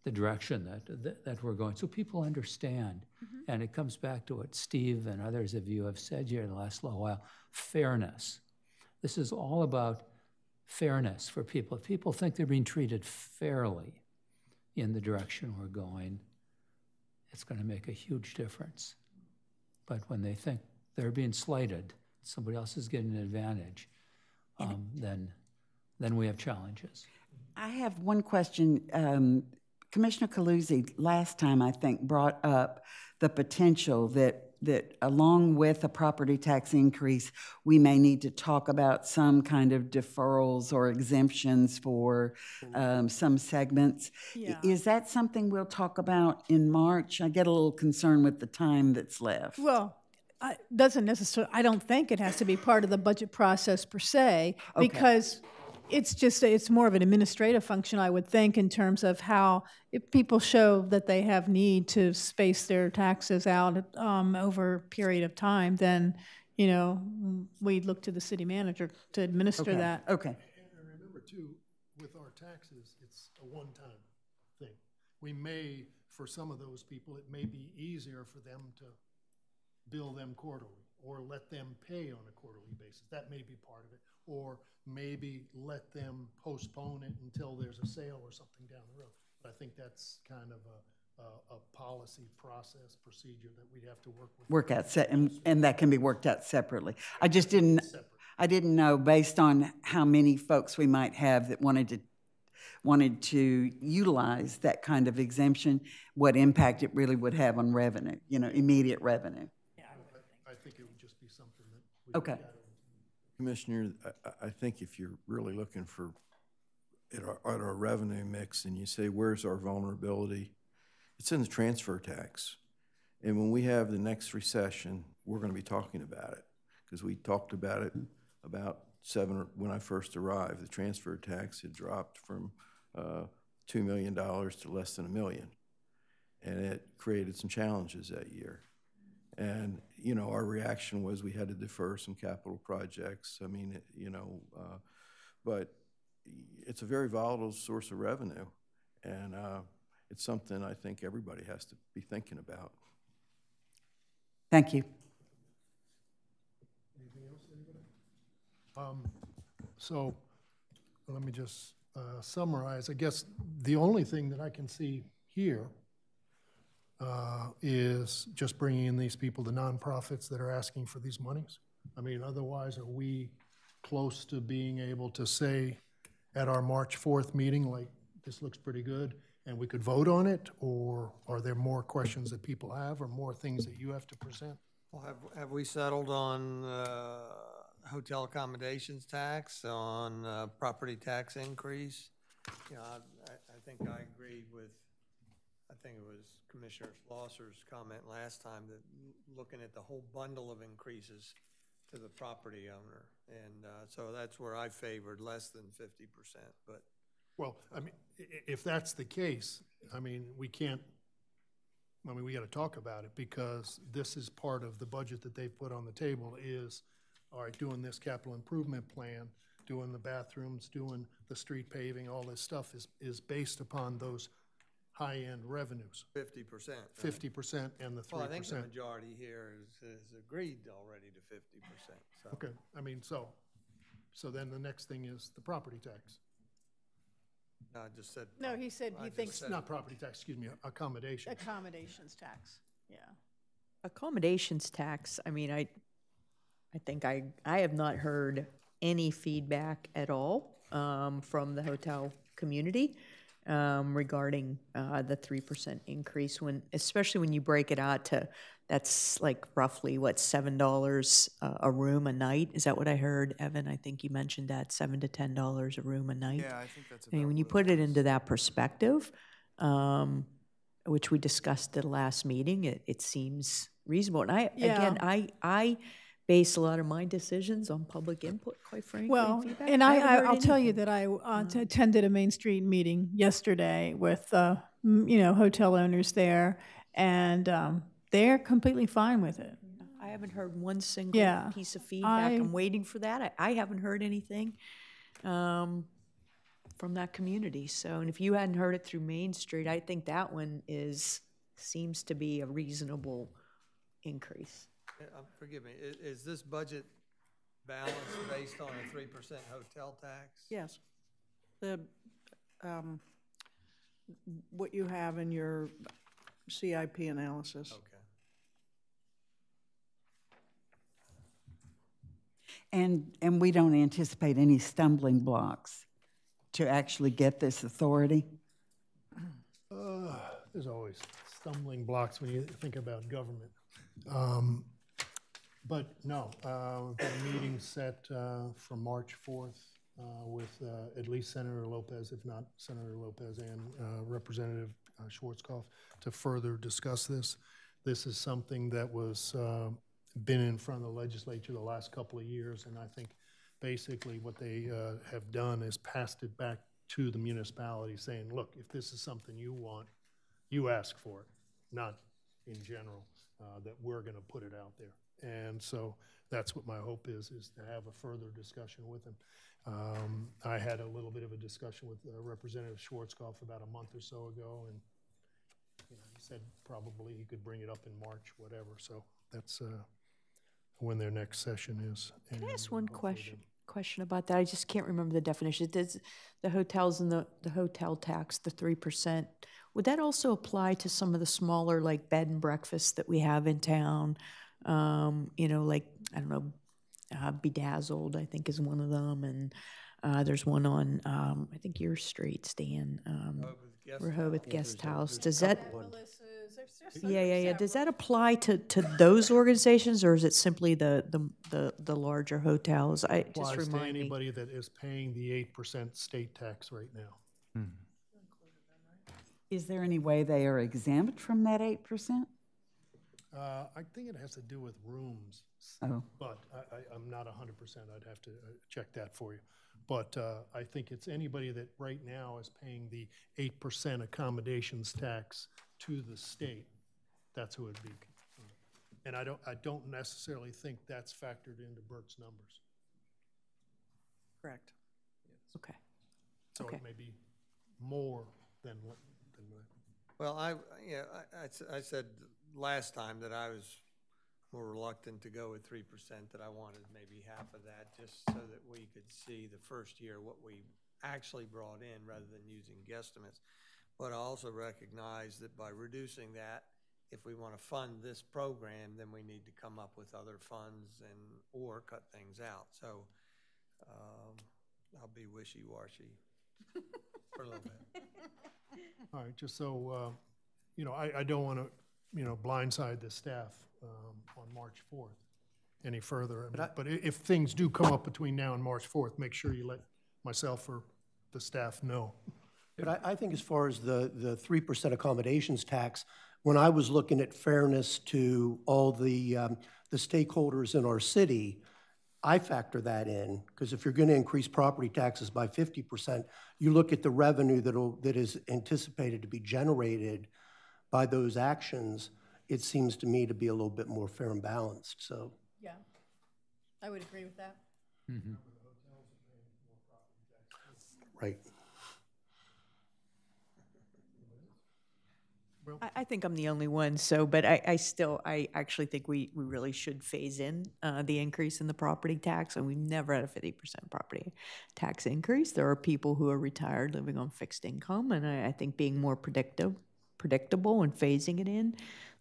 the direction that we're going, so people understand. And it comes back to what Steve and others of you have said here in the last little while, fairness. This is all about fairness for people. If people think they're being treated fairly in the direction we're going, it's going to make a huge difference. But when they think they're being slighted, somebody else is getting an advantage, then we have challenges. I have one question. Commissioner Calusi, last time, I think, brought up the potential that along with a property tax increase, we may need to talk about some kind of deferrals or exemptions for some segments. Yeah. Is that something we'll talk about in March? I get a little concerned with the time that's left. Well, doesn't necessarily, I don't think it has to be part of the budget process per se, because it's more of an administrative function, I would think, in terms of how, if people show that they have need to space their taxes out over a period of time, then, you know, we look to the city manager to administer that. Okay. And remember too, with our taxes, it's a one-time thing. We may, for some of those people, it may be easier for them to bill them quarterly, or let them pay on a quarterly basis. That may be part of it. Or maybe let them postpone it until there's a sale or something down the road. But I think that's kind of a policy process procedure that we'd have to work with. And that can be worked out separately. I just didn't know, based on how many folks we might have that wanted to utilize that kind of exemption, what impact it really would have on revenue, you know, immediate revenue. I think it would just be something that we Okay. Commissioner, I think if you're really looking for at our revenue mix and you say, where's our vulnerability? It's in the transfer tax. And when we have the next recession, we're going to be talking about it, because we talked about it about when I first arrived. The transfer tax had dropped from $2 million to less than $1 million. And it created some challenges that year. And, you know, our reaction was we had to defer some capital projects. I mean, you know, but it's a very volatile source of revenue. And it's something I think everybody has to be thinking about. Thank you. Anything else, anybody? So let me just summarize. I guess the only thing that I can see here is just bringing in these people, the nonprofits that are asking for these monies. I mean, otherwise, are we close to being able to say at our March 4th meeting, like, this looks pretty good, and we could vote on it? Or are there more questions that people have, or more things that you have to present? Well, have we settled on hotel accommodations tax, on property tax increase? You know, I think I agree with, I think it was Commissioner Schlosser's comment last time, that looking at the whole bundle of increases to the property owner. And so that's where I favored less than 50%. But well, I mean, if that's the case, I mean, we can't I mean, we got to talk about it because this is part of the budget that they've put on the table is, all right, doing this capital improvement plan, doing the bathrooms, doing the street paving, all this stuff is based upon those high-end revenues, 50%. 50% and the 3%. Well, I think the majority here has agreed already to 50%, so. Okay, I mean, so then the next thing is the property tax. No, I just said. No, he said I he just thinks said- Not property tax, excuse me, accommodation. accommodations tax, yeah. Accommodations tax, I mean, I think I have not heard any feedback at all from the hotel community regarding the 3% increase, especially when you break it out to, that's like roughly, what, $7 a room a night? Is that what I heard, Evan? I think you mentioned that, $7 to $10 a room a night. Yeah, I think that's I mean, when you put it into that perspective, which we discussed at the last meeting, it seems reasonable. And I base a lot of my decisions on public input, quite frankly. Well, feedback. and I haven't heard I'll tell you anything. that I attended a Main Street meeting yesterday with, hotel owners there, and they're completely fine with it. I haven't heard one single Yeah, piece of feedback. I'm waiting for that. I haven't heard anything from that community. So, and if you hadn't heard it through Main Street, I think that one seems to be a reasonable increase. Forgive me, is this budget balanced based on a 3% hotel tax? Yes. The, what you have in your CIP analysis. Okay. And we don't anticipate any stumbling blocks to actually get this authority? There's always stumbling blocks when you think about government. But no, we've got a meeting set for March 4th with at least Senator Lopez, if not Senator Lopez and Representative Schwarzkopf, to further discuss this. This is something that was been in front of the legislature the last couple of years, and I think basically what they have done is passed it back to the municipality saying, look, if this is something you want, you ask for it, not in general, that we're going to put it out there. And so that's what my hope is to have a further discussion with him. I had a little bit of a discussion with Representative Schwarzkopf about a month or so ago, and he said probably he could bring it up in March, whatever. So that's when their next session is. Can I ask one question about that? I just can't remember the definition. Does the hotels and the hotel tax, the 3%, would that also apply to some of the smaller, like bed and breakfasts that we have in town? Like, I don't know, Bedazzled, I think, is one of them. And there's one on, I think your street, Stan, Rehoboth Guest House. Does that, yeah. Does that apply to those organizations, or is it simply the larger hotels? It applies to anybody that is paying the 8% state tax right now. Is there any way they are exempt from that 8%? I think it has to do with rooms, but I'm not 100%. I'd have to check that for you. But I think it's anybody that right now is paying the 8% accommodations tax to the state. That's who it'd be. And I don't necessarily think that's factored into Bert's numbers. Correct. Okay. So it may be more than that. Well, I said last time that I was more reluctant to go with 3%, that I wanted maybe half of that, just so that we could see the first year what we actually brought in rather than using guesstimates. But I also recognize that by reducing that, if we want to fund this program, then we need to come up with other funds or cut things out. So I'll be wishy-washy for a little bit. All right, just so, I don't want to, blindside the staff on March 4th any further. But if things do come up between now and March 4th, make sure you let myself or the staff know. But I think as far as the 3% accommodations tax, when I was looking at fairness to all the stakeholders in our city, I factor that in, because if you're going to increase property taxes by 50%, you look at the revenue that is anticipated to be generated by those actions, it seems to me to be a little bit more fair and balanced, so. Yeah, I would agree with that. Right. I think I'm the only one, so, but I actually think we really should phase in the increase in the property tax, and we've never had a 50% property tax increase. There are people who are retired living on fixed income, and I think being more predictable and phasing it in,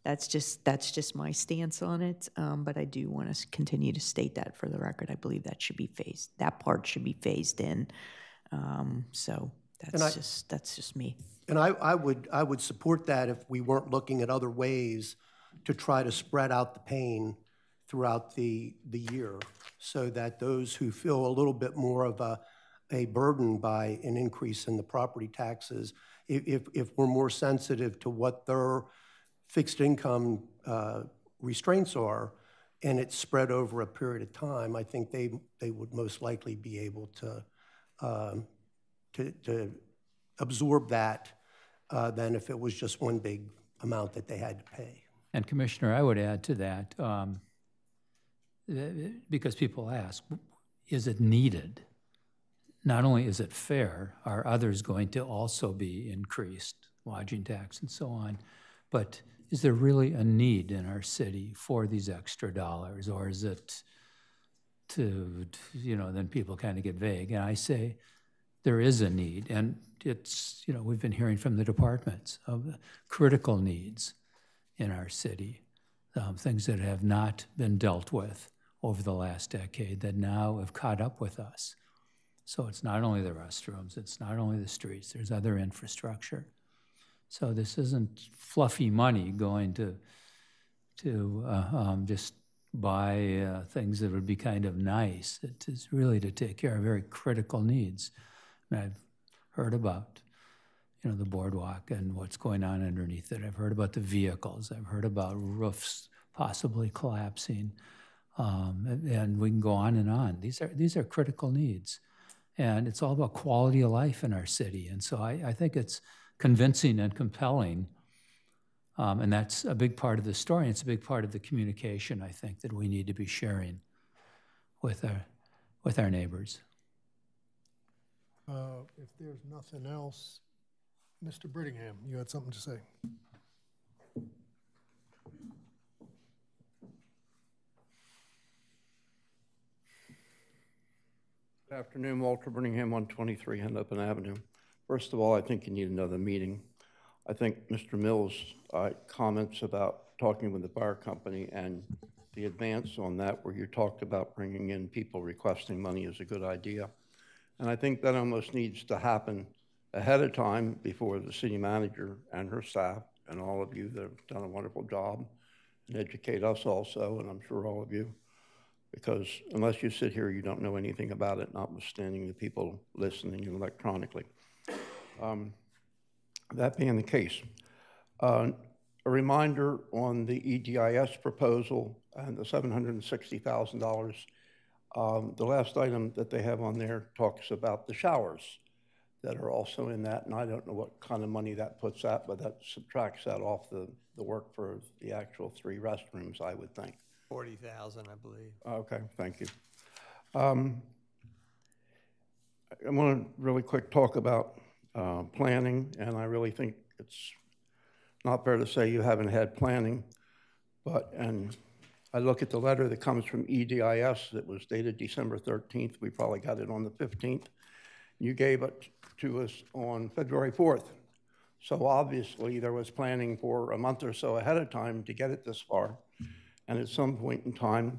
that's just my stance on it. But I do want to continue to state that for the record. I believe that should be phased. That part should be phased in. So that's just me. And I would support that if we weren't looking at other ways to try to spread out the pain throughout the year, so that those who feel a little bit more of a burden by an increase in the property taxes, if we're more sensitive to what their fixed income restraints are, and it's spread over a period of time, I think they would most likely be able to absorb that than if it was just one big amount that they had to pay. And Commissioner, I would add to that, because people ask, is it needed? Not only is it fair, are others going to also be increased, lodging tax and so on, but is there really a need in our city for these extra dollars, or is it then people kind of get vague. And I say, there is a need, and it's, we've been hearing from the departments of critical needs in our city, things that have not been dealt with over the last decade that now have caught up with us. So it's not only the restrooms, it's not only the streets, there's other infrastructure. So this isn't fluffy money going to just buy things that would be kind of nice. It is really to take care of very critical needs. And I've heard about, the boardwalk and what's going on underneath it. I've heard about the vehicles. I've heard about roofs possibly collapsing, and we can go on and on. These are critical needs, and it's all about quality of life in our city. And so I think it's convincing and compelling, and that's a big part of the story. It's a big part of the communication, I think, that we need to be sharing with our neighbors. If there's nothing else, Mr. Brittingham, you had something to say. Good afternoon, Walter Brittingham, 123 Hennepin Avenue. First of all, I think you need another meeting. I think Mr. Mills' comments about talking with the fire company and the advance on that, where you talked about bringing in people requesting money, is a good idea. And I think that almost needs to happen ahead of time before the city manager and her staff and all of you that have done a wonderful job and educate us also, and I'm sure all of you, because unless you sit here, you don't know anything about it, notwithstanding the people listening electronically. That being the case, a reminder on the EDIS proposal and the $760,000. The last item that they have on there talks about the showers that are also in that, and I don't know what kind of money that puts at, but that subtracts that off the work for the actual 3 restrooms, I would think. 40,000, I believe. Okay, thank you. I want to really quick talk about planning, and I really think it's not fair to say you haven't had planning, and I look at the letter that comes from EDIS that was dated December 13th. We probably got it on the 15th. You gave it to us on February 4th. So obviously there was planning for a month or so ahead of time to get it this far. And at some point in time,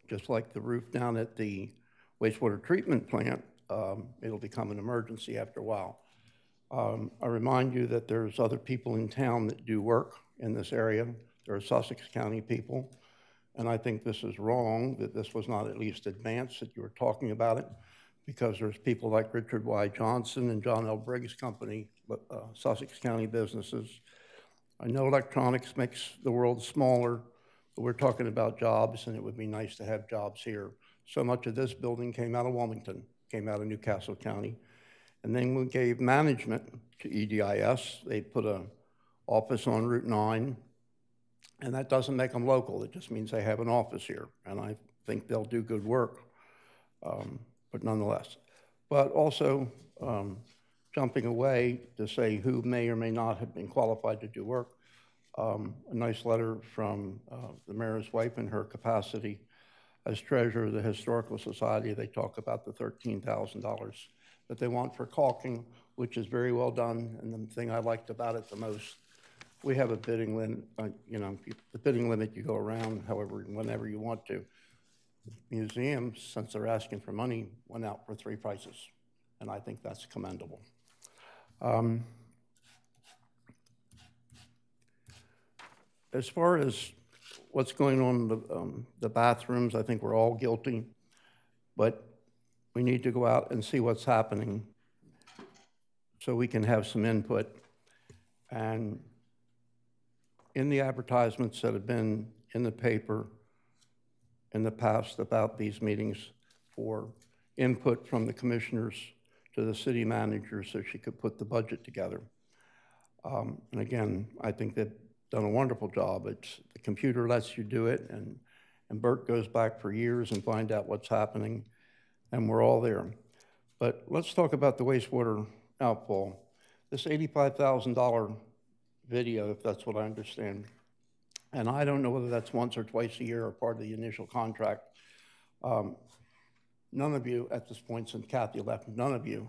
just like the roof down at the wastewater treatment plant, it'll become an emergency after a while. I remind you that there's other people in town that do work in this area. There are Sussex County people. And I think this is wrong, that this was not at least advanced, that you were talking about it, because there's people like Richard Y. Johnson and John L. Briggs Company, Sussex County businesses. I know electronics makes the world smaller, but we're talking about jobs, and it would be nice to have jobs here. So much of this building came out of Wilmington, came out of Newcastle County. And then we gave management to EDIS. They put a office on Route 9, and that doesn't make them local. It just means they have an office here, and I think they'll do good work, but nonetheless. But also, jumping away to say who may or may not have been qualified to do work, a nice letter from the mayor's wife in her capacity as treasurer of the Historical Society. They talk about the $13,000 that they want for caulking, which is very well done. And the thing I liked about it the most, we have a bidding limit, the bidding limit, you go around however, whenever you want to. Museums, since they're asking for money, went out for 3 prices. And I think that's commendable. As far as what's going on in the bathrooms, I think we're all guilty, but we need to go out and see what's happening so we can have some input. And in the advertisements that have been in the paper in the past about these meetings for input from the commissioners to the city manager so she could put the budget together. And again, I think they've done a wonderful job. The computer lets you do it, and Bert goes back for years and find out what's happening, and we're all there. But let's talk about the wastewater outfall. This $85,000 video, if that's what I understand, and I don't know whether that's once or twice a year or part of the initial contract. None of you at this point, since Kathy left, none of you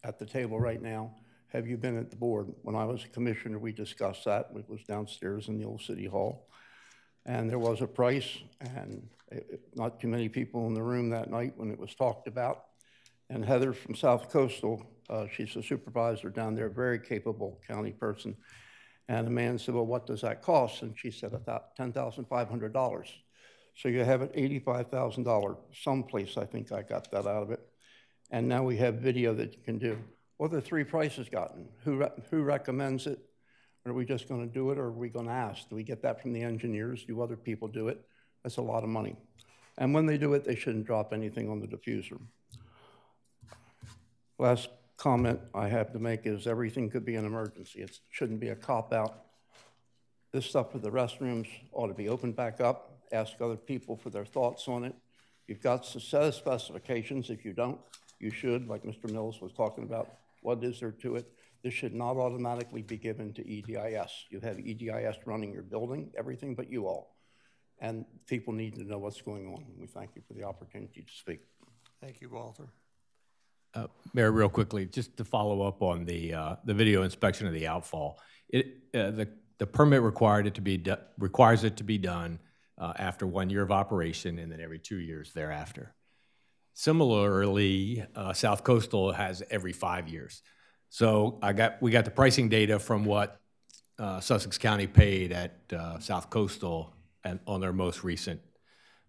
at the table right now, have you been at the board? When I was a commissioner, we discussed that. It was downstairs in the old city hall. And there was a price, and not too many people in the room that night when it was talked about. And Heather from South Coastal, she's a supervisor down there, very capable county person. And the man said, well, what does that cost? And she said, about $10,500. So you have an $85,000 someplace, I think I got that out of it. And now we have video that you can do. What are the 3 prices gotten? Who recommends it? Are we just going to do it, or are we going to ask? Do we get that from the engineers? Do other people do it? That's a lot of money. And when they do it, they shouldn't drop anything on the diffuser. Last comment I have to make is everything could be an emergency. It shouldn't be a cop-out. This stuff for the restrooms ought to be opened back up. Ask other people for their thoughts on it. You've got a set of specifications. If you don't, you should, like Mr. Mills was talking about. What is there to it? This should not automatically be given to EDIS. You have EDIS running your building, everything but you all. And people need to know what's going on. We thank you for the opportunity to speak. Thank you, Walter. Mayor, real quickly, just to follow up on the video inspection of the outfall. The permit requires it to be done after 1 year of operation and then every 2 years thereafter. Similarly, South Coastal has every 5 years. So we got the pricing data from what Sussex County paid at South Coastal and on their most recent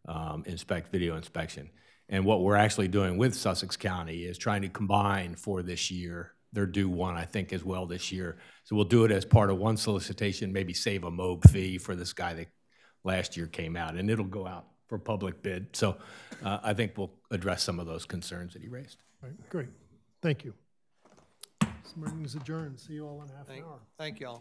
video inspection. And what we're actually doing with Sussex County is trying to combine for this year. They're due one, I think, as well this year. So we'll do it as part of one solicitation, maybe save a MOB fee for this guy that last year came out, and it'll go out for public bid. So I think we'll address some of those concerns that he raised. All right, great. Thank you. This meeting is adjourned. See you all in half an hour. Thank you all.